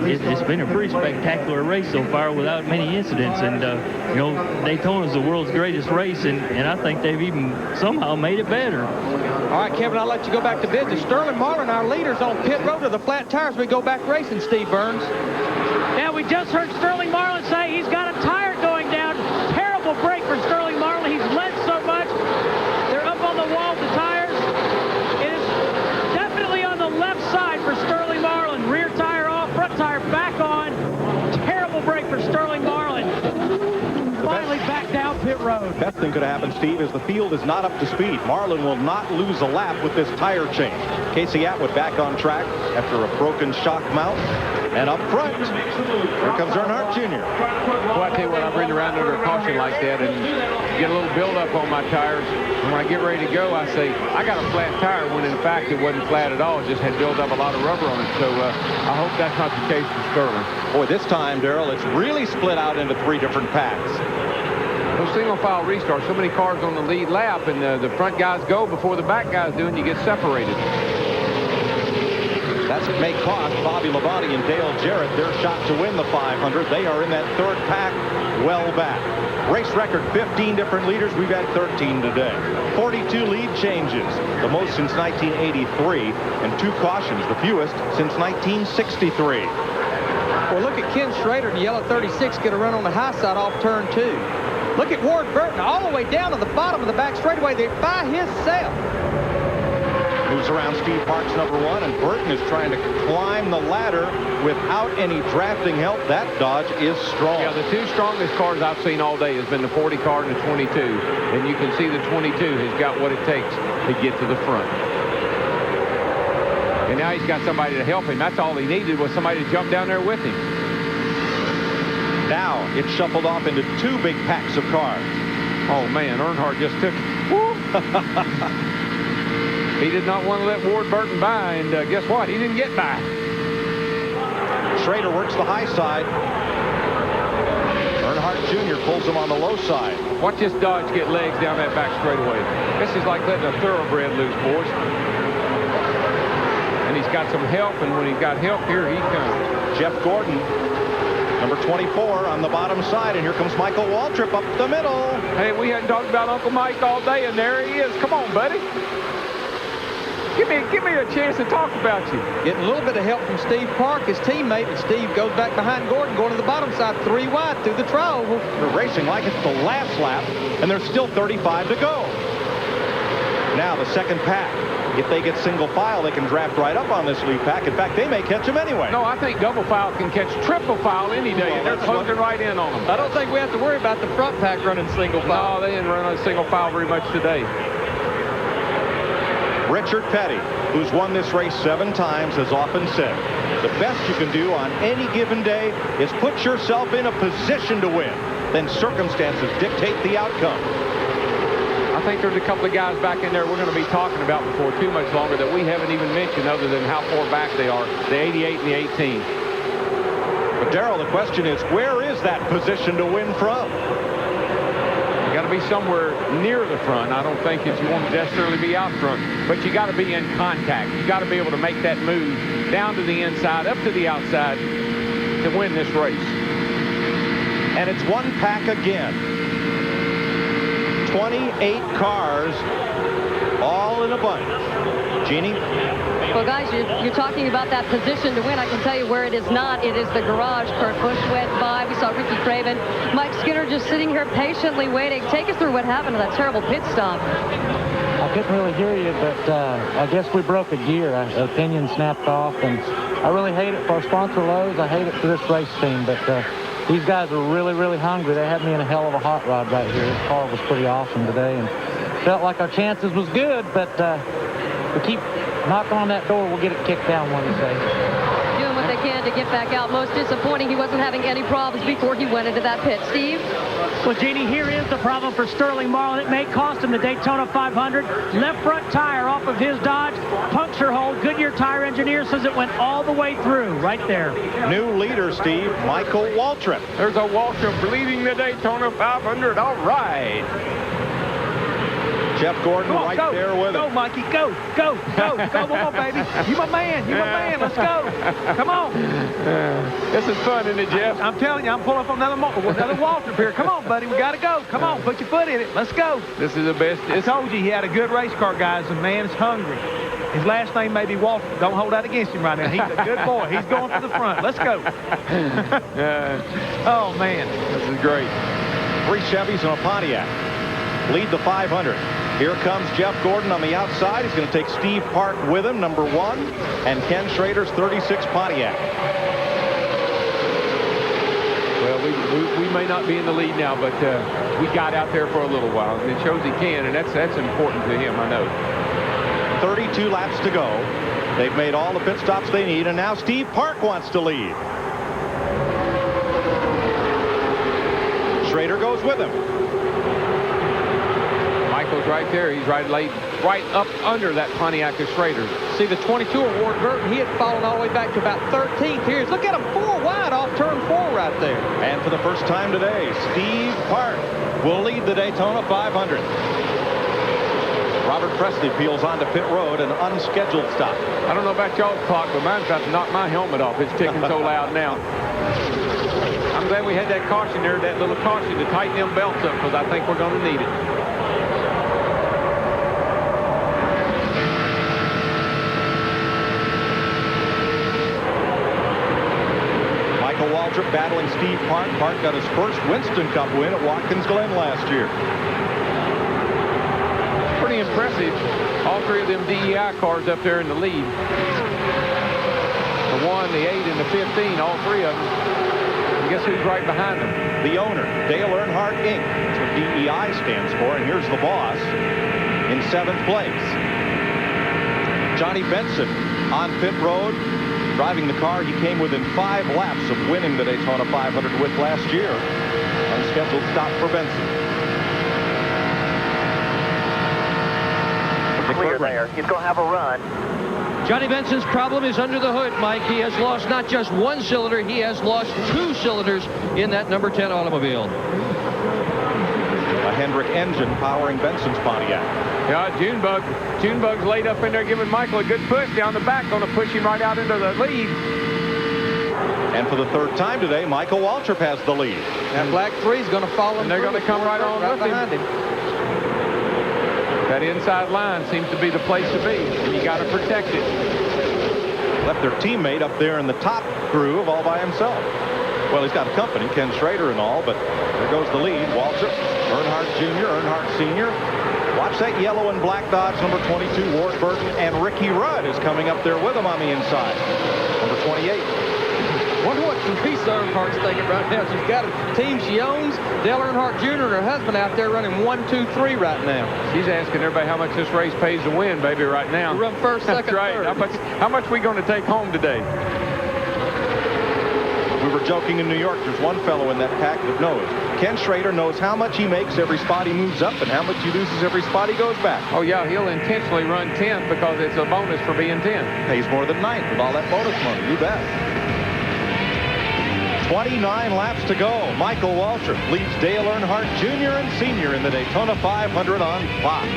D: it's been a pretty spectacular race so far without many incidents. And, you know, Daytona's the world's greatest race, and I think they've even somehow made it better.
R: All right, Kevin, I'll let you go back to business. Sterling Marlin, our leaders on pit road to the flat tires. We go back racing, Steve Burns.
P: Yeah, we just heard Sterling Marlin say he's got a tire going down. Terrible break for Sterling Marlin. He's led so much. They're up on the wall, the tires. It is definitely on the left side for Sterling Marlin. Rear tire off, front tire back on. Terrible break for Sterling Marlin. Finally back down pit road.
J: Best thing could happen, Steve, is the field is not up to speed. Marlin will not lose a lap with this tire change. Casey Atwood back on track after a broken shock mount. And up front, here comes Earnhardt Jr.
B: Well, I tell you what, I've ridden around under a caution like that and get a little buildup on my tires. And when I get ready to go, I say, I got a flat tire, when in fact it wasn't flat at all. It just had built up a lot of rubber on it. So I hope that's not the case for Sterling.
J: Boy, this time, Darrell, it's really split out into 3 different packs.
B: Those single file restarts, so many cars on the lead lap, and the front guys go before the back guys do, and you get separated.
J: That's may cost Bobby Labonte and Dale Jarrett their shot to win the 500. They are in that 3rd pack, well back. Race record, 15 different leaders. We've had 13 today. 42 lead changes, the most since 1983, and 2 cautions, the fewest since 1963.
R: Well, look at Ken Schrader in the yellow 36 get a run on the high side off turn 2. Look at Ward Burton all the way down to the bottom of the back straightaway there by himself.
J: Moves around Steve Park's number 1, and Burton is trying to climb the ladder without any drafting help. That Dodge is strong.
B: Yeah, the 2 strongest cars I've seen all day has been the 40 car and the 22. And you can see the 22 has got what it takes to get to the front. And now he's got somebody to help him. That's all he needed, was somebody to jump down there with him.
J: Now it's shuffled off into 2 big packs of cars.
B: Oh, man, Earnhardt just took it. He did not want to let Ward Burton by, and guess what? He didn't get by.
J: Schrader works the high side. Earnhardt Jr. pulls him on the low side.
B: Watch this Dodge get legs down that back straightaway. This is like letting a thoroughbred loose, boys. And he's got some help, and when he's got help, here he comes.
J: Jeff Gordon, number 24 on the bottom side, and here comes Michael Waltrip up the middle.
B: Hey, we hadn't talked about Uncle Mike all day, and there he is. Come on, buddy. Give me a chance to talk about you.
R: Getting a little bit of help from Steve Park, his teammate, and Steve goes back behind Gordon, going to the bottom side, 3 wide through the tri-oval.
J: They're racing like it's the last lap, and there's still 35 to go. Now the 2nd pack. If they get single file, they can draft right up on this lead pack. In fact, they may catch them anyway.
B: No, I think double file can catch triple file any day, and they're closing right in on them.
R: I don't think we have to worry about the front pack running single file.
B: No, they didn't run a single file very much today.
J: Richard Petty, who's won this race 7 times, has often said, the best you can do on any given day is put yourself in a position to win. Then circumstances dictate the outcome.
B: I think there's a couple of guys back in there we're going to be talking about before too much longer that we haven't even mentioned other than how far back they are, the 88 and the 18.
J: But Darrell, the question is, where is that position to win from?
B: You got to be somewhere near the front. I don't think that you want to necessarily be out front, but you got to be in contact. You got to be able to make that move down to the inside, up to the outside to win this race.
J: And it's 1 pack again. 28 cars, all in a bunch.
C: Jeannie?
Q: Well, guys, you're talking about that position to win. I can tell you where it is not. It is the garage. Kurt Busch went by. We saw Ricky Craven. Mike Skinner just sitting here patiently waiting. Take us through what happened to that terrible pit stop.
G: I couldn't really hear you, but I guess we broke a gear. The pinion snapped off, and I really hate it for our sponsor, Lowe's. I hate it for this race team, but these guys are really, really hungry. They had me in a hell of a hot rod right here. This car was pretty awesome today, and felt like our chances was good, but we keep knocking on that door. We'll get it kicked down one day.
Q: Doing what they can to get back out. Most disappointing, he wasn't having any problems before he went into that pit. Steve?
P: Well, Jeannie, here is the problem for Sterling Marlin. It may cost him the Daytona 500. Left front tire off of his Dodge. Puncture hole. Goodyear tire engineer says it went all the way through right there.
J: New leader, Steve, Michael Waltrip.
H: There's a Waltrip leading the Daytona 500. All right.
J: Jeff Gordon right there with him.
F: Go, Mikey. Go. Come on, baby. You my man. Let's go. Come on.
H: This is fun, isn't it, Jeff?
F: I'm telling you, I'm pulling up on another Waltrip here. Come on, buddy. We got to go. Come on. Put your foot in it. Let's go.
H: This is the best.
F: I told you he had a good race car, guys. The man is hungry. His last name may be Waltrip. Don't hold that against him right now. He's a good boy. He's going to the front. Let's go. Oh, man.
J: This is great. 3 Chevys and a Pontiac lead the 500. Here comes Jeff Gordon on the outside. He's going to take Steve Park with him, number 1, and Ken Schrader's 36 Pontiac.
H: Well, we may not be in the lead now, but we got out there for a little while, and it shows he can, and that's important to him, I know.
J: 32 laps to go. They've made all the pit stops they need, and now Steve Park wants to lead. Schrader goes with him.
H: Michael's right there. He's right up under that Pontiac of Schrader.
R: See, the 22 of Ward Burton, he had fallen all the way back to about 13th here. Look at him, 4 wide off turn 4 right there.
J: And for the first time today, Steve Park will lead the Daytona 500. Robert Presley peels onto pit road, an unscheduled stop.
H: I don't know about y'all's clock, but mine's about to knock my helmet off. It's ticking so loud now. I'm glad we had that caution there, that little caution to tighten them belts up, because I think we're going to need it.
J: Michael Waltrip battling Steve Park. Park got his first Winston Cup win at Watkins Glen last year.
H: Pretty impressive. All 3 of them DEI cars up there in the lead. The 1, the 8, and the 15, all 3 of them. And guess who's right behind them?
J: The owner, Dale Earnhardt Inc. That's what DEI stands for, and here's the boss in 7th place. Johnny Benson on pit road, driving the car he came within 5 laps of winning the Daytona 500 with last year. Unscheduled stop for Benson.
W: Clear there. He's going to have a run.
K: Johnny Benson's problem is under the hood, Mike. He has lost not just 1 cylinder, he has lost 2 cylinders in that number 10 automobile.
J: A Hendrick engine powering Benson's Pontiac.
H: Yeah, Junebug's laid up in there giving Michael a good push down the back, going to push him right out into the lead.
J: And for the 3rd time today, Michael Waltrip has the lead.
R: That black 3 is going to follow him.
H: And they're going to come right on with
R: behind
H: him. That inside line seems to be the place to be, and you got to protect it.
J: Left their teammate up there in the top groove all by himself. Well, he's got company, Ken Schrader and all, but there goes the lead. Waltrip, Earnhardt Jr., Earnhardt Sr. Watch that yellow and black Dodge, number 22, Ward Burton, and Ricky Rudd is coming up there with him on the inside. Number 28.
R: Wonder what Teresa Earnhardt's thinking right now. She's got a team she owns. Dale Earnhardt Jr. and her husband out there running 1, 2, 3 right now.
H: She's asking everybody how much this race pays to win, baby, right now.
R: To run first, second,
H: That's right.
R: third.
H: How much we going to take home today?
J: We were joking in New York. There's one fellow in that pack that knows. Ken Schrader knows how much he makes every spot he moves up and how much he loses every spot he goes back.
H: Oh, yeah, he'll intentionally run 10th because it's a bonus for being 10th.
J: Pays more than 9th with all that bonus money. You bet. 29 laps to go. Michael Waltrip leads Dale Earnhardt Jr. and Sr. in the Daytona 500 on Fox.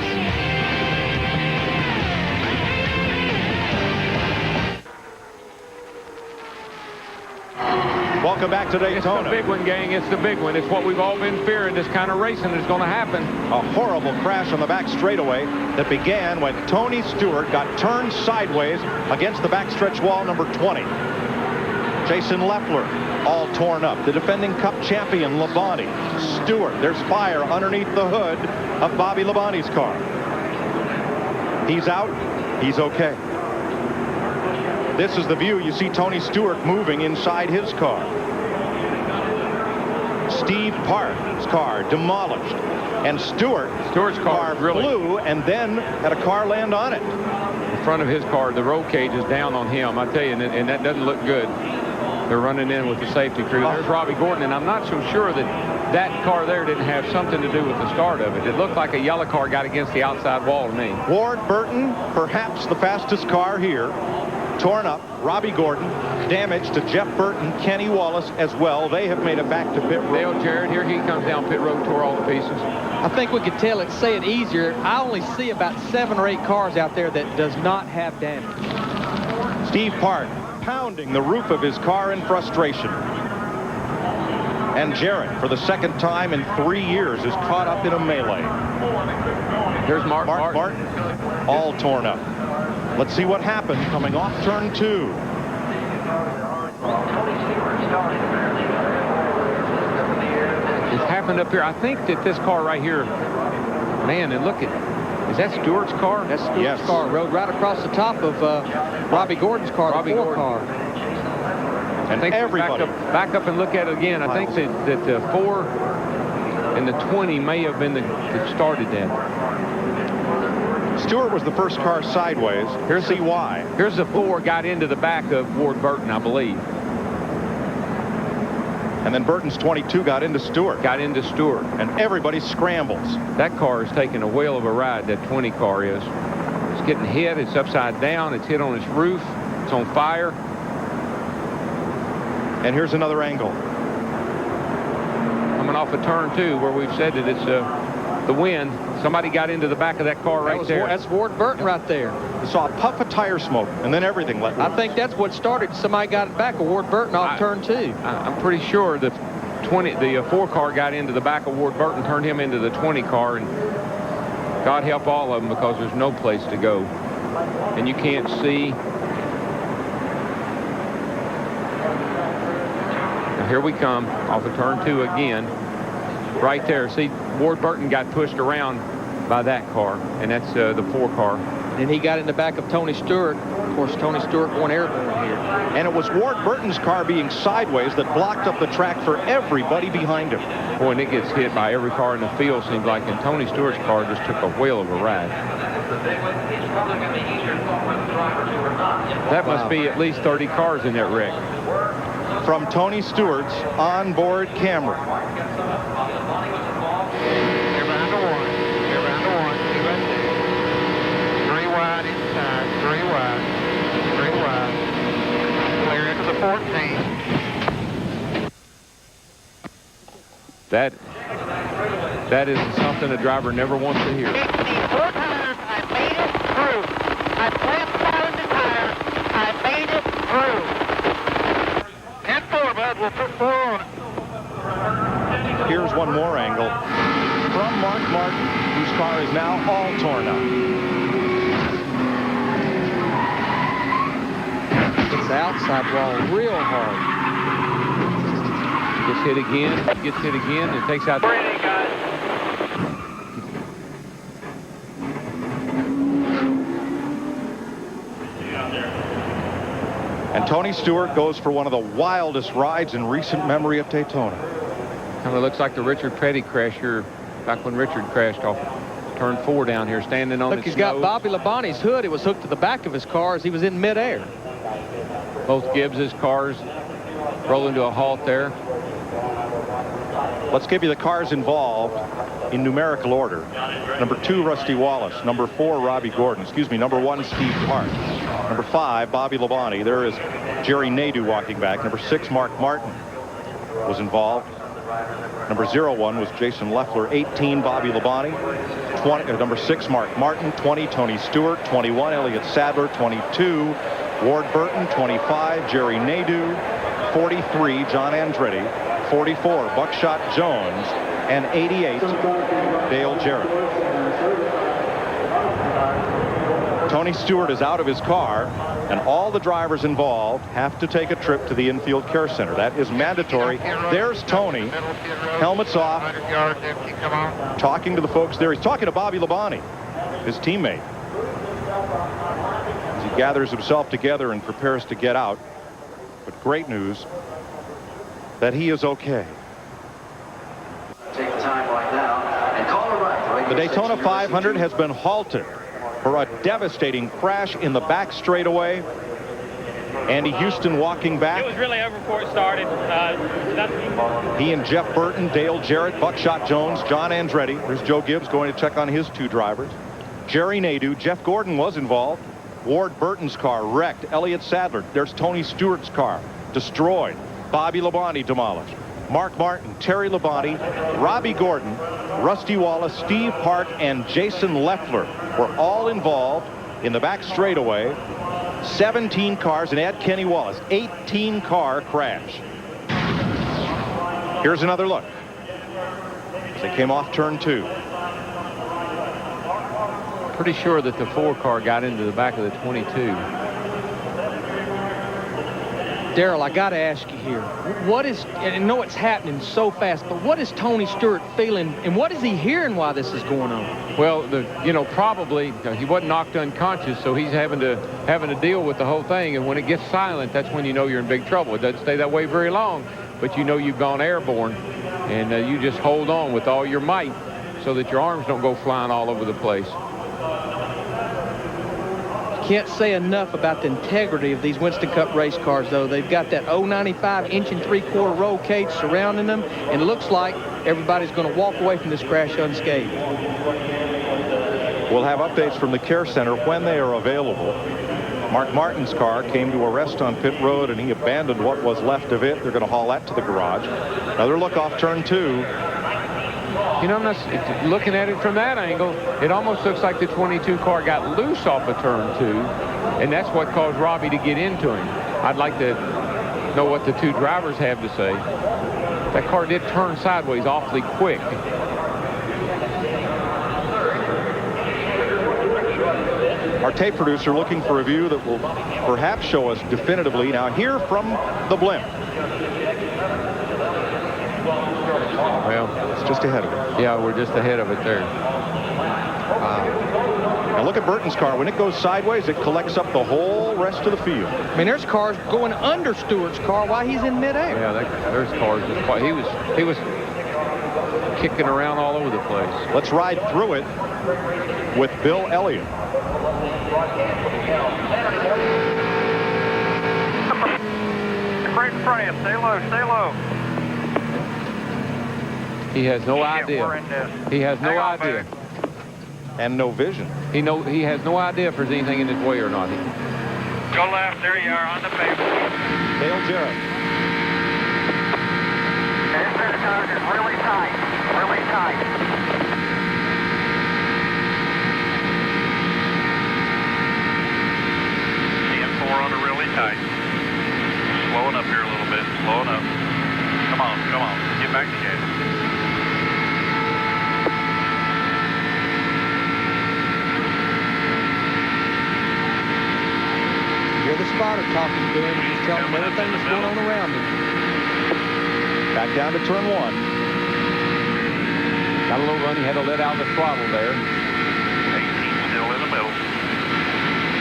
J: Welcome back to Daytona.
H: It's the big one, gang. It's the big one. It's what we've all been fearing. This kind of racing is going to happen.
J: A horrible crash on the back straightaway that began when Tony Stewart got turned sideways against the backstretch wall, number 20. Jason Leffler, all torn up. The defending Cup champion, Labonte. Stewart, there's fire underneath the hood of Bobby Labonte's car. He's out. He's okay. This is the view. You see Tony Stewart moving inside his car. Steve Park's car demolished. And Stewart's car flew and then had a car land on it.
H: The front of his car, the roll cage is down on him. I tell you, and that doesn't look good. They're running in with the safety crew. There's Robbie Gordon, and I'm not so sure that car there didn't have something to do with the start of it. It looked like a yellow car got against the outside wall to me.
J: Ward Burton, perhaps the fastest car here, torn up. Robbie Gordon, damage to Jeff Burton, Kenny Wallace as well. They have made it back to pit road.
H: Dale Jarrett, here he comes down pit road, tore all the pieces.
R: I think we could say it easier. I only see about 7 or 8 cars out there that does not have damage.
J: Steve Park pounding the roof of his car in frustration. And Jarrett, for the second time in 3 years, is caught up in a melee.
H: Here's Mark Martin,
J: all torn up. Let's see what happened coming off turn 2.
H: It's happened up here. I think that this car right here, man, and look at, is that Stewart's car?
R: That's Stewart's car. Rode right across the top of Robbie Gordon's car, the 4 car.
H: And I think everybody back up and look at it again. I think that the 4 and the 20 may have been that started that.
J: Stewart was the first car sideways. Here's why.
H: Here's the 4 got into the back of Ward Burton, I believe.
J: And then Burton's 22 got into Stewart. And everybody scrambles.
H: That car is taking a whale of a ride, that 20 car is. It's getting hit. It's upside down. It's hit on its roof. It's on fire.
J: And here's another angle.
H: Coming off of turn 2 where we've said that it's the wind. Somebody got into the back of that car right there.
R: That's Ward Burton right there.
J: I saw a puff of tire smoke, and then everything let loose.
R: I think that's what started. Somebody got it back of Ward Burton off turn 2.
H: I'm pretty sure the 4 car got into the back of Ward Burton, turned him into the 20 car, and God help all of them because there's no place to go. And you can't see. Now here we come off of turn 2 again. Right there. See, Ward Burton got pushed around by that car, and that's the 4 car.
R: And he got in the back of Tony Stewart. Of course, Tony Stewart going airborne here.
J: And it was Ward Burton's car being sideways that blocked up the track for everybody behind him.
H: Boy, and it gets hit by every car in the field, seems like, and Tony Stewart's car just took a whale of a ride. That must be at least 30 cars in that wreck.
J: From Tony Stewart's onboard camera.
H: That is something a driver never wants to hear.
I: 4 times I made it through. I flapped out of the tire. I made it through. 10-4, bud. We'll put 4 on it.
J: Here's one more angle from Mark Martin, whose car is now all torn up.
R: It's the outside wall real hard.
H: Gets hit again, and takes out.
J: And Tony Stewart goes for one of the wildest rides in recent memory of Daytona.
H: Kind of looks like the Richard Petty crash here, back when Richard crashed off turn 4 down here, standing on
R: Look, he's got Bobby Labonte's hood. It was hooked to the back of his car as he was in midair.
H: Both Gibbs's cars roll into a halt there.
J: Let's give you the cars involved in numerical order. Number 2, Rusty Wallace. Number 4, Robbie Gordon. Excuse me, number 1, Steve Park. Number 5, Bobby Labonte. There is Jerry Nadeau walking back. Number 6, Mark Martin was involved. Number 01 was Jason Leffler. 18, Bobby Labonte. Number 6, Mark Martin. 20, Tony Stewart. 21, Elliott Sadler. 22, Ward Burton. 25, Jerry Nadeau. 43, John Andretti, 44, Buckshot Jones, and 88, Dale Jarrett. Tony Stewart is out of his car, and all the drivers involved have to take a trip to the infield care center. That is mandatory. There's Tony, helmets off, talking to the folks there. He's talking to Bobby Labonte, his teammate, as he gathers himself together and prepares to get out. But great news that he is okay.
C: Take the time right now and call a right.
J: The Daytona 500 has been halted for a devastating crash in the back straightaway. Andy Houston walking back.
U: It was really over before it started.
J: He and Jeff Burton, Dale Jarrett, Buckshot Jones, John Andretti. There's Joe Gibbs going to check on his 2 drivers. Jerry Nadeau, Jeff Gordon was involved. Ward Burton's car wrecked. Elliott Sadler. There's Tony Stewart's car destroyed. Bobby Labonte demolished. Mark Martin, Terry Labonte, Robbie Gordon, Rusty Wallace, Steve Park, and Jason Leffler were all involved in the back straightaway. 17 cars, and add Kenny Wallace, 18-car crash. Here's another look as they came off turn 2.
H: Pretty sure that the 4 car got into the back of the 22.
R: Darrell, I got to ask you here, what is, and I know it's happening so fast, but what is Tony Stewart feeling, and what is he hearing while this is going on?
H: Well, probably he wasn't knocked unconscious, so he's having to deal with the whole thing. And when it gets silent, that's when you know you're in big trouble. It doesn't stay that way very long, but you know you've gone airborne, and you just hold on with all your might so that your arms don't go flying all over the place.
R: Can't say enough about the integrity of these Winston Cup race cars, though. They've got that 095 inch and 3/4 roll cage surrounding them, and it looks like everybody's going to walk away from this crash unscathed.
J: We'll have updates from the care center when they are available. Mark Martin's car came to a rest on pit road, and he abandoned what was left of it. They're going to haul that to the garage. Another look off turn 2.
H: You know, I'm not looking at it from that angle. It almost looks like the 22 car got loose off of turn 2, and that's what caused Robbie to get into him. I'd like to know what the 2 drivers have to say. That car did turn sideways awfully quick.
J: Our tape producer looking for a view that will perhaps show us definitively. Now here from the blimp.
H: Well,
J: it's just ahead of it.
H: Yeah, we're just ahead of it there.
J: Now look at Burton's car. When it goes sideways, it collects up the whole rest of the field.
R: I mean, there's cars going under Stewart's car while he's in midair.
H: Yeah, there's cars. He was kicking around all over the place.
J: Let's ride through it with Bill Elliott.
I: Right in front of you. Stay low. Stay low.
H: He has no idea. He has no idea.
J: And no vision.
H: He has no idea if there's anything in his way or not.
I: Go left. There you are on the pavement.
J: Dale Jarrett.
I: Inside the target. Really tight. Really tight. The M4 on it really tight. Slowing up here a little bit. Slowing up. Come on. Come on. Get back together.
R: You're the spotter talking to him, just telling him everything that's going on around him.
J: Back down to turn 1.
H: Got a little run. He had to let out the throttle there.
I: 18 still in the middle.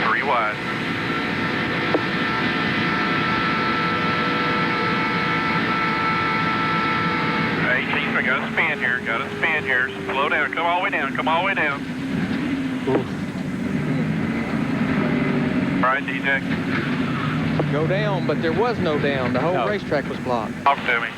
I: 3 wide. I got a spin here. Got a spin here. Slow down. Come all the way down. Come all the way down.
R: Oof.
I: All right, DJ.
R: Go down, but there was no down. The whole racetrack was blocked.
I: Talk to me.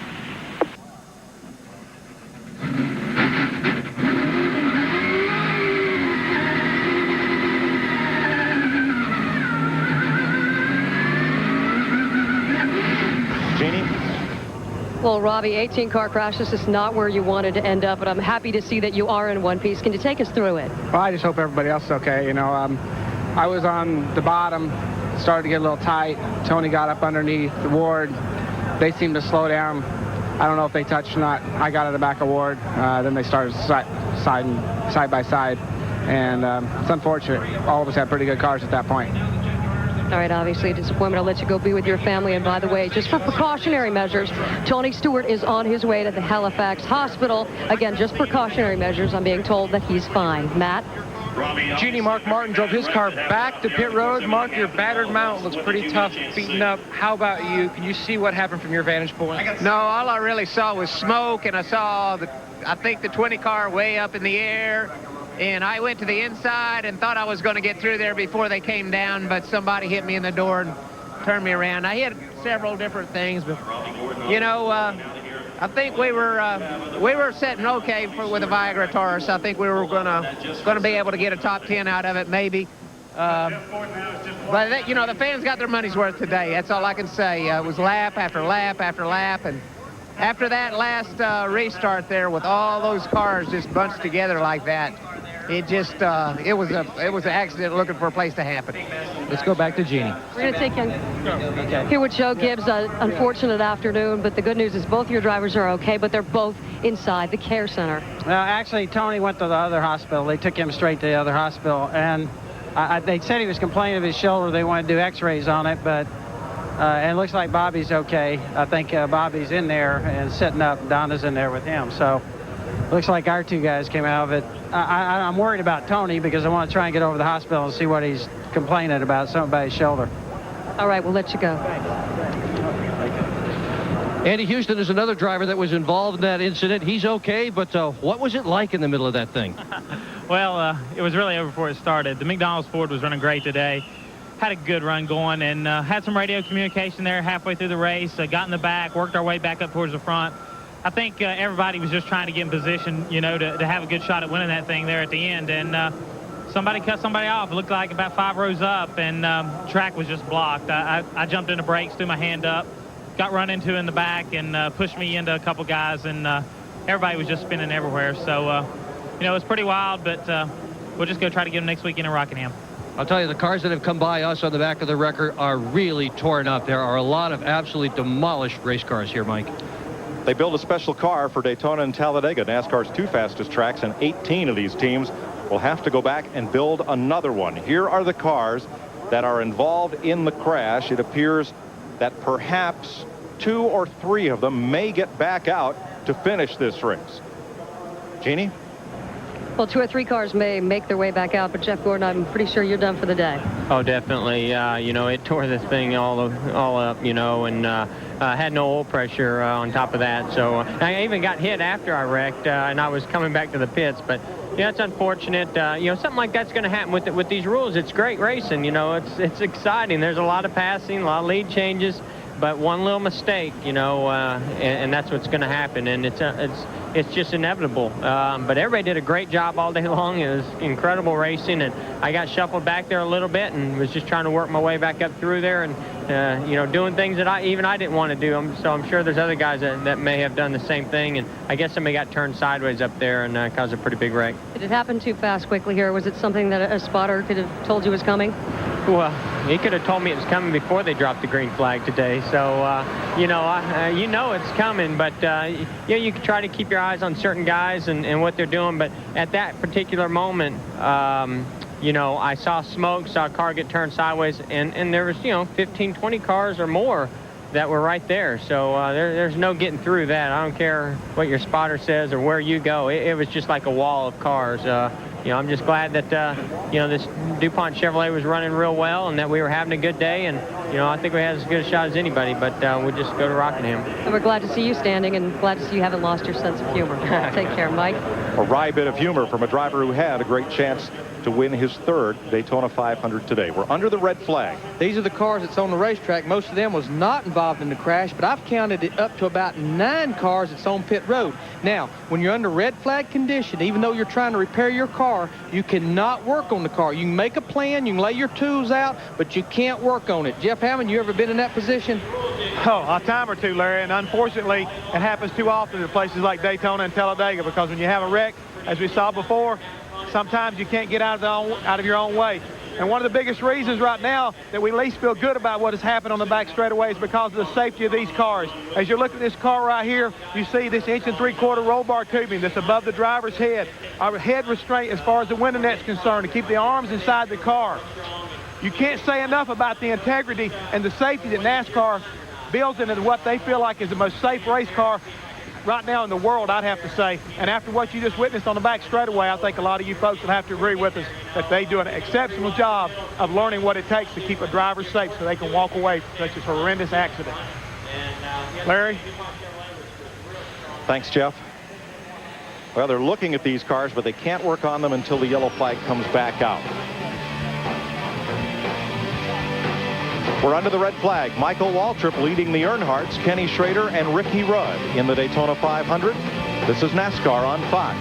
Q: Well, Robbie, 18-car crash. This is not where you wanted to end up, but I'm happy to see that you are in one piece. Can you take us through it?
M: Well, I just hope everybody else is okay. You know, I was on the bottom, started to get a little tight. Tony got up underneath the Ward. they seemed to slow down. I don't know if they touched or not. I got out of the back of Ward. Then they started side by side. And it's unfortunate. All of us had pretty good cars at that point.
Q: All right, obviously a disappointment. I'll let you go be with your family. And by the way, just for precautionary measures, Tony Stewart is on his way to the Halifax Hospital. Again, just precautionary measures. I'm being told that he's fine. Matt?
L: Jeannie, Mark Martin drove his car back to pit road. Mark, your battered mount looks pretty tough, beaten up. How about you? Can you see what happened from your vantage point?
N: No, all I really saw was smoke, and I saw, I think, the 20 car way up in the air. And I went to the inside and thought I was going to get through there before they came down, but somebody hit me in the door and turned me around. I hit several different things, but, you know, I think we were setting okay with a Viagra Taurus. I think we were gonna be able to get a top 10 out of it, maybe. But you know, the fans got their money's worth today. That's all I can say. It was lap after lap after lap, and after that last restart there, with all those cars just bunched together like that, it just it was an accident looking for a place to happen.
K: Let's go back to Jeannie.
Q: We're going to take in here with Joe Gibbs. Unfortunate afternoon, but the good news is both your drivers are okay, but they're both inside the care center.
G: Well, actually, Tony went to the other hospital. They took him straight to the other hospital, and they said he was complaining of his shoulder. They wanted to do x-rays on it, but and it looks like Bobby's okay. I think Bobby's in there and sitting up. Donna's in there with him, so looks like our two guys came out of it. I'm worried about Tony because I want to try and get over to the hospital and see what he's complaining about, something about his shoulder.
Q: All right, we'll let you go.
K: Andy Houston is another driver that was involved in that incident. He's okay, but what was it like in the middle of that thing?
O: Well, it was really over before it started. The McDonald's Ford was running great today. Had a good run going and had some radio communication there halfway through the race. Got in the back, worked our way back up towards the front. I think everybody was just trying to get in position, you know, to have a good shot at winning that thing there at the end. And somebody cut somebody off. It looked like about 5 rows up, and track was just blocked. I jumped into brakes, threw my hand up, got run into in the back, and pushed me into a couple guys, and everybody was just spinning everywhere. So, you know, it was pretty wild, but we'll just go try to get them next weekend in Rockingham.
K: I'll tell you, the cars that have come by us on the back of the record are really torn up. There are a lot of absolutely demolished race cars here, Mike.
J: They built a special car for Daytona and Talladega, NASCAR's 2 fastest tracks, and 18 of these teams will have to go back and build another one. Here are the cars that are involved in the crash. It appears that perhaps 2 or 3 of them may get back out to finish this race. Jeannie?
Q: Well, 2 or 3 cars may make their way back out, but Jeff Gordon, I'm pretty sure you're done for the day.
T: Oh, definitely. You know, it tore this thing all up, you know, and had no oil pressure on top of that. So I even got hit after I wrecked, and I was coming back to the pits. But yeah, it's unfortunate. You know, something like that's going to happen with these rules. It's great racing. You know, it's exciting. There's a lot of passing, a lot of lead changes. But one little mistake, you know, and that's what's going to happen, and it's just inevitable. But everybody did a great job all day long. It was incredible racing, and I got shuffled back there a little bit and was just trying to work my way back up through there, and you know, doing things that I didn't want to do. So I'm sure there's other guys that may have done the same thing, and I guess somebody got turned sideways up there and caused a pretty big wreck.
Q: Did it happen too fast quickly here, or was it something that a spotter could have told you was coming?
T: Well, he could have told me it was coming before they dropped the green flag today. So, you know, you know it's coming, but, you know, you can try to keep your eyes on certain guys and what they're doing. But at that particular moment, you know, I saw smoke, saw a car get turned sideways, and there was, you know, 15, 20 cars or more that were right there. So there's no getting through that. I don't care what your spotter says or where you go. It was just like a wall of cars. You know, I'm just glad that, you know, this DuPont Chevrolet was running real well and that we were having a good day. And, you know, I think we had as good a shot as anybody, but we'll just go to Rockingham.
Q: And we're glad to see you standing and glad to see you haven't lost your sense of humor. Take care, Mike.
J: A wry bit of humor from a driver who had a great chance to win his 3rd Daytona 500 today. We're under the red flag.
R: These are the cars that's on the racetrack. Most of them was not involved in the crash, but I've counted it up to about 9 cars that's on pit road. Now, when you're under red flag condition, even though you're trying to repair your car, you cannot work on the car. You can make a plan, you can lay your tools out, but you can't work on it. Jeff Hammond, you ever been in that position?
S: Oh, a time or two, Larry, and unfortunately, it happens too often in places like Daytona and Talladega, because when you have a wreck, as we saw before, sometimes you can't get out of your own way.
F: And one of the biggest reasons right now that we at least feel good about what has happened on the back straightaway is because of the safety of these cars. As you look at this car right here, you see this 1 3/4 roll bar tubing that's above the driver's head. Our head restraint as far as the window net's concerned to keep the arms inside the car. You can't say enough about the integrity and the safety that NASCAR builds into what they feel like is the most safe race car right now in the world, I'd have to say. And after what you just witnessed on the back straightaway, I think a lot of you folks will have to agree with us that they do an exceptional job of learning what it takes to keep a driver safe so they can walk away from such a horrendous accident. Larry?
J: Thanks, Jeff. Well, they're looking at these cars, but they can't work on them until the yellow flag comes back out. We're under the red flag. Michael Waltrip leading the Earnhardts, Kenny Schrader and Ricky Rudd in the Daytona 500. This is NASCAR on Fox.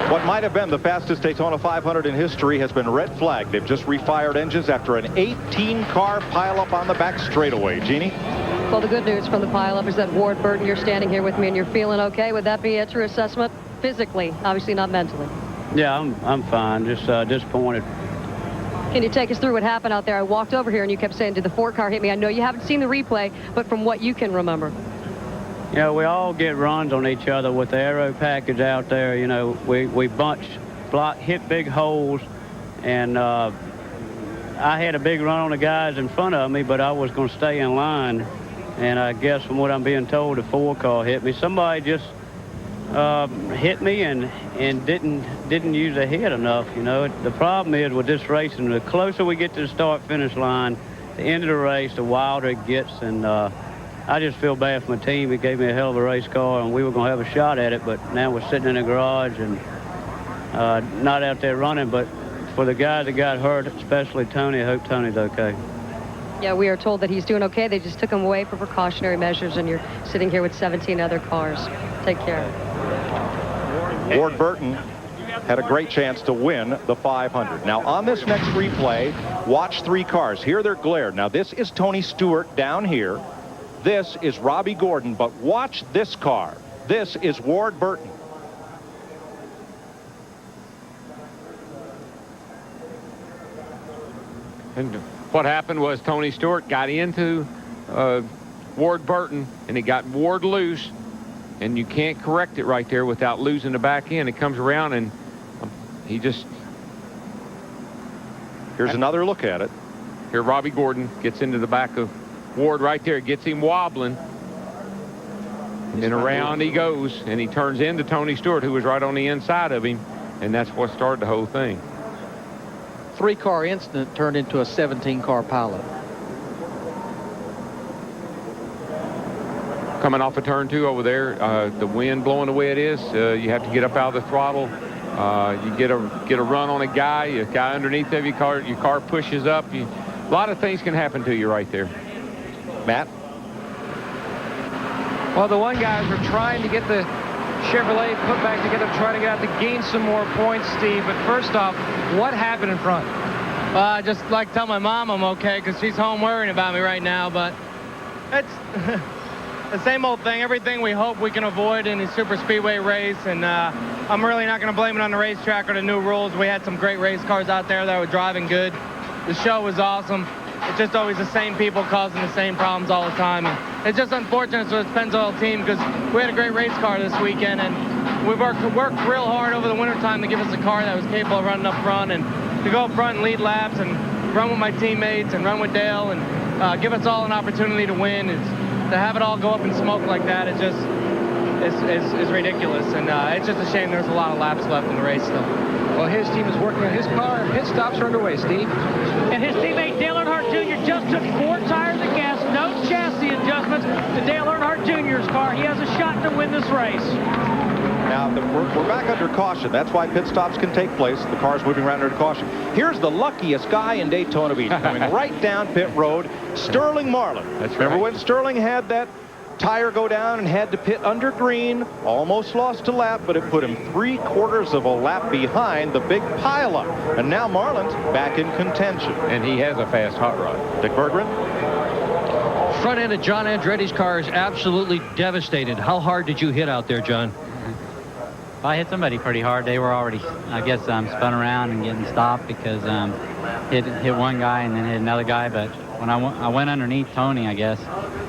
J: What might have been the fastest Daytona 500 in history has been red flagged. They've just refired engines after an 18-car pileup on the back straightaway. Jeannie?
Q: Well, the good news from the pileup is that Ward Burton, you're standing here with me and you're feeling okay. Would that be a true assessment? Physically, obviously not mentally.
A: Yeah, I'm fine. Just disappointed.
Q: Can you take us through what happened out there? I walked over here and you kept saying, did the Ford car hit me? I know you haven't seen the replay, but from what you can remember.
A: You know, we all get runs on each other with the aero package out there. You know, we bunch, hit big holes, and I had a big run on the guys in front of me, but I was going to stay in line. And I guess from what I'm being told, the Ford car hit me. Somebody just hit me and didn't use a hit enough. You know, the problem is with this racing, the closer we get to the start-finish line, the end of the race, the wilder it gets. And I just feel bad for my team. It gave me a hell of a race car, and we were going to have a shot at it. But now we're sitting in the garage and not out there running. But for the guys that got hurt, especially Tony, I hope Tony's okay.
Q: Yeah, we are told that he's doing okay. They just took him away for precautionary measures, and you're sitting here with 17 other cars. Take care.
J: Ward Burton had a great chance to win the 500. Now, on this next replay, watch 3 cars. Here they're glared. Now, this is Tony Stewart down here. This is Robbie Gordon, but watch this car. This is Ward Burton.
H: And what happened was Tony Stewart got into Ward Burton, and he got Ward loose, and you can't correct it right there without losing the back end. It comes around, and he just...
J: Here's another look at it.
H: Here Robbie Gordon gets into the back of Ward right there, gets him wobbling, and then around he goes, and he turns into Tony Stewart, who was right on the inside of him, and that's what started the whole thing.
E: 3-car incident turned into a 17-car pileup.
H: Coming off of turn 2 over there, the wind blowing the way it is, you have to get up out of the throttle. You get a run on a guy underneath of your car pushes up. A lot of things can happen to you right there.
J: Matt?
L: Well, the one guys were trying to get the Chevrolet put back together, trying to get out to gain some more points, Steve. But first off, what happened in front?
V: Well, I just like to tell my mom I'm okay because she's home worrying about me right now. But it's the same old thing, everything we hope we can avoid in the super speedway race. And I'm really not going to blame it on the racetrack or the new rules. We had some great race cars out there that were driving good. The show was awesome. It's just always the same people causing the same problems all the time. And it's just unfortunate for the Pennzoil team because we had a great race car this weekend, and we worked real hard over the wintertime to give us a car that was capable of running up front and to go up front and lead laps and run with my teammates and run with Dale and give us all an opportunity to win. To have it all go up in smoke like that is just is ridiculous, and it's just a shame there's a lot of laps left in the race still.
L: Well, his team is working on his car. Pit stops are underway, Steve.
P: And his teammate Dale Earnhardt Jr. just took 4 tires of gas, no chassis adjustments to Dale Earnhardt Jr.'s car. He has a shot to win this race.
J: Now, we're back under caution. That's why pit stops can take place. The car's moving around under caution. Here's the luckiest guy in Daytona Beach coming right down pit road, Sterling Marlin. Remember when Sterling had that tire go down and had to pit under green, almost lost a lap, but it put him 3/4 of a lap behind the big pileup. And now Marlin's back in contention.
H: And he has a fast hot rod.
J: Dick Berggren?
K: Front end of John Andretti's car is absolutely devastated. How hard did you hit out there, John?
B: I hit somebody pretty hard. They were already, I guess, spun around and getting stopped because hit one guy and then hit another guy. But when I went underneath Tony, I guess,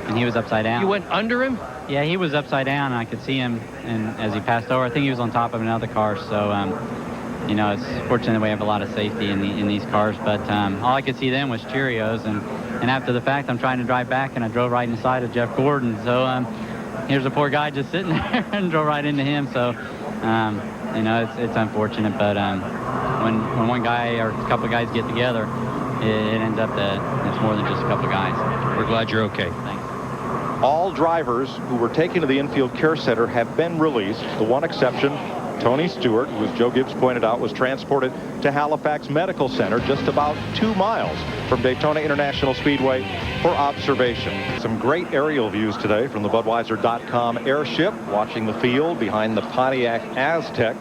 B: and he was upside down.
K: You went under him?
B: Yeah, he was upside down, and I could see him and as he passed over. I think he was on top of another car. So, you know, it's fortunate we have a lot of safety in these cars. But all I could see then was Cheerios. And after the fact, I'm trying to drive back, and I drove right inside of Jeff Gordon. So here's a poor guy just sitting there and drove right into him. So, you know, it's unfortunate. But when one guy or a couple of guys get together, it ends up that it's more than just a couple of guys.
K: We're glad you're okay.
B: Thanks.
J: All drivers who were taken to the infield care center have been released. The one exception, Tony Stewart, who, as Joe Gibbs pointed out, was transported to Halifax Medical Center, just about 2 miles from Daytona International Speedway, for observation. Some great aerial views today from the Budweiser.com airship, watching the field behind the Pontiac Aztec.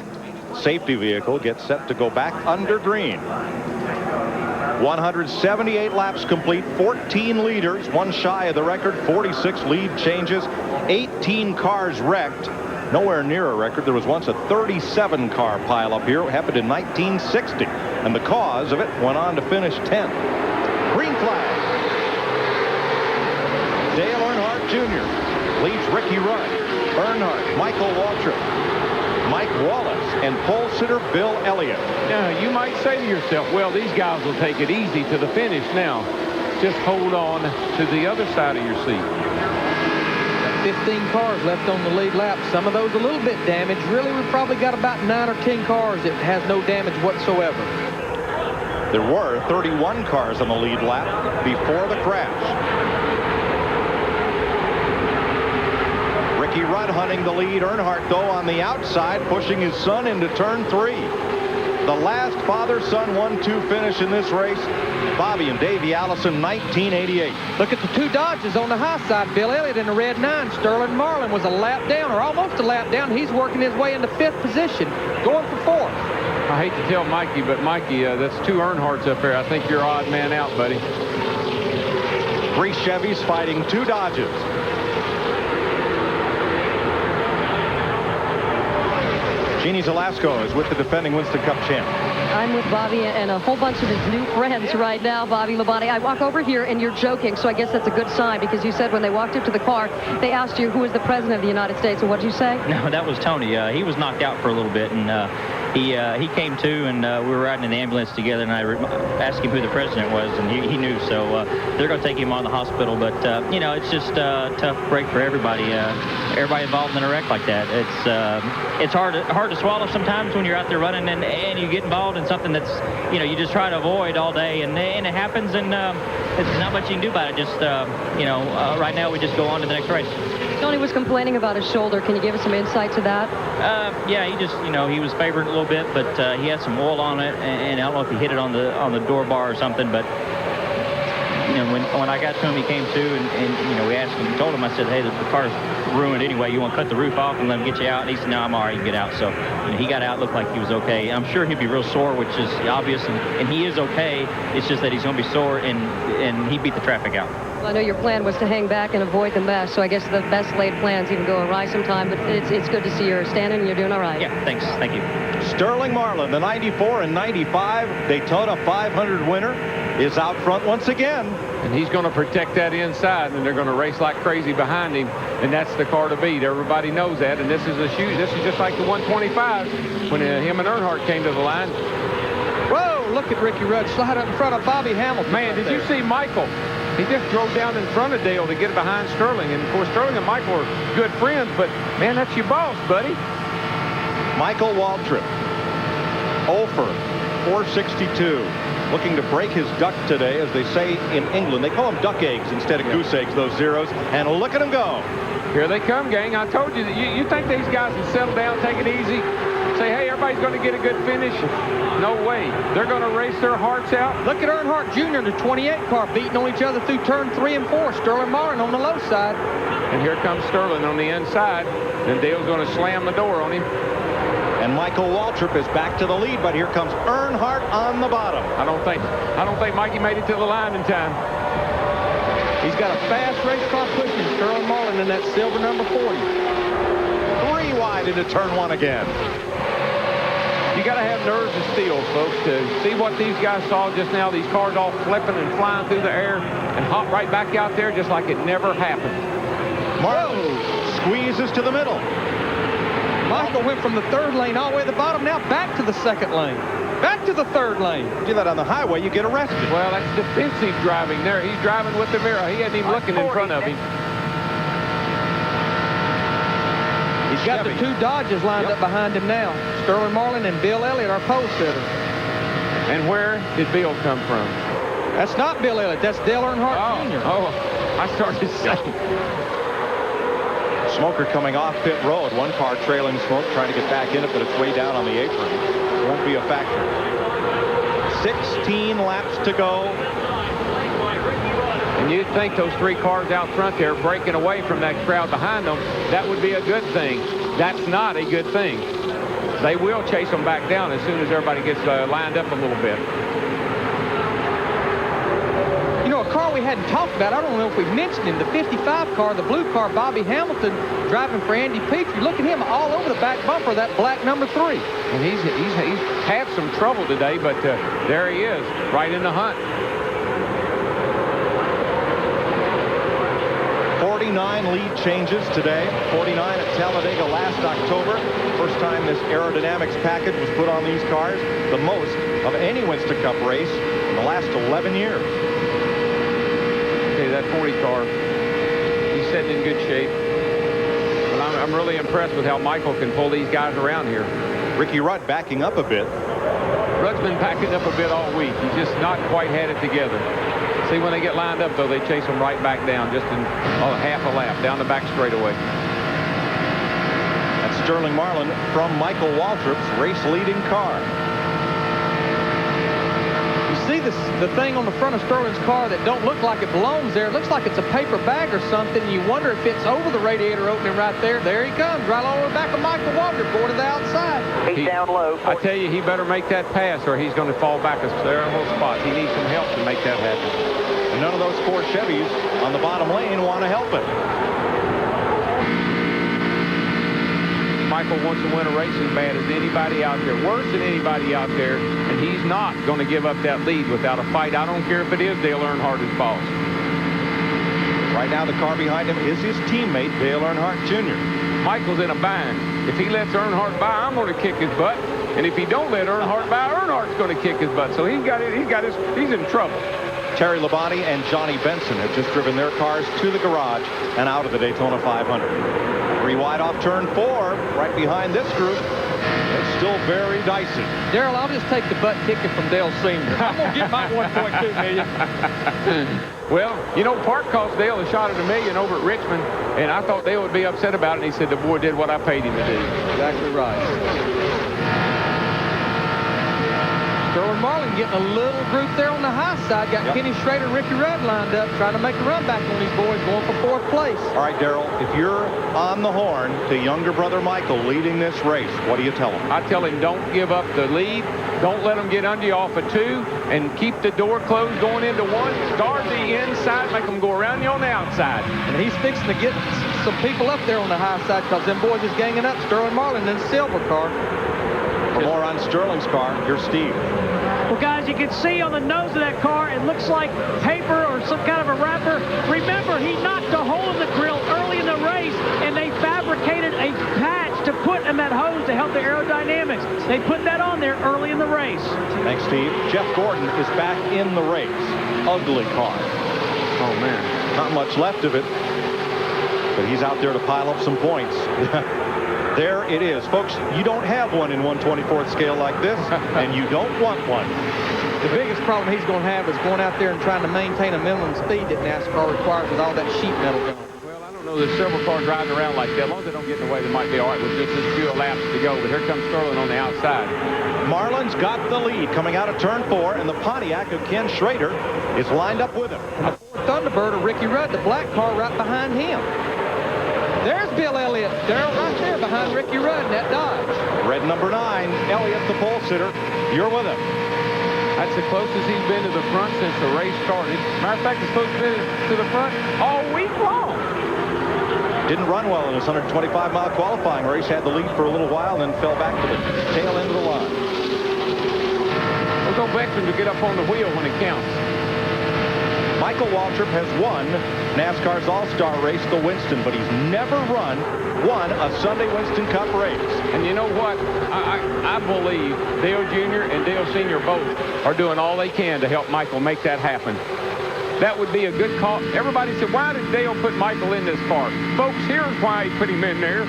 J: Safety vehicle gets set to go back under green. 178 laps complete, 14 leaders, one shy of the record, 46 lead changes, 18 cars wrecked. Nowhere near a record. There was once a 37-car pileup here. It happened in 1960, and the cause of it went on to finish 10th. Green flag. Dale Earnhardt Jr. leads Ricky Rudd, Earnhardt, Michael Waltrip, Mike Wallace, and pole sitter Bill Elliott.
H: Now, you might say to yourself, well, these guys will take it easy to the finish now. Just hold on to the other side of your seat.
E: 15 cars left on the lead lap. Some of those a little bit damaged. Really, we've probably got about 9 or 10 cars that has no damage whatsoever.
J: There were 31 cars on the lead lap before the crash. Ricky Rudd hunting the lead. Earnhardt, though, on the outside, pushing his son into turn 3. The last father-son 1-2 finish in this race, Bobby and Davey Allison, 1988.
E: Look at the 2 Dodges on the high side. Bill Elliott in the red 9. Sterling Marlin was a lap down, or almost a lap down. He's working his way into 5th position, going for 4th.
H: I hate to tell Mikey, but Mikey, that's 2 Earnhardts up there. I think you're odd man out, buddy.
J: 3 Chevys fighting 2 Dodges. Jeannie Zelasco is with the defending Winston Cup champ.
Q: I'm with Bobby and a whole bunch of his new friends right now, Bobby Labonte. I walk over here and you're joking, so I guess that's a good sign, because you said when they walked up to the car, they asked you who is the president of the United States, and what did you say?
D: No, that was Tony. He was knocked out for a little bit, and he came to, and we were riding in the ambulance together, and I asked him who the president was, and he knew, so they're going to take him on to the hospital. But, you know, it's just a tough break for everybody. Everybody involved in a wreck like that. It's hard to swallow sometimes when you're out there running and you get involved in something that's, you know, you just try to avoid all day, and it happens, and it's not much you can do about it. Just, you know, right now we just go on to the next race.
Q: Tony was complaining about his shoulder. Can you give us some insight to that?
D: Yeah, he just, you know, he was favoring it a little bit, but he had some oil on it, and I don't know if he hit it on the door bar or something, but you know, when I got to him, he came to, and you know, we asked him, told him, I said, hey, the car's ruined anyway. You want to cut the roof off and let him get you out? And he said, no, I'm all right, you can get out. So, you know, he got out, looked like he was okay. I'm sure he'd be real sore, which is obvious, and he is okay. It's just that he's going to be sore, and he beat the traffic out.
Q: Well, I know your plan was to hang back and avoid the mess, so I guess the best laid plans even go awry sometime, but it's good to see you're standing and you're doing all right.
D: Yeah, thanks. Thank you.
J: Sterling Marlin, the 94 and 95 Daytona 500 winner, is out front once again.
H: And he's going to protect that inside, and they're going to race like crazy behind him, and that's the car to beat. Everybody knows that, and this is just like the 125 when him and Earnhardt came to the line.
E: Whoa, look at Ricky Rudd slide up in front of Bobby Hamilton.
H: Man, did you see Michael? He just drove down in front of Dale to get behind Sterling, and of course Sterling and Michael are good friends, but man, that's your boss, buddy.
J: Michael Waltrip, 0 for 462. Looking to break his duck today, as they say in England. They call them duck eggs instead of goose eggs, those zeros. And look at them go.
H: Here they come, gang. I told you that you think these guys can settle down, take it easy, say, hey, everybody's going to get a good finish? No way. They're going to race their hearts out.
E: Look at Earnhardt Jr. in the 28 car beating on each other through turn 3 and 4. Sterling Marlin on the low side.
H: And here comes Sterling on the inside. And Dale's going to slam the door on him.
J: And Michael Waltrip is back to the lead, but here comes Earnhardt on the bottom.
H: I don't think Mikey made it to the line in time.
E: He's got a fast race car pushing Sterling Marlin in that silver number 40.
J: 3 wide into turn 1 again.
H: You got to have nerves of steel, folks, to see what these guys saw just now. These cars all flipping and flying through the air and hop right back out there just like it never happened.
J: Marlin squeezes to the middle.
R: Michael went from the third lane all the way to the bottom, now back to the second lane. Back to the third lane.
J: Do that on the highway, you get arrested.
H: Well, that's defensive driving there. He's driving with the mirror. He isn't even looking in front of him.
R: He's got the two Dodges lined up behind him now. Sterling Marlin and Bill Elliott, our pole sitter.
H: And where did Bill come from?
R: That's not Bill Elliott. That's Dale Earnhardt Jr.
H: Oh, I started saying.
J: Smoker coming off pit road. One car trailing Smoke, trying to get back in it, but it's way down on the apron. Won't be a factor. 16 laps to go.
H: And you'd think those three cars out front there breaking away from that crowd behind them, that would be a good thing. That's not a good thing. They will chase them back down as soon as everybody gets lined up a little bit.
R: You know, a car we hadn't talked about, I don't know if we've mentioned him, the 55 car, the blue car, Bobby Hamilton, driving for Andy Petrie. Look at him all over the back bumper, that black number 3.
H: And he's had some trouble today, but there he is, right in the hunt.
J: 49 lead changes today. 49 at Talladega last October. First time this aerodynamics package was put on these cars. The most of any Winston Cup race in the last 11 years.
H: Okay, that 40 car, he's sitting in good shape. But I'm really impressed with how Michael can pull these guys around here.
J: Ricky Rudd backing up a bit.
H: Rudd's been backing up a bit all week. He's just not quite had it together. See, when they get lined up, though, they chase them right back down, just in half a lap, down the back straightaway.
J: That's Sterling Marlin from Michael Waltrip's race-leading car.
R: You see the thing on the front of Sterling's car that don't look like it belongs there. It looks like it's a paper bag or something, and you wonder if it's over the radiator opening right there. There he comes, right over the back of Michael Waltrip, going to the outside.
I: He's down low.
H: I tell you, he better make that pass, or he's going to fall back a several spots. He needs some help to make that happen.
J: And none of those 4 Chevys on the bottom lane want to help him.
H: Michael wants to win a race as bad as anybody out there, worse than anybody out there, and he's not going to give up that lead without a fight. I don't care if it is Dale Earnhardt as boss.
J: Right now, the car behind him is his teammate, Dale Earnhardt Jr.
H: Michael's in a bind. If he lets Earnhardt by, I'm going to kick his butt. And if he don't let Earnhardt by, Earnhardt's going to kick his butt. So he's in trouble.
J: Terry Labonte and Johnny Benson have just driven their cars to the garage and out of the Daytona 500. 3 wide off turn 4, right behind this group. It's still very dicey.
R: Darrell, I'll just take the butt kicking from Dale Sr. I'm going to get my $1.2 million.
H: Well, you know, Park cost Dale a shot at $1 million over at Richmond, and I thought Dale would be upset about it, and he said the boy did what I paid him to do.
R: Exactly right. Sterling Marlin getting a little group there on the high side. Got Kenny Schrader and Ricky Rudd lined up, trying to make a run back on these boys, going for 4th place.
J: All right, Darrell, if you're on the horn to younger brother Michael leading this race, what do you tell him?
H: I tell him don't give up the lead. Don't let them get under you off of 2, and keep the door closed going into 1. Guard the inside, make them go around you on the outside.
R: And he's fixing to get some people up there on the high side, because them boys is ganging up Sterling Marlin in the silver car.
J: For more on Sterling's car, here's Steve.
P: Well, guys, you can see on the nose of that car, it looks like paper or some kind of a wrapper. Remember, he knocked a hole in the grill early in the race, and they fabricated a patch to put in that hose to help the aerodynamics. They put that on there early in the race.
J: Thanks, Steve. Jeff Gordon is back in the race. Ugly car.
H: Oh, man.
J: Not much left of it, but he's out there to pile up some points. There it is. Folks, you don't have one in 1/24th scale like this, and you don't want one.
R: The biggest problem he's going to have is going out there and trying to maintain a minimum speed that NASCAR requires with all that sheet metal going.
H: Well, I don't know. There's several cars riding around like that. As long as they don't get in the way, they might be all right with just as few laps to go. But here comes Sterling on the outside.
J: Marlin's got the lead coming out of turn 4, and the Pontiac of Ken Schrader is lined up with him.
R: And the Ford Thunderbird of Ricky Rudd, the black car right behind him. There's Bill Elliott. Darrell right there behind Ricky Rudd in that Dodge.
J: Red number 9, Elliott, the pole sitter. You're with him.
H: That's the closest he's been to the front since the race started. Matter of fact, he's supposed to be to the front all week long.
J: Didn't run well in his 125-mile qualifying race. Had the lead for a little while and then fell back to the tail end of the line.
H: We'll go veteran to get up on the wheel when it counts.
J: Michael Waltrip has won NASCAR's All-Star race, the Winston, but he's never won a Sunday Winston Cup race.
H: And you know what? I believe Dale Jr. and Dale Sr. both are doing all they can to help Michael make that happen. That would be a good call. Everybody said, why did Dale put Michael in this car? Folks, here's why he put him in there.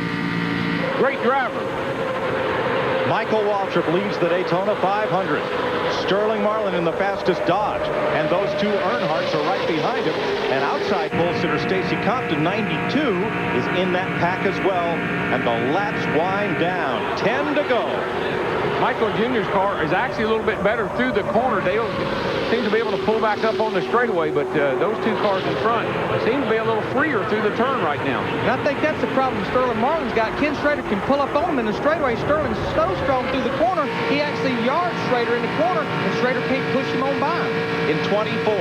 H: Great driver.
J: Michael Waltrip leads the Daytona 500. Sterling Marlin in the fastest Dodge. And those two Earnhardts are right behind him. And outside pole sitter Stacy Compton, 92, is in that pack as well. And the laps wind down. 10 to go.
H: Michael Jr.'s car is actually a little bit better through the corner. Dale seems to be able to pull back up on the straightaway, but those two cars in front seem to be a little freer through the turn right now.
R: And I think that's the problem Sterling Marlin's got. Ken Schrader can pull up on him in the straightaway. Sterling's so strong through the corner, he actually yards Schrader in the corner, and Schrader can't push him on by him.
J: In 24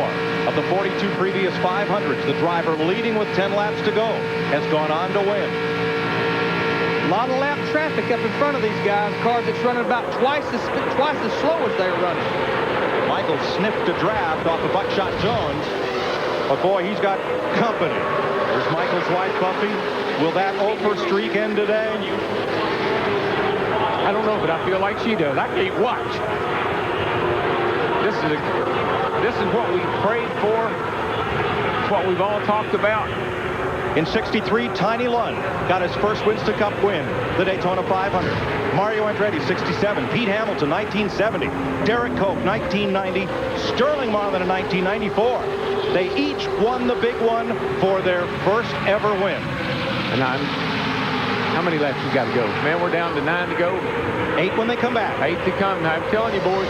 J: of the 42 previous 500s, the driver leading with 10 laps to go has gone on to win.
R: A lot of lap traffic up in front of these guys. Cars that's running about twice as slow as they're running.
J: Michael sniffed a draft off of Buckshot Jones, but boy, he's got company. There's Michael's wife, Buffy. Will that Oprah streak end today?
H: I don't know, but I feel like she does. I can't watch. This is what we prayed for. It's what we've all talked about.
J: In 63, Tiny Lund got his first Winston Cup win, the Daytona 500. Mario Andretti, 67. Pete Hamilton, 1970. Derek Koch, 1990. Sterling Marlin in 1994. They each won the big one for their first ever win.
H: And how many laps we got to go? Man, we're down to 9 to go.
J: 8 when they come back.
H: 8 to come. I'm telling you, boys.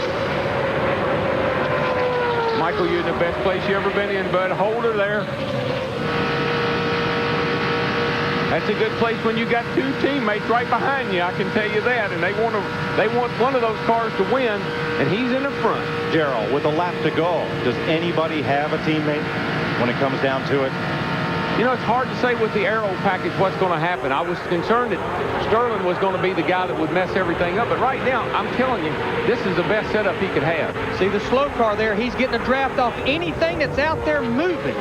H: Michael, you're in the best place you ever been in, bud. Hold her there. That's a good place when you got two teammates right behind you, I can tell you that. And they want one of those cars to win, and he's in the front.
J: Gerald, with a lap to go, does anybody have a teammate when it comes down to it?
H: You know, it's hard to say with the aero package what's going to happen. I was concerned that Sterling was going to be the guy that would mess everything up. But right now, I'm telling you, this is the best setup he could have.
R: See the slow car there, he's getting a draft off anything that's out there moving.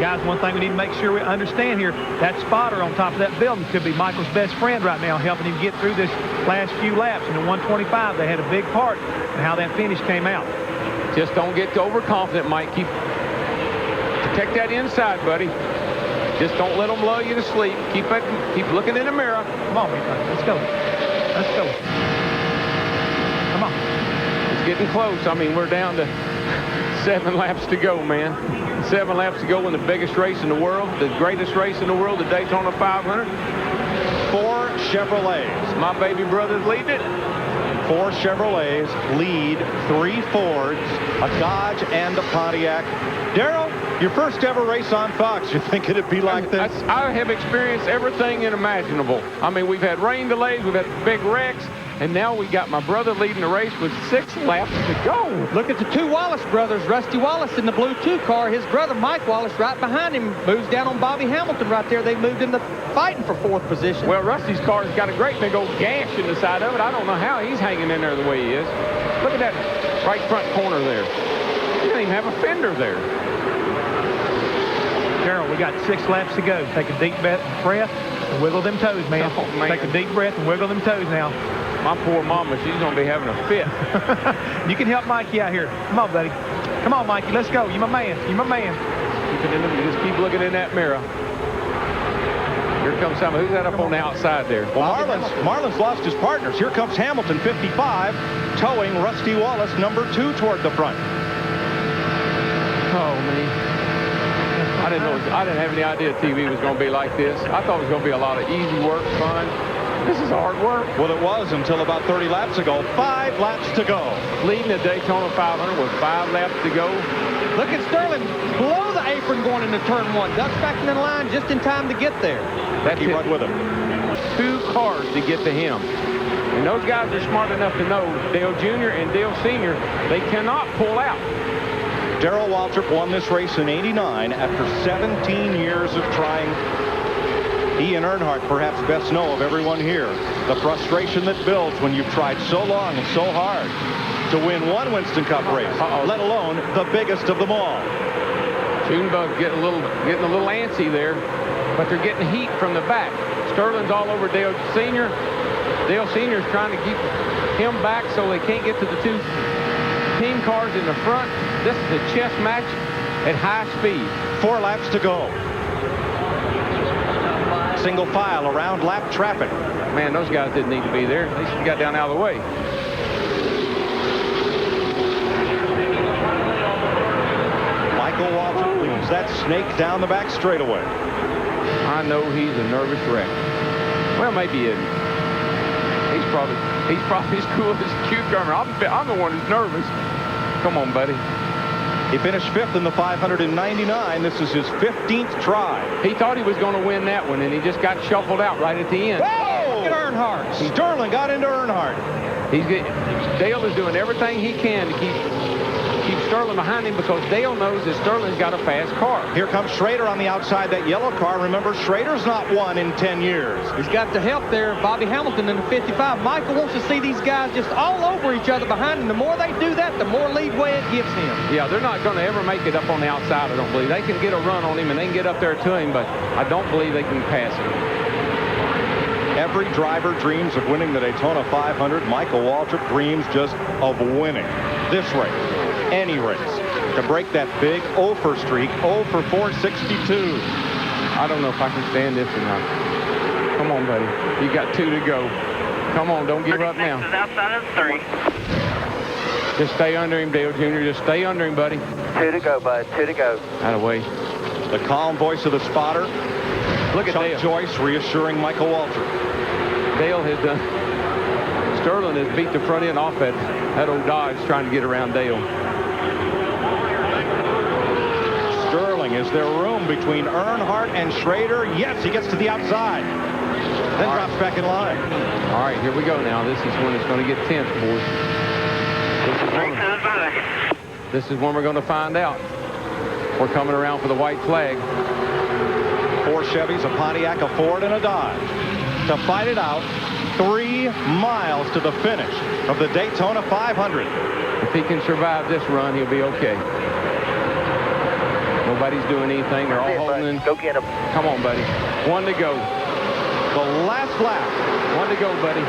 S: Guys, one thing we need to make sure we understand here, that spotter on top of that building could be Michael's best friend right now, helping him get through this last few laps. In the 125, they had a big part in how that finish came out.
H: Just don't get overconfident, Mike. Protect that inside, buddy. Just don't let them lull you to sleep. Keep looking in the mirror.
S: Come on, let's go. Let's go. Come on.
H: It's getting close. I mean, we're down to 7 laps to go, man. 7 laps to go in the biggest race in the world, the greatest race in the world, the Daytona 500.
J: 4 Chevrolets.
H: My baby brother's leading it.
J: 4 Chevrolets lead 3 Fords, a Dodge, and a Pontiac. Darrell, your first ever race on Fox. You think it'd be like this?
H: I have experienced everything imaginable. I mean, we've had rain delays, we've had big wrecks, and now we got my brother leading the race with 6 laps to go.
R: Look at the 2 Wallace brothers. Rusty Wallace in the blue 2 car. His brother Mike Wallace right behind him moves down on Bobby Hamilton right there. They moved into fighting for 4th position.
H: Well, Rusty's car's got a great big old gash in the side of it. I don't know how he's hanging in there the way he is. Look at that right front corner there. He doesn't even have a fender there.
S: Gerald, we got 6 laps to go. Take a deep breath and wiggle them toes, man.
H: Oh, man.
S: Take a deep breath and wiggle them toes now.
H: My poor mama, she's going to be having a fit.
S: You can help Mikey out here. Come on, buddy. Come on, Mikey. Let's go. You're my man. You're my man.
H: Just keep looking in that mirror. Here comes Who's that up on the outside there?
J: Well, Marlin's lost his partners. Here comes Hamilton, 55, towing Rusty Wallace, number 2, toward the front.
H: Oh, man. I didn't have any idea TV was going to be like this. I thought it was going to be a lot of easy work, fun. This is hard work.
J: Well, it was until about 30 laps ago. 5 laps to go.
H: Leading the Daytona 500 with 5 laps to go.
R: Look at Sterling below the apron going into turn 1. Ducks back in the line just in time to get there.
H: That's
J: he run with him.
H: 2 cars to get to him. And those guys are smart enough to know Dale Jr. and Dale Sr., they cannot pull out.
J: Darrell Waltrip won this race in '89 after 17 years of trying. He and Earnhardt perhaps best know of everyone here the frustration that builds when you've tried so long and so hard to win one Winston Cup race, let alone the biggest of them all.
H: Junebug's getting a little antsy there, but they're getting heat from the back. Sterling's all over Dale Sr. Dale Sr. is trying to keep him back so they can't get to the two team cars in the front. This is a chess match at high speed.
J: 4 laps to go. Single file around lap traffic.
H: Man, those guys didn't need to be there. They should have got down out of the way.
J: Michael Waltrip leads that snake down the back straightaway.
H: I know he's a nervous wreck. Well, maybe he isn't. He's probably as cool as a cucumber. I'm the one who's nervous. Come on, buddy.
J: He finished 5th in the 599. This is his 15th try.
H: He thought he was going to win that one, and he just got shuffled out right at the end.
J: Whoa! Look at Earnhardt. Sterling got into Earnhardt.
H: Dale is doing everything he can to keep Sterling behind him because Dale knows that Sterling's got a fast car.
J: Here comes Schrader on the outside that yellow car. Remember, Schrader's not won in 10 years.
R: He's got the help there, Bobby Hamilton in the 55. Michael wants to see these guys just all over each other behind him. The more they do that, the more leadway it gives him.
H: Yeah, they're not going to ever make it up on the outside, I don't believe. They can get a run on him and they can get up there to him, but I don't believe they can pass him.
J: Every driver dreams of winning the Daytona 500. Michael Waltrip dreams just of winning this race. Any race, to break that big 0 for streak, 0 for 462.
H: I don't know if I can stand this or not. Come on, buddy. You got 2 to go. Come on, don't give up now.
I: Outside of 3.
H: Just stay under him, Dale Jr. Just stay under him, buddy.
I: 2 to go, bud. 2 to go.
H: Out of the way.
J: The calm voice of the spotter.
H: Look at
J: Chuck
H: Dale.
J: Joyce reassuring Michael Waltrip.
H: Dale has done. Sterling has beat the front end off that old Dodge trying to get around Dale.
J: Sterling, is there room between Earnhardt and Schrader? Yes, he gets to the outside. Then drops back in line.
H: All right, here we go now. This is when it's going to get tense, boys. This is when we're going to find out. We're coming around for the white flag.
J: 4 Chevys, a Pontiac, a Ford, and a Dodge to fight it out 3 miles to the finish of the Daytona 500.
H: If he can survive this run, he'll be okay. Nobody's doing anything. They're all holding.
I: Go get him.
H: Come on, buddy. 1 to go.
J: The last lap.
H: 1 to go, buddy.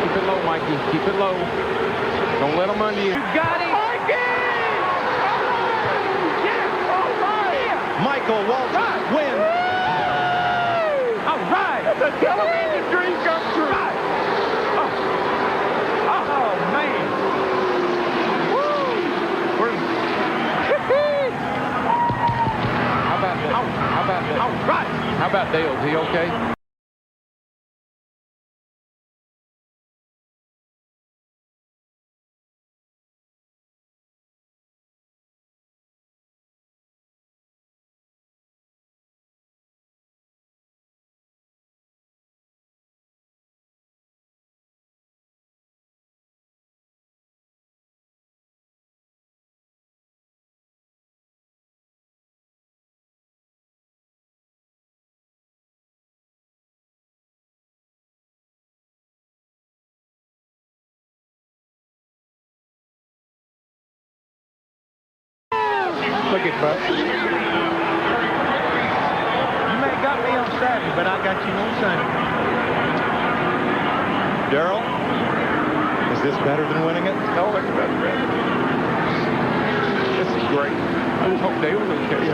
H: Keep it low, Mikey. Keep it low. Don't let them under you.
I: You got him.
J: Michael Waltrip wins.
I: All right. That's a television dream come true. Right. Oh, man.
H: How about that? How about that?
I: All right.
H: How about Dale? Is he okay?
S: Look at Buck. You may have got me on Saturday, but I got you on Sunday.
J: Darrell, is this better than winning it?
H: No, it's better. This is great. I just hope Dale's okay.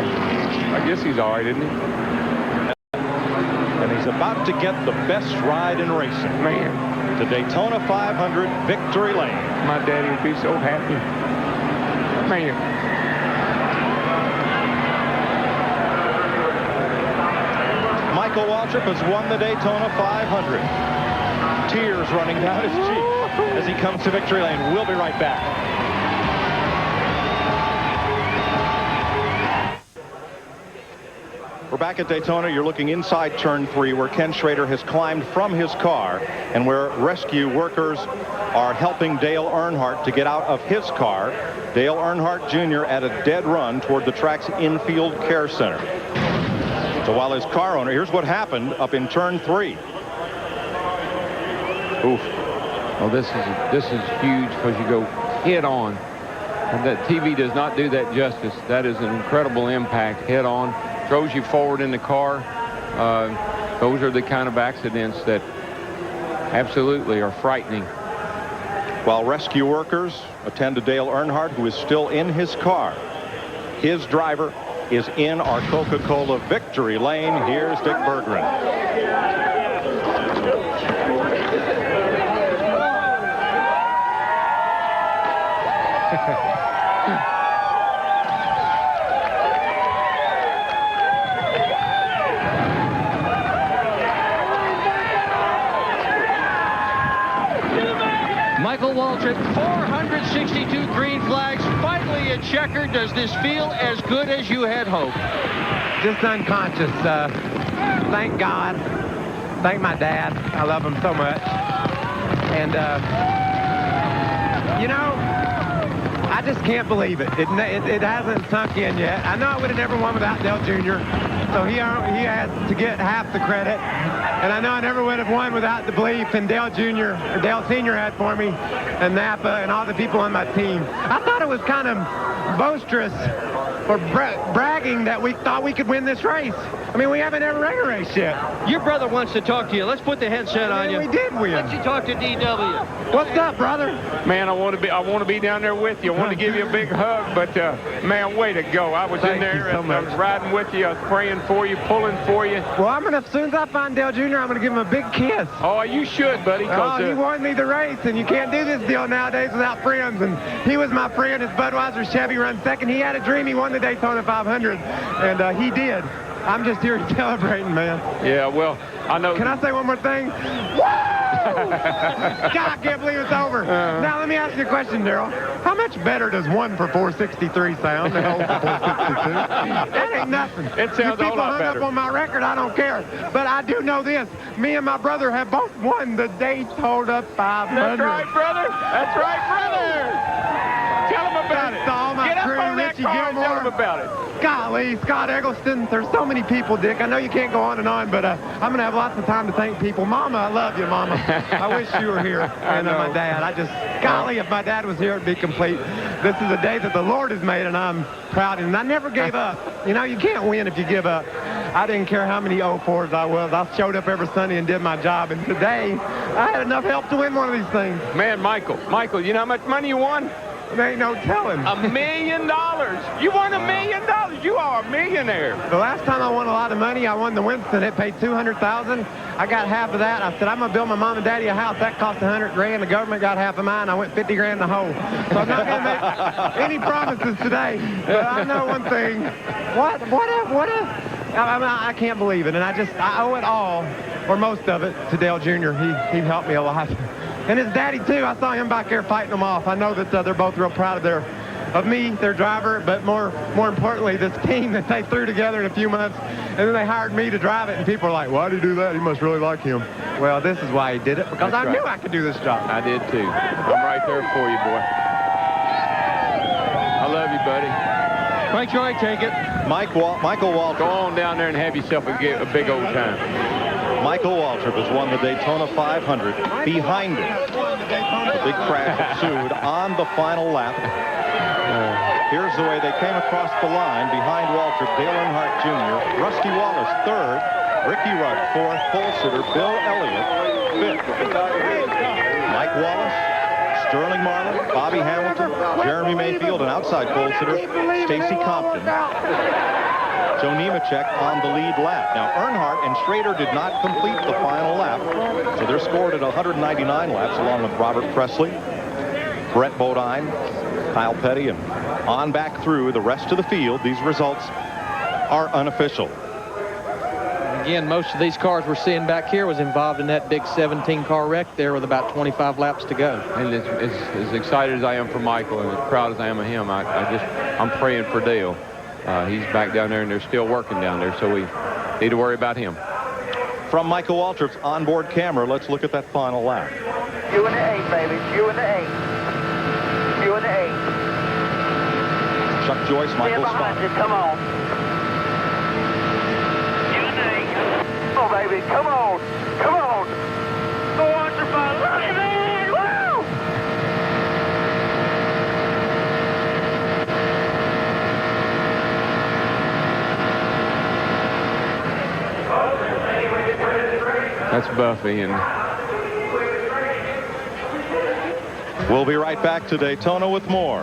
H: I guess he's all right, isn't he?
J: And he's about to get the best ride in racing.
H: Man.
J: The Daytona 500 Victory Lane.
H: My daddy would be so happy. Man.
J: Michael Waltrip has won the Daytona 500. Tears running down his cheek as he comes to Victory Lane. We'll be right back. We're back at Daytona. You're looking inside turn 3 where Ken Schrader has climbed from his car and where rescue workers are helping Dale Earnhardt to get out of his car. Dale Earnhardt Jr. at a dead run toward the track's infield care center. So while his car owner, here's what happened up in turn 3.
H: Oof. Oh, this is huge because you go head on. And that TV does not do that justice. That is an incredible impact, head on, throws you forward in the car. Those are the kind of accidents that absolutely are frightening.
J: While rescue workers attend to Dale Earnhardt, who is still in his car. His driver is in our Coca-Cola victory lane. Here's Dick Berggren.
K: Michael Waltrip, 462 green flags, finally a checker. Does this feel as good as you had hoped?
E: Just unconscious. Thank God. Thank my dad. I love him so much. And, you know, I just can't believe it. It hasn't sunk in yet. I know I would have never won without Dale Jr., so he has to get half the credit. And I know I never would have won without the belief in Dale Jr. or Dale Sr. had for me, and Napa, and all the people on my team. I thought it was kind of boisterous or bragging that we thought we could win this race. I mean, we haven't ever ran a race yet.
K: Your brother wants to talk to you. Let's put the headset on you.
E: We did win.
K: Let you talk to DW.
E: What's up, brother?
H: Man, I want to be down there with you. I want to give you a big hug, but man, way to go. I was in there and I was riding with you. I was praying for you, pulling for you.
E: Well, as soon as I find Dale Jr., I'm going to give him a big kiss.
H: Oh, you should, buddy.
E: He won me the race, and you can't do this deal nowadays without friends. And he was my friend. His Budweiser Chevy runs second. He had a dream. He won the Daytona 500, and he did. I'm just here celebrating, man.
H: Yeah, well, I know.
E: Can I say one more thing? God, I can't believe it's over. Now, let me ask you a question, Darrell. How much better does 1 for 463 sound than 0 for 462? That ain't nothing.
H: It sounds a whole lot better.
E: People hung up on my record, I don't care. But I do know this. Me and my brother have both won the Daytona 500.
H: That's right, brother. That's right, brother. Tell him about it.
E: All my
H: Get up
E: crew,
H: on that
E: Richie
H: car and
E: Gilmore.
H: tell him about it.
E: Golly, Scott Eggleston. There's so many people, Dick. I know you can't go on and on, but I'm going to have lots of time to thank people. Mama, I love you, Mama. I wish you were here. And my dad. Golly, if my dad was here, it'd be complete. This is a day that the Lord has made, and I'm proud. And I never gave up. You know, you can't win if you give up. I didn't care how many 0-4s I was. I showed up every Sunday and did my job. And today, I had enough help to win one of these things.
H: Man, Michael, you know how much money you won?
E: There ain't no telling.
H: $1 million. You won $1 million. You are a millionaire.
E: The last time I won a lot of money, I won the Winston. It paid $200,000. I got half of that. I said, I'm going to build my mom and daddy a house. That cost $100,000. The government got half of mine. I went $50,000 in the hole. So I'm not going to make any promises today. But I know one thing. What if? I can't believe it. And I owe it all, or most of it, to Dale Jr. He helped me a lot. And his daddy, too. I saw him back there fighting them off. I know that they're both real proud of me, their driver, but more importantly, this team that they threw together in a few months. And then they hired me to drive it, and people are like, why did he do that? He must really like him. Well, this is why he did it, because I knew I could do this job.
H: I did, too. I'm right there for you, boy. I love you, buddy.
K: Mike Joy, take it.
J: Michael Waltrip.
H: Go on down there and have yourself a big old time.
J: Michael Waltrip has won the Daytona 500. Behind him, the big crash ensued on the final lap. Here's the way they came across the line. Behind Waltrip, Dale Earnhardt Jr., Rusty Wallace third, Ricky Rudd fourth, pole sitter Bill Elliott fifth. Mike Wallace, Sterling Marlin, Bobby Hamilton, Jeremy Mayfield, and outside pole sitter Stacy Compton. Joe Nemechek on the lead lap. Now, Earnhardt and Schrader did not complete the final lap, so they're scored at 199 laps, along with Robert Presley, Brett Bodine, Kyle Petty, and on back through the rest of the field. These results are unofficial.
E: Again, most of these cars we're seeing back here was involved in that big 17-car wreck there with about 25 laps to go.
H: And as excited as I am for Michael and as proud as I am of him, I'm praying for Dale. he's back down there, and they're still working down there, so we need to worry about him.
J: From Michael Waltrip's onboard camera, let's look at that final lap.
I: You in the 8, baby. You in the 8. You in the 8.
J: Chuck Joyce, Michael Scott.
I: Come on. You in the 8. Oh, baby. Come on. Come on. Go on, Trevor. Look at that. Woo!
H: That's Buffy, and
J: we'll be right back to Daytona with more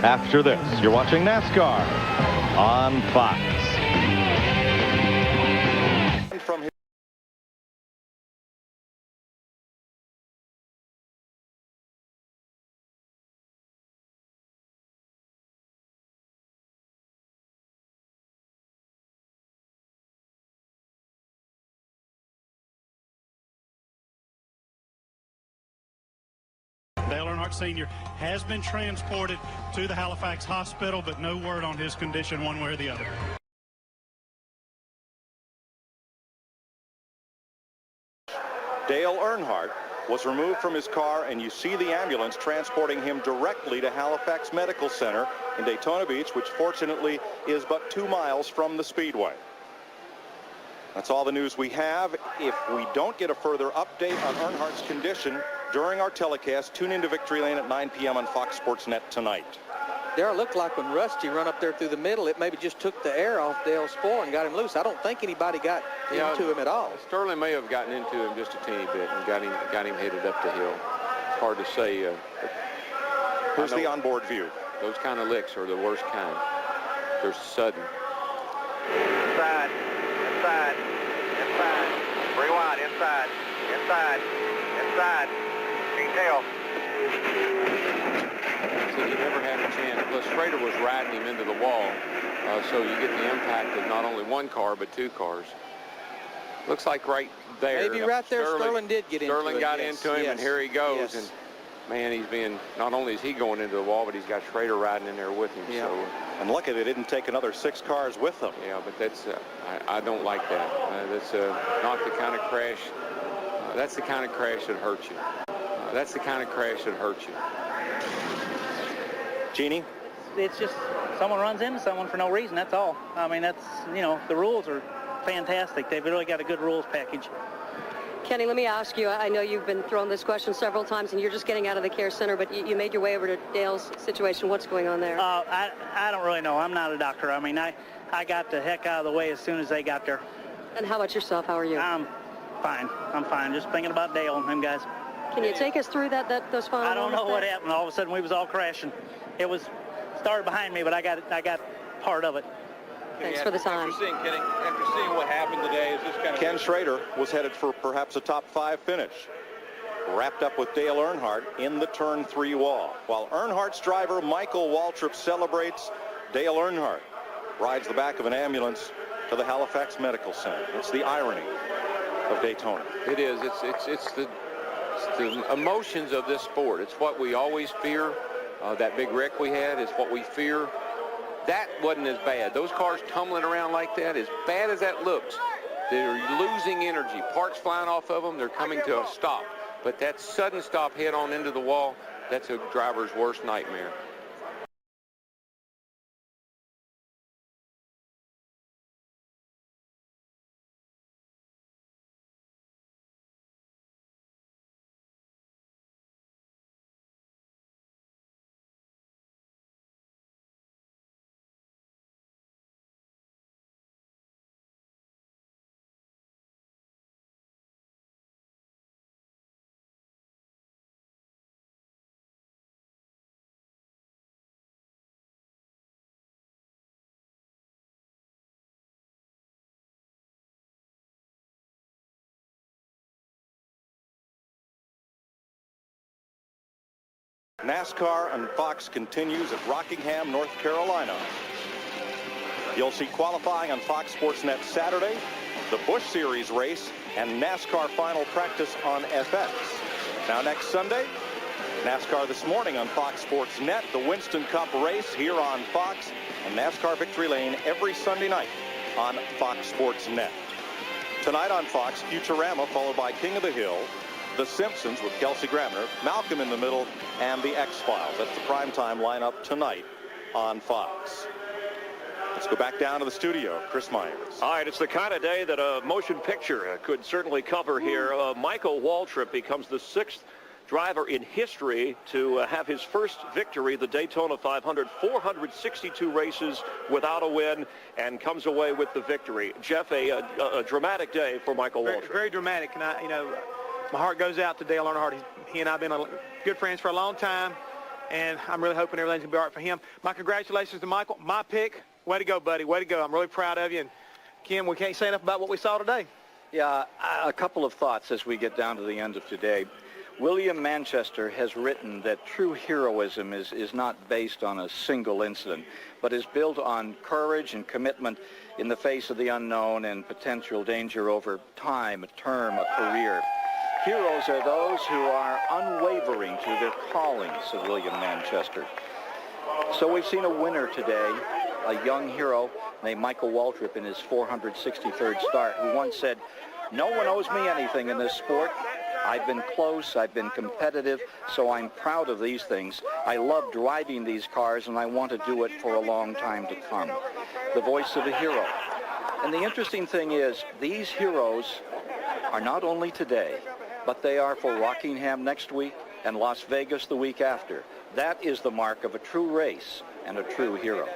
J: after this. You're watching NASCAR on Fox. From
C: Dale Earnhardt Sr. has been transported to the Halifax hospital, but no word on his condition one way or the other.
J: Dale Earnhardt was removed from his car, and you see the ambulance transporting him directly to Halifax Medical Center in Daytona Beach, which fortunately is but 2 miles from the Speedway. That's all the news we have. If we don't get a further update on Earnhardt's condition during our telecast, tune into Victory Lane at 9 p.m. on Fox Sports Net tonight.
R: Darrell, looked like when Rusty run up there through the middle, it maybe just took the air off Dale's spoor and got him loose. I don't think anybody got into him at all.
H: Sterling may have gotten into him just a teeny bit and got him headed up the hill. It's hard to say.
J: Here's the onboard view.
H: Those kind of licks are the worst kind. They're sudden.
I: Inside. Inside. Inside. Rewind. Inside. Inside. Inside. Detail.
H: So he never had a chance. Plus, Schrader was riding him into the wall, so you get the impact of not only one car but 2 cars. Looks like right there.
R: Maybe right there, Sterling did get into him.
H: Sterling got into him, and here he goes. And man, he's being, not only is he going into the wall, but he's got Schrader riding in there with him.
J: Yeah.
H: So,
J: and lucky they didn't take another 6 cars with them.
H: Yeah, but that's I don't like that. That's not the kind of crash. That's the kind of crash that hurts you. That's the kind of crash that hurts you.
J: Jeannie?
U: It's just someone runs into someone for no reason, that's all. I mean, that's, you know, the rules are fantastic. They've really got a good rules package.
Q: Kenny, let me ask you, I know you've been thrown this question several times, and you're just getting out of the care center, but you made your way over to Dale's situation. What's going on there?
U: I don't really know. I'm not a doctor. I mean, I got the heck out of the way as soon as they got there.
Q: And how about yourself? How are you?
U: I'm fine. I'm fine. Just thinking about Dale and them guys.
Q: Can you take us through those final
U: I don't know
Q: moments
U: what
Q: there?
U: happened. All of a sudden, we was all crashing. It was started behind me, but I got part of it.
Q: Thanks for the time.
W: After seeing what happened today, is this kind of...
J: Ken Schrader was headed for perhaps a top 5 finish. Wrapped up with Dale Earnhardt in the turn 3 wall. While Earnhardt's driver, Michael Waltrip, celebrates, Dale Earnhardt rides the back of an ambulance to the Halifax Medical Center. It's the irony of Daytona.
H: It is. It's the emotions of this sport. It's what we always fear. That big wreck we had is what we fear. That wasn't as bad. Those cars tumbling around like that, as bad as that looks, they're losing energy. Parts flying off of them, they're coming to a stop. But that sudden stop head on into the wall, that's a driver's worst nightmare.
J: NASCAR and Fox continues at Rockingham, North Carolina. You'll see qualifying on Fox Sports Net Saturday, the Busch Series race, and NASCAR final practice on FX. Now next Sunday,
G: NASCAR this morning on Fox Sports Net, the Winston Cup race here on Fox, and NASCAR Victory Lane every Sunday night on Fox Sports Net. Tonight on Fox, Futurama, followed by King of the Hill, The Simpsons with Kelsey Grammer, Malcolm in the Middle, and The X-Files. That's the primetime lineup tonight on Fox. Let's go back down to the studio. Chris Myers.
M: All right, it's the kind of day that a motion picture could certainly cover here. Michael Waltrip becomes the 6th driver in history to have his first victory, the Daytona 500, 462 races without a win, and comes away with the victory. Jeff, a dramatic day for Michael Waltrip.
S: Very dramatic, and my heart goes out to Dale Earnhardt. He and I have been good friends for a long time, and I'm really hoping everything's going to be all right for him. My congratulations to Michael. My pick, way to go, buddy, way to go. I'm really proud of you, and Kim, we can't say enough about what we saw today.
N: Yeah, a couple of thoughts as we get down to the end of today. William Manchester has written that true heroism is not based on a single incident, but is built on courage and commitment in the face of the unknown and potential danger over time, a term, a career. Heroes are those who are unwavering to their calling, said William Manchester. So we've seen a winner today, a young hero named Michael Waltrip in his 463rd start, who once said, "No one owes me anything in this sport. I've been close, I've been competitive, so I'm proud of these things. I love driving these cars, and I want to do it for a long time to come." The voice of a hero. And the interesting thing is, these heroes are not only today, but they are for Rockingham next week and Las Vegas the week after. That is the mark of a true race and a true hero.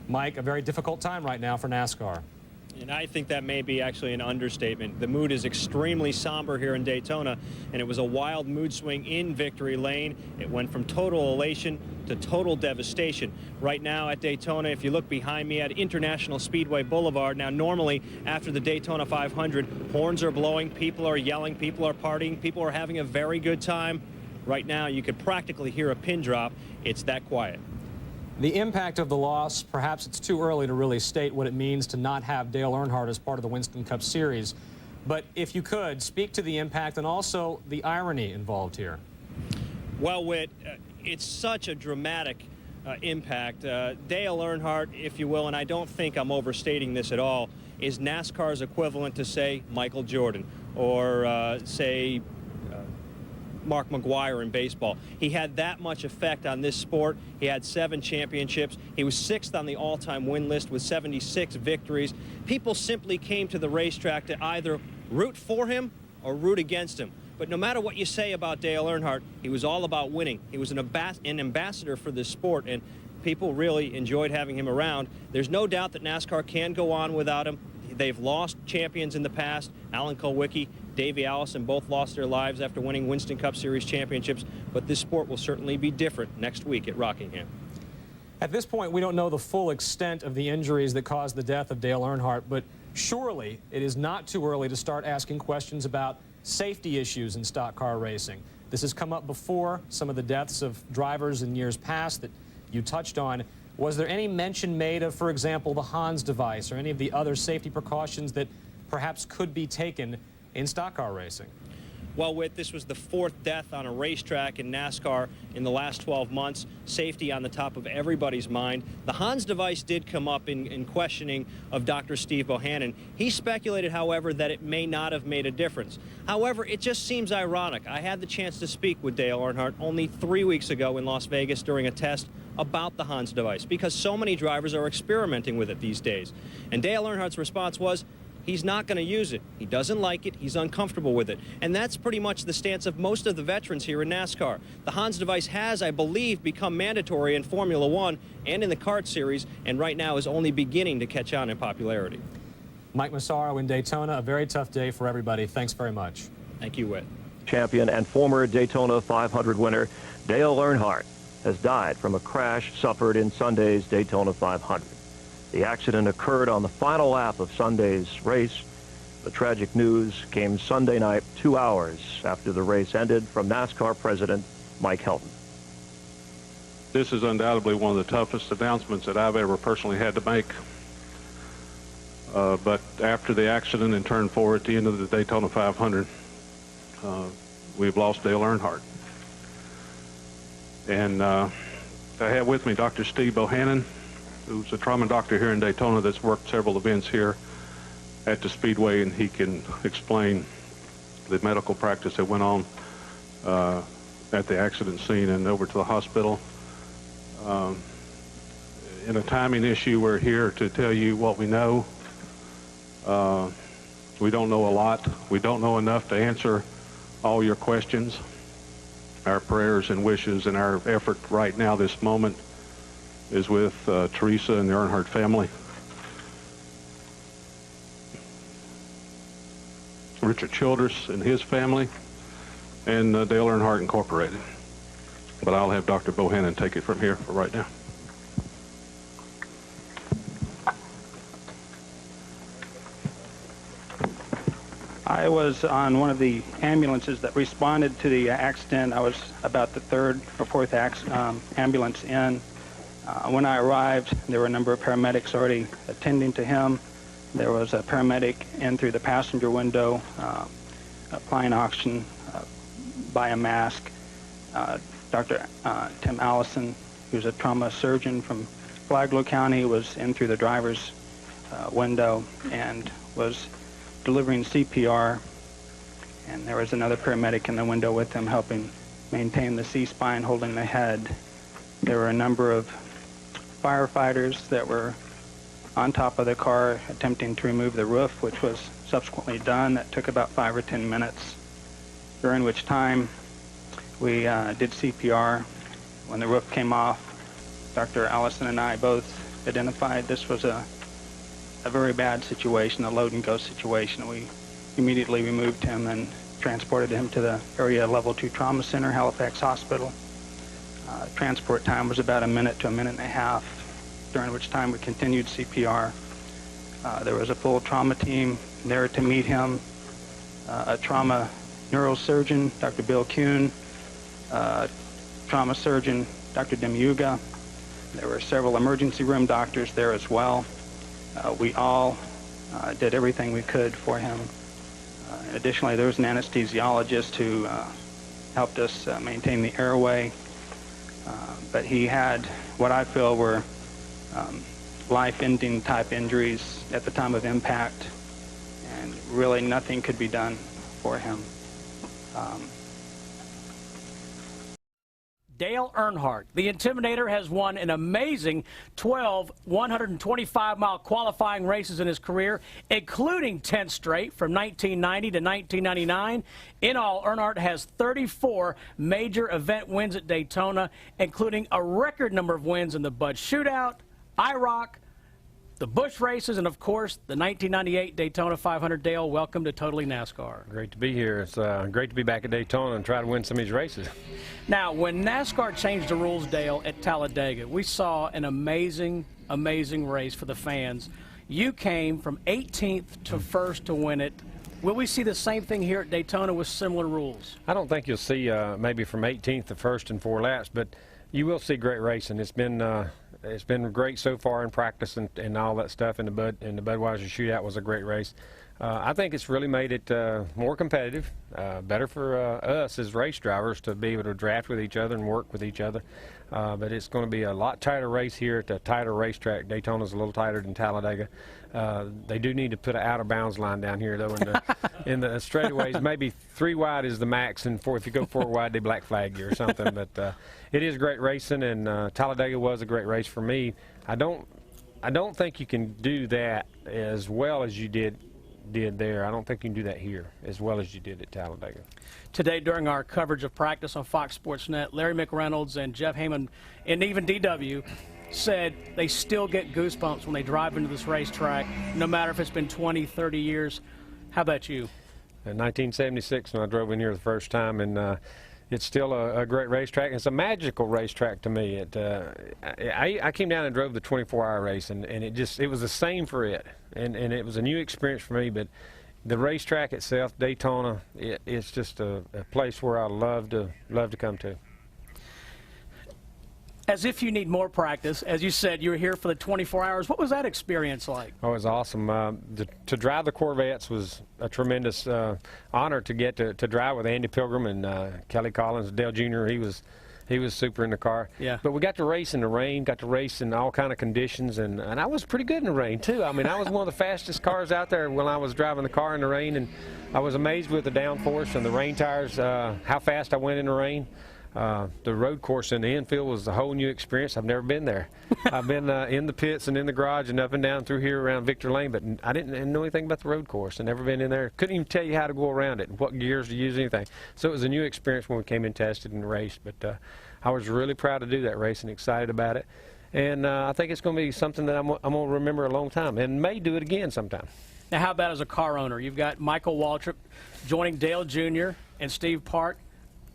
X: Mike, a very difficult time right now for NASCAR.
Y: And I think that may be actually an understatement. The mood is extremely somber here in Daytona, and it was a wild mood swing in Victory Lane. It went from total elation to total devastation. Right now at Daytona, if you look behind me at International Speedway Boulevard, now normally after the Daytona 500, horns are blowing, people are yelling, people are partying, people are having a very good time. Right now, you could practically hear a pin drop. It's that quiet.
X: The impact of the loss, perhaps it's too early to really state what it means to not have Dale Earnhardt as part of the Winston Cup Series. But if you could, speak to the impact and also the irony involved here.
Y: Well, Whit, it's such a dramatic impact. Dale Earnhardt, if you will, and I don't think I'm overstating this at all, is NASCAR's equivalent to, say, Michael Jordan or, say, Mark McGwire in baseball. He had that much effect on this sport. He had 7 championships. He was 6th on the all-time win list with 76 victories. People simply came to the racetrack to either root for him or root against him. But no matter what you say about Dale Earnhardt, he was all about winning. He was an ambassador for this sport, and people really enjoyed having him around. There's no doubt that NASCAR can go on without him. They've lost champions in the past. Alan Kulwicki, Davey Allison both lost their lives after winning Winston Cup Series championships, but this sport will certainly be different next week at Rockingham.
X: At this point, we don't know the full extent of the injuries that caused the death of Dale Earnhardt, but surely it is not too early to start asking questions about safety issues in stock car racing. This has come up before, some of the deaths of drivers in years past that you touched on. Was there any mention made of, for example, the Hans device or any of the other safety precautions that perhaps could be taken in stock car racing?
Y: Well, Whit, this was the 4th death on a racetrack in NASCAR in the last 12 months. Safety on the top of everybody's mind. The Hans device did come up in questioning of Dr. Steve Bohannon. He speculated, however, that it may not have made a difference. However, it just seems ironic. I had the chance to speak with Dale Earnhardt only 3 weeks ago in Las Vegas during a test about the Hans device because so many drivers are experimenting with it these days. And Dale Earnhardt's response was, he's not going to use it. He doesn't like it. He's uncomfortable with it. And that's pretty much the stance of most of the veterans here in NASCAR. The Hans device has, I believe, become mandatory in Formula One and in the kart series, and right now is only beginning to catch on in popularity.
X: Mike Massaro in Daytona, a very tough day for everybody. Thanks very much.
Y: Thank you, Whit.
A: Champion and former Daytona 500 winner Dale Earnhardt has died from a crash suffered in Sunday's Daytona 500. The accident occurred on the final lap of Sunday's race. The tragic news came Sunday night, 2 hours after the race ended, from NASCAR President Mike Helton.
F: This is undoubtedly one of the toughest announcements that I've ever personally had to make. But after the accident in turn 4 at the end of the Daytona 500, we've lost Dale Earnhardt. And I have with me Dr. Steve Bohannon, who's a trauma doctor here in Daytona that's worked several events here at the Speedway, and he can explain the medical practice that went on at the accident scene and over to the hospital. In a timing issue, we're here to tell you what we know. We don't know a lot. We don't know enough to answer all your questions. Our prayers and wishes and our effort right now, this moment, is with Teresa and the Earnhardt family. Richard Childress and his family, and Dale Earnhardt Incorporated. But I'll have Dr. Bohannon take it from here for right now.
O: I was on one of the ambulances that responded to the accident. I was about the 3rd or 4th ambulance in. When I arrived, there were a number of paramedics already attending to him. There was a paramedic in through the passenger window, applying oxygen by a mask. Dr. Tim Allison, who's a trauma surgeon from Flagler County, was in through the driver's window and was delivering CPR. And there was another paramedic in the window with him helping maintain the C-spine, holding the head. There were a number of firefighters that were on top of the car attempting to remove the roof, which was subsequently done. That took about 5 or 10 minutes, during which time we did CPR. When the roof came off, Dr. Allison and I both identified this was a very bad situation, a load and go situation. We immediately removed him and transported him to the area level 2 trauma center, Halifax Hospital. Transport time was about a minute to a minute and a half, during which time we continued CPR. There was a full trauma team there to meet him, a trauma neurosurgeon, Dr. Bill Kuhn, trauma surgeon, Dr. Demuga. There were several emergency room doctors there as well. We all did everything we could for him. Additionally, there was an anesthesiologist who helped us maintain the airway. But he had what I feel were life-ending type injuries at the time of impact, and really nothing could be done for him.
P: Dale Earnhardt, the Intimidator, has won an amazing 12 125-mile qualifying races in his career, including 10 straight from 1990 to 1999. In all, Earnhardt has 34 major event wins at Daytona, including a record number of wins in the Bud Shootout, IROC, the Busch races, and of course the 1998 Daytona 500. Dale, welcome to Totally NASCAR.
B: Great to be here. It's great to be back at Daytona and try to win some of these races.
P: Now, when NASCAR changed the rules, Dale, at Talladega, we saw an amazing race for the fans. You came from 18th to 1st to win it. Will we see the same thing here at Daytona with similar rules?
B: I don't think you'll see maybe from 18th to 1st in 4 laps, but you will see great racing. It's been great so far in practice and all that stuff. And the Budweiser Shootout was a great race. I think it's really made it more competitive, better for us as race drivers to be able to draft with each other and work with each other. But it's going to be a lot tighter race here at the tighter racetrack. Daytona's a little tighter than Talladega. They do need to put an out-of-bounds line down here, though, in the straightaways. Maybe 3 wide is the max, and if you go 4 wide, they black flag you or something. But it is great racing, and Talladega was a great race for me. I don't think you can do that as well as you did there. I don't think you can do that here as well as you did at Talladega.
P: Today, during our coverage of practice on Fox Sports Net, Larry McReynolds and Jeff Heyman, and even DW, said they still get goosebumps when they drive into this racetrack, no matter if it's been 20, 30 years. How about you?
B: In 1976, when I drove in here the first time, and it's still a great racetrack. It's a magical racetrack to me. I came down and drove the 24-hour race, and it was the same for it, and it was a new experience for me. But the racetrack itself, Daytona, it's just a place where I love to come to.
P: As if you need more practice, as you said, you were here for the 24 hours. What was that experience like?
B: Oh, it was awesome. To drive the Corvettes was a tremendous honor to get to drive with Andy Pilgrim and Kelly Collins, Dale Jr. He was super in the car.
P: Yeah.
B: But we got to race in the rain, got to race in all kind of conditions, and I was pretty good in the rain too. I mean, I was one of the fastest cars out there when I was driving the car in the rain, and I was amazed with the downforce and the rain tires, how fast I went in the rain. The road course in the infield was a whole new experience. I've never been there. I've been in the pits and in the garage and up and down through here around Victor Lane, but I didn't know anything about the road course. I've never been in there. Couldn't even tell you how to go around it and what gears to use, anything. So it was a new experience when we came and tested and raced, but I was really proud to do that race and excited about it. And I think it's going to be something that I'm going to remember a long time and may do it again sometime.
P: Now, how about as a car owner? You've got Michael Waltrip joining Dale Jr. and Steve Park.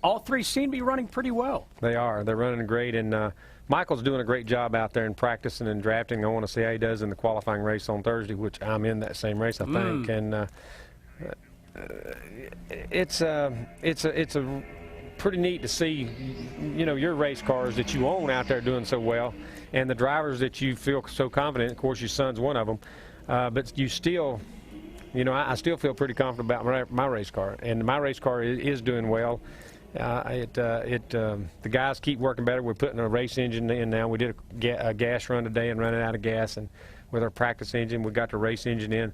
P: All 3 seem to be running pretty well.
B: They are. They're running great, and Michael's doing a great job out there in practicing and drafting. I want to see how he does in the qualifying race on Thursday, which I'm in that same race, I think. And it's a pretty neat to see, you know, your race cars that you own out there doing so well, and the drivers that you feel so confident. Of course, your son's one of them, but you still. You know, I still feel pretty confident about my race car, and my race car is doing well. The guys keep working better. We're putting a race engine in now. We did a gas run today and running out of gas, and with our practice engine, we got the race engine in.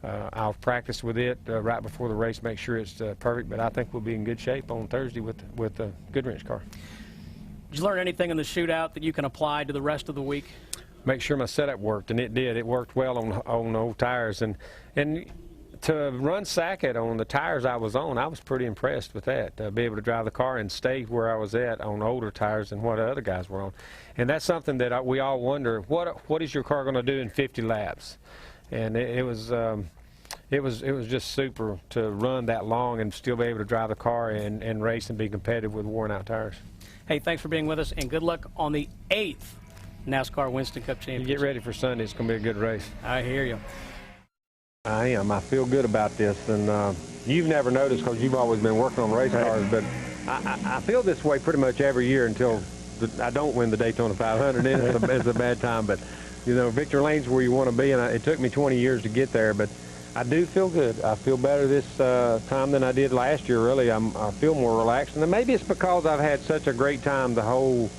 B: I'll practice with it right before the race, make sure it's perfect. But I think we'll be in good shape on Thursday with the Goodwrench car.
P: Did you learn anything in the shootout that you can apply to the rest of the week?
B: Make sure my setup worked, and it did. It worked well on old tires, and to run Sackett on the tires I was on, I was pretty impressed with that. To be able to drive the car and stay where I was at on older tires than what other guys were on, and that's something that we all wonder: what is your car going to do in 50 laps? And it was just super to run that long and still be able to drive the car and race and be competitive with worn-out tires.
P: Hey, thanks for being with us, and good luck on the 8th NASCAR Winston Cup Championship.
B: You get ready for Sunday. It's going to be a good race.
P: I hear you.
B: I am. I feel good about this, and you've never noticed because you've always been working on race cars, but I feel this way pretty much every year until I don't win the Daytona 500. Then it's a bad time, but you know, Victor Lane's where you want to be, and it took me 20 years to get there, but I do feel good. I feel better this time than I did last year, really. I feel more relaxed, and maybe it's because I've had such a great time the whole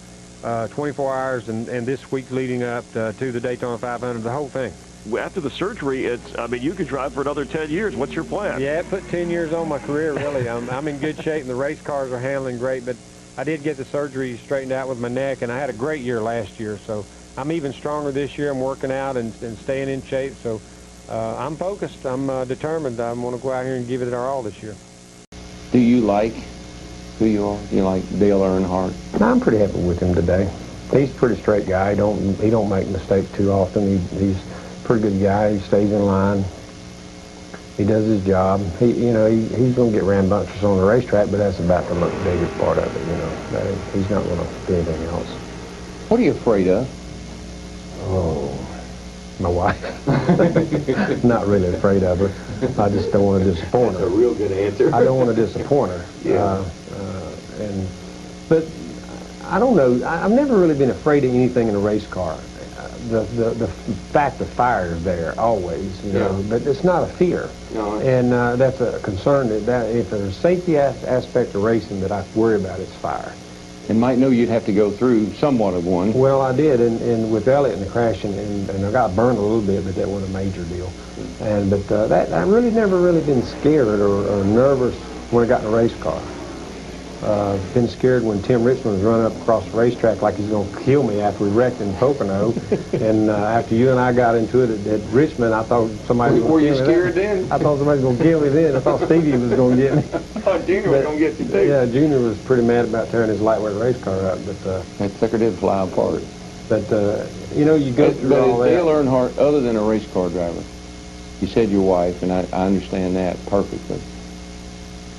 B: 24 hours and this week leading up to the Daytona 500, the whole thing.
A: After the surgery, I mean, you could drive for another 10 years. What's your plan?
B: Yeah, it put 10 years on my career, really. I'm in good shape, and the race cars are handling great, but I did get the surgery straightened out with my neck, and I had a great year last year. So I'm even stronger this year. I'm working out and staying in shape. So I'm focused. I'm determined. I'm going to go out here and give it our all this year.
H: Do you like who you are? Do you like Dale Earnhardt?
E: No, I'm pretty happy with him today. He's a pretty straight guy. He don't make mistakes too often. He's a pretty good guy. He stays in line. He does his job. He's going to get rambunctious on the racetrack, but that's about the biggest part of it. He's not going to do anything else.
H: What are you afraid of?
E: Oh, my wife. Not really afraid of her. I just don't want to disappoint her.
H: That's a real good answer.
E: I don't want to disappoint her.
H: Yeah.
E: But I don't know. I've never really been afraid of anything in a race car. The fact of fire is there always, but it's not a fear.
H: No.
E: And that's a concern that if there's a safety aspect of racing that I worry about, it's fire.
H: And might know you'd have to go through somewhat of one.
E: Well, I did, and with Elliott in the crash, and I got burned a little bit, but that wasn't a major deal. But I really never really been scared or nervous when I got in a race car. Been scared when Tim Richmond was running up across the racetrack like he's going to kill me after we wrecked in Pocono. And after you and I got into it at Richmond, I thought somebody was going to kill me.
H: Were you scared then?
E: I thought somebody was going to kill me then. I thought Stevie was going to get me.
H: I thought Junior was going to get you too.
E: Yeah, Junior was pretty mad about tearing his lightweight race car up. But
H: that sucker did fly apart.
E: But you go through all that.
H: But is Dale Earnhardt, other than a race car driver, you said your wife, and I understand that perfectly.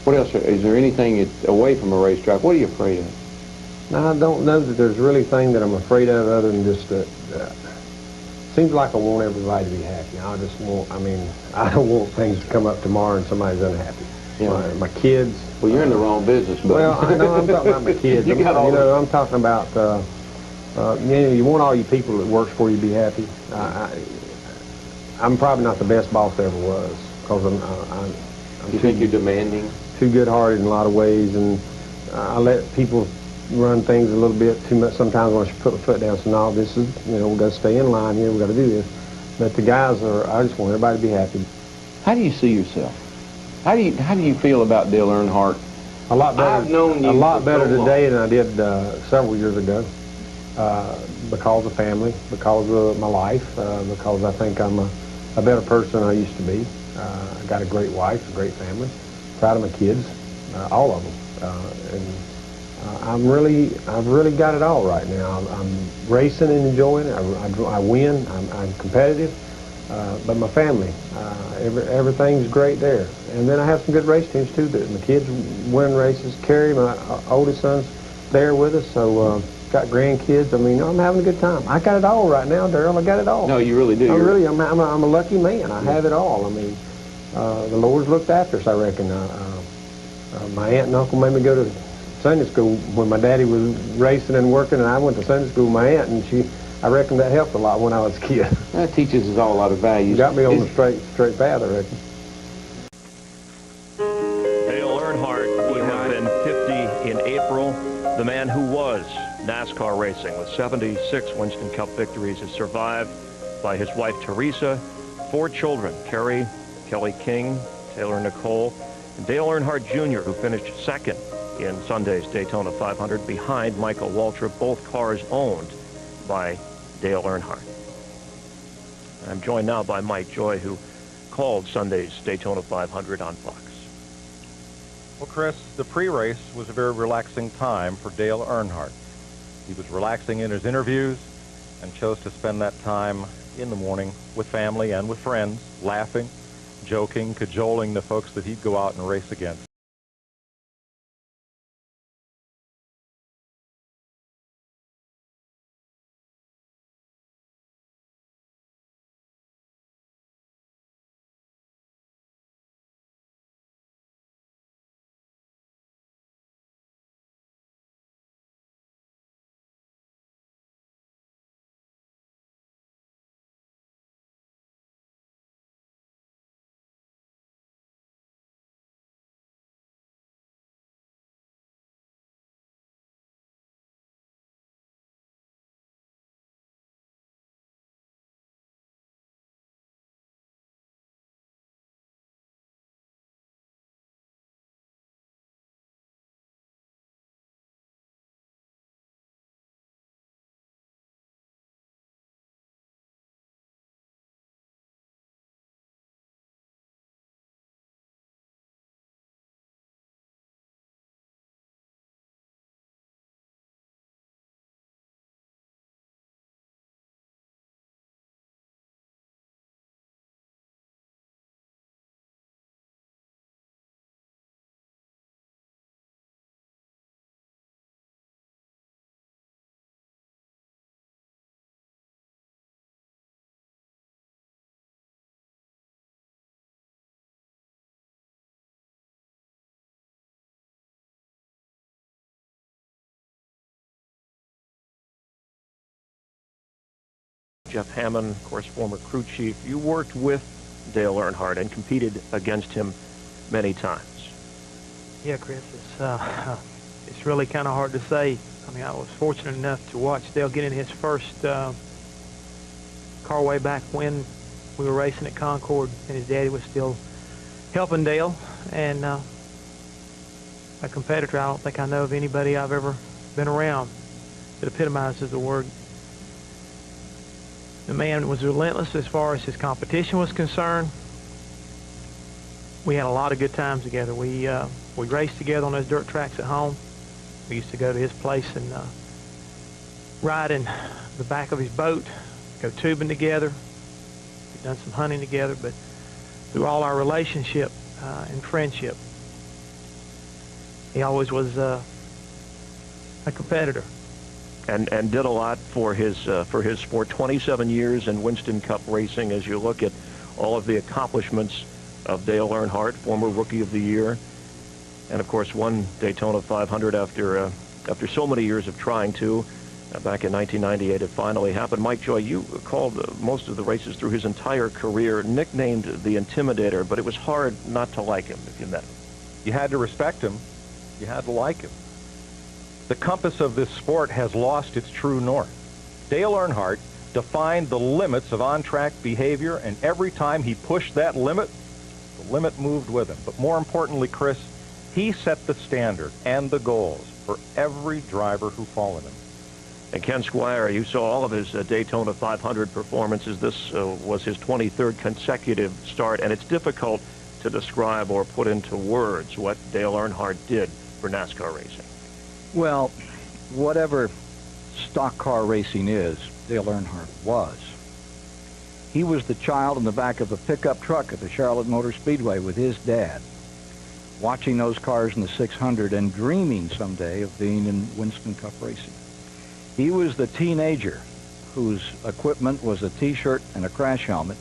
H: What else? Is there anything away from a racetrack? What are you afraid of?
E: No, I don't know that there's really anything that I'm afraid of other than just that. Seems like I want everybody to be happy. I don't want things to come up tomorrow and somebody's unhappy.
H: Yeah.
E: My kids.
H: Well, you're in the wrong business, but.
E: Well, I know I'm talking about my kids. I'm talking about, you want all you people that works for you to be happy. I'm probably not the best boss there ever was because I'm
H: you think you're demanding?
E: Too good-hearted in a lot of ways, and I let people run things a little bit too much. Sometimes when I should put my foot down, so no, this is, we've got to stay in line here, we've got to do this. But the guys I just want everybody to be happy.
H: How do you see yourself? How do you feel about Dale Earnhardt?
E: A lot better.
H: I've known you
E: a lot better
H: so
E: today than I did several years ago, because of family, because of my life, because I think I'm a better person than I used to be. I got a great wife, a great family. Proud of my kids, all of them, and I've really got it all right now. I'm racing and enjoying it. I win. I'm competitive, but my family, everything's great there. And then I have some good race teams too. That my kids win races. Kerry, my oldest son's there with us, so got grandkids. I'm having a good time. I got it all right now, Darrell. I got it all.
H: No, you really do.
E: I'm a lucky man. I have it all. The Lord's looked after us, I reckon. My aunt and uncle made me go to Sunday school when my daddy was racing and working, and I went to Sunday school with my aunt, and I reckon that helped a lot when I was a kid.
H: That teaches us all a lot of values.
E: Got me on the straight path, I reckon.
A: Dale Earnhardt would have been 50 in April. The man who was NASCAR racing with 76 Winston Cup victories is survived by his wife, Teresa, 4 children, Kerry, Kelly King, Taylor Nicole, and Dale Earnhardt Jr., who finished second in Sunday's Daytona 500 behind Michael Waltrip, both cars owned by Dale Earnhardt. I'm joined now by Mike Joy, who called Sunday's Daytona 500 on Fox.
J: Well, Chris, the pre-race was a very relaxing time for Dale Earnhardt. He was relaxing in his interviews and chose to spend that time in the morning with family and with friends, laughing, joking, cajoling the folks that he'd go out and race against.
A: Jeff Hammond, of course, former crew chief. You worked with Dale Earnhardt and competed against him many times.
D: Yeah, Chris, it's really kind of hard to say. I mean, I was fortunate enough to watch Dale get in his first car way back when we were racing at Concord, and his daddy was still helping Dale. And a competitor, I don't think I know of anybody I've ever been around that epitomizes the word. The man was relentless as far as his competition was concerned. We had a lot of good times together. We raced together on those dirt tracks at home. We used to go to his place and ride in the back of his boat, go tubing together. We've done some hunting together, but through all our relationship and friendship, he always was a competitor.
A: And did a lot for his sport. 27 years in Winston Cup racing. As you look at all of the accomplishments of Dale Earnhardt, former Rookie of the Year, and of course won Daytona 500 after so many years of trying to. Back in 1998, it finally happened. Mike Joy, you called most of the races through his entire career, nicknamed the Intimidator, but it was hard not to like him if you met him.
K: You had to respect him. You had to like him. The compass of this sport has lost its true north. Dale Earnhardt defined the limits of on-track behavior, and every time he pushed that limit, the limit moved with him. But more importantly, Chris, he set the standard and the goals for every driver who followed him.
A: And Ken Squire, you saw all of his Daytona 500 performances. This was his 23rd consecutive start, and it's difficult to describe or put into words what Dale Earnhardt did for NASCAR racing.
L: Well, whatever stock car racing is, Dale Earnhardt was. He was the child in the back of a pickup truck at the Charlotte Motor Speedway with his dad, watching those cars in the 600 and dreaming someday of being in Winston Cup racing. He was the teenager whose equipment was a T-shirt and a crash helmet,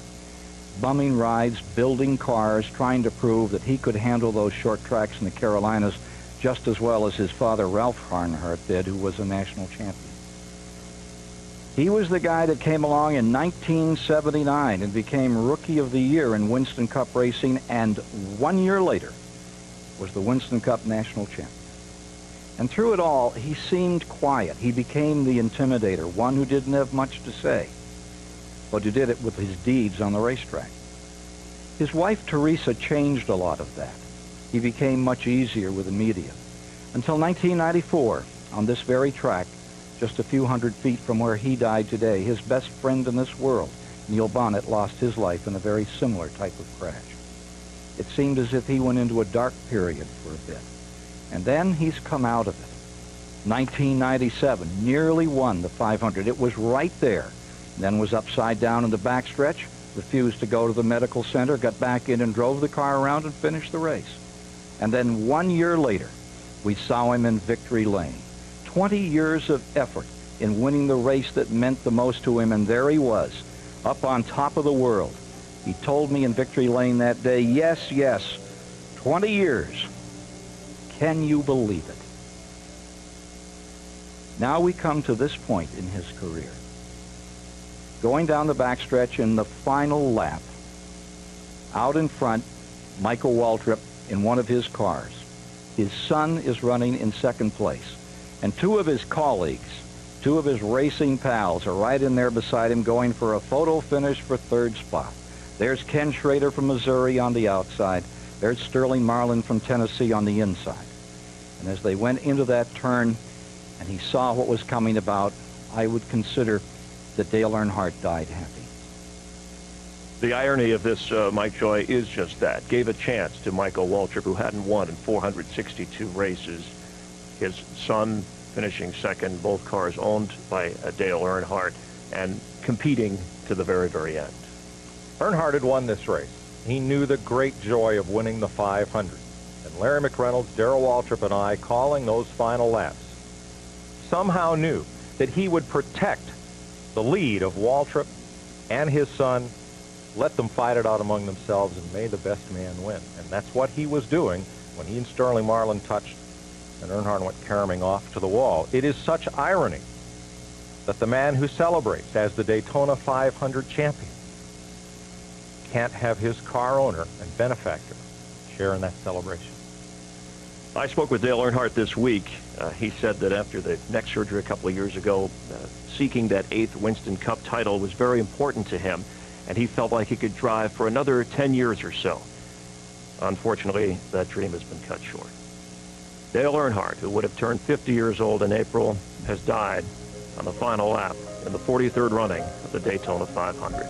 L: bumming rides, building cars, trying to prove that he could handle those short tracks in the Carolinas just as well as his father, Ralph Earnhardt, did, who was a national champion. He was the guy that came along in 1979 and became Rookie of the Year in Winston Cup racing, and 1 year later was the Winston Cup national champion. And through it all, he seemed quiet. He became the Intimidator, one who didn't have much to say, but who did it with his deeds on the racetrack. His wife, Teresa, changed a lot of that. He became much easier with the media. Until 1994, on this very track, just a few hundred feet from where he died today, his best friend in this world, Neil Bonnet, lost his life in a very similar type of crash. It seemed as if he went into a dark period for a bit. And then he's come out of it. 1997, nearly won the 500. It was right there. Then was upside down in the backstretch, refused to go to the medical center, got back in and drove the car around and finished the race. And then 1 year later, we saw him in Victory Lane. 20 years of effort in winning the race that meant the most to him, and there he was, up on top of the world. He told me in Victory Lane that day, yes, yes, 20 years. Can you believe it? Now we come to this point in his career. Going down the backstretch in the final lap, out in front, Michael Waltrip in one of his cars. His son is running in second place. And two of his colleagues, two of his racing pals, are right in there beside him going for a photo finish for third spot. There's Ken Schrader from Missouri on the outside. There's Sterling Marlin from Tennessee on the inside. And as they went into that turn and he saw what was coming about, I would consider that Dale Earnhardt died happy.
A: The irony of this, Mike Joy, is just that. Gave a chance to Michael Waltrip, who hadn't won in 462 races. His son finishing second, both cars owned by Dale Earnhardt, and competing to the very, very end.
K: Earnhardt had won this race. He knew the great joy of winning the 500. And Larry McReynolds, Darrell Waltrip, and I, calling those final laps, somehow knew that he would protect the lead of Waltrip and his son, let them fight it out among themselves, and may the best man win. And that's what he was doing when he and Sterling Marlin touched and Earnhardt went caroming off to the wall. It is such irony that the man who celebrates as the Daytona 500 champion can't have his car owner and benefactor share in that celebration.
A: I spoke with Dale Earnhardt this week. He said that after the neck surgery a couple of years ago, seeking that 8th Winston Cup title was very important to him, and he felt like he could drive for another 10 years or so. Unfortunately, that dream has been cut short. Dale Earnhardt, who would have turned 50 years old in April, has died on the final lap in the 43rd running of the Daytona 500.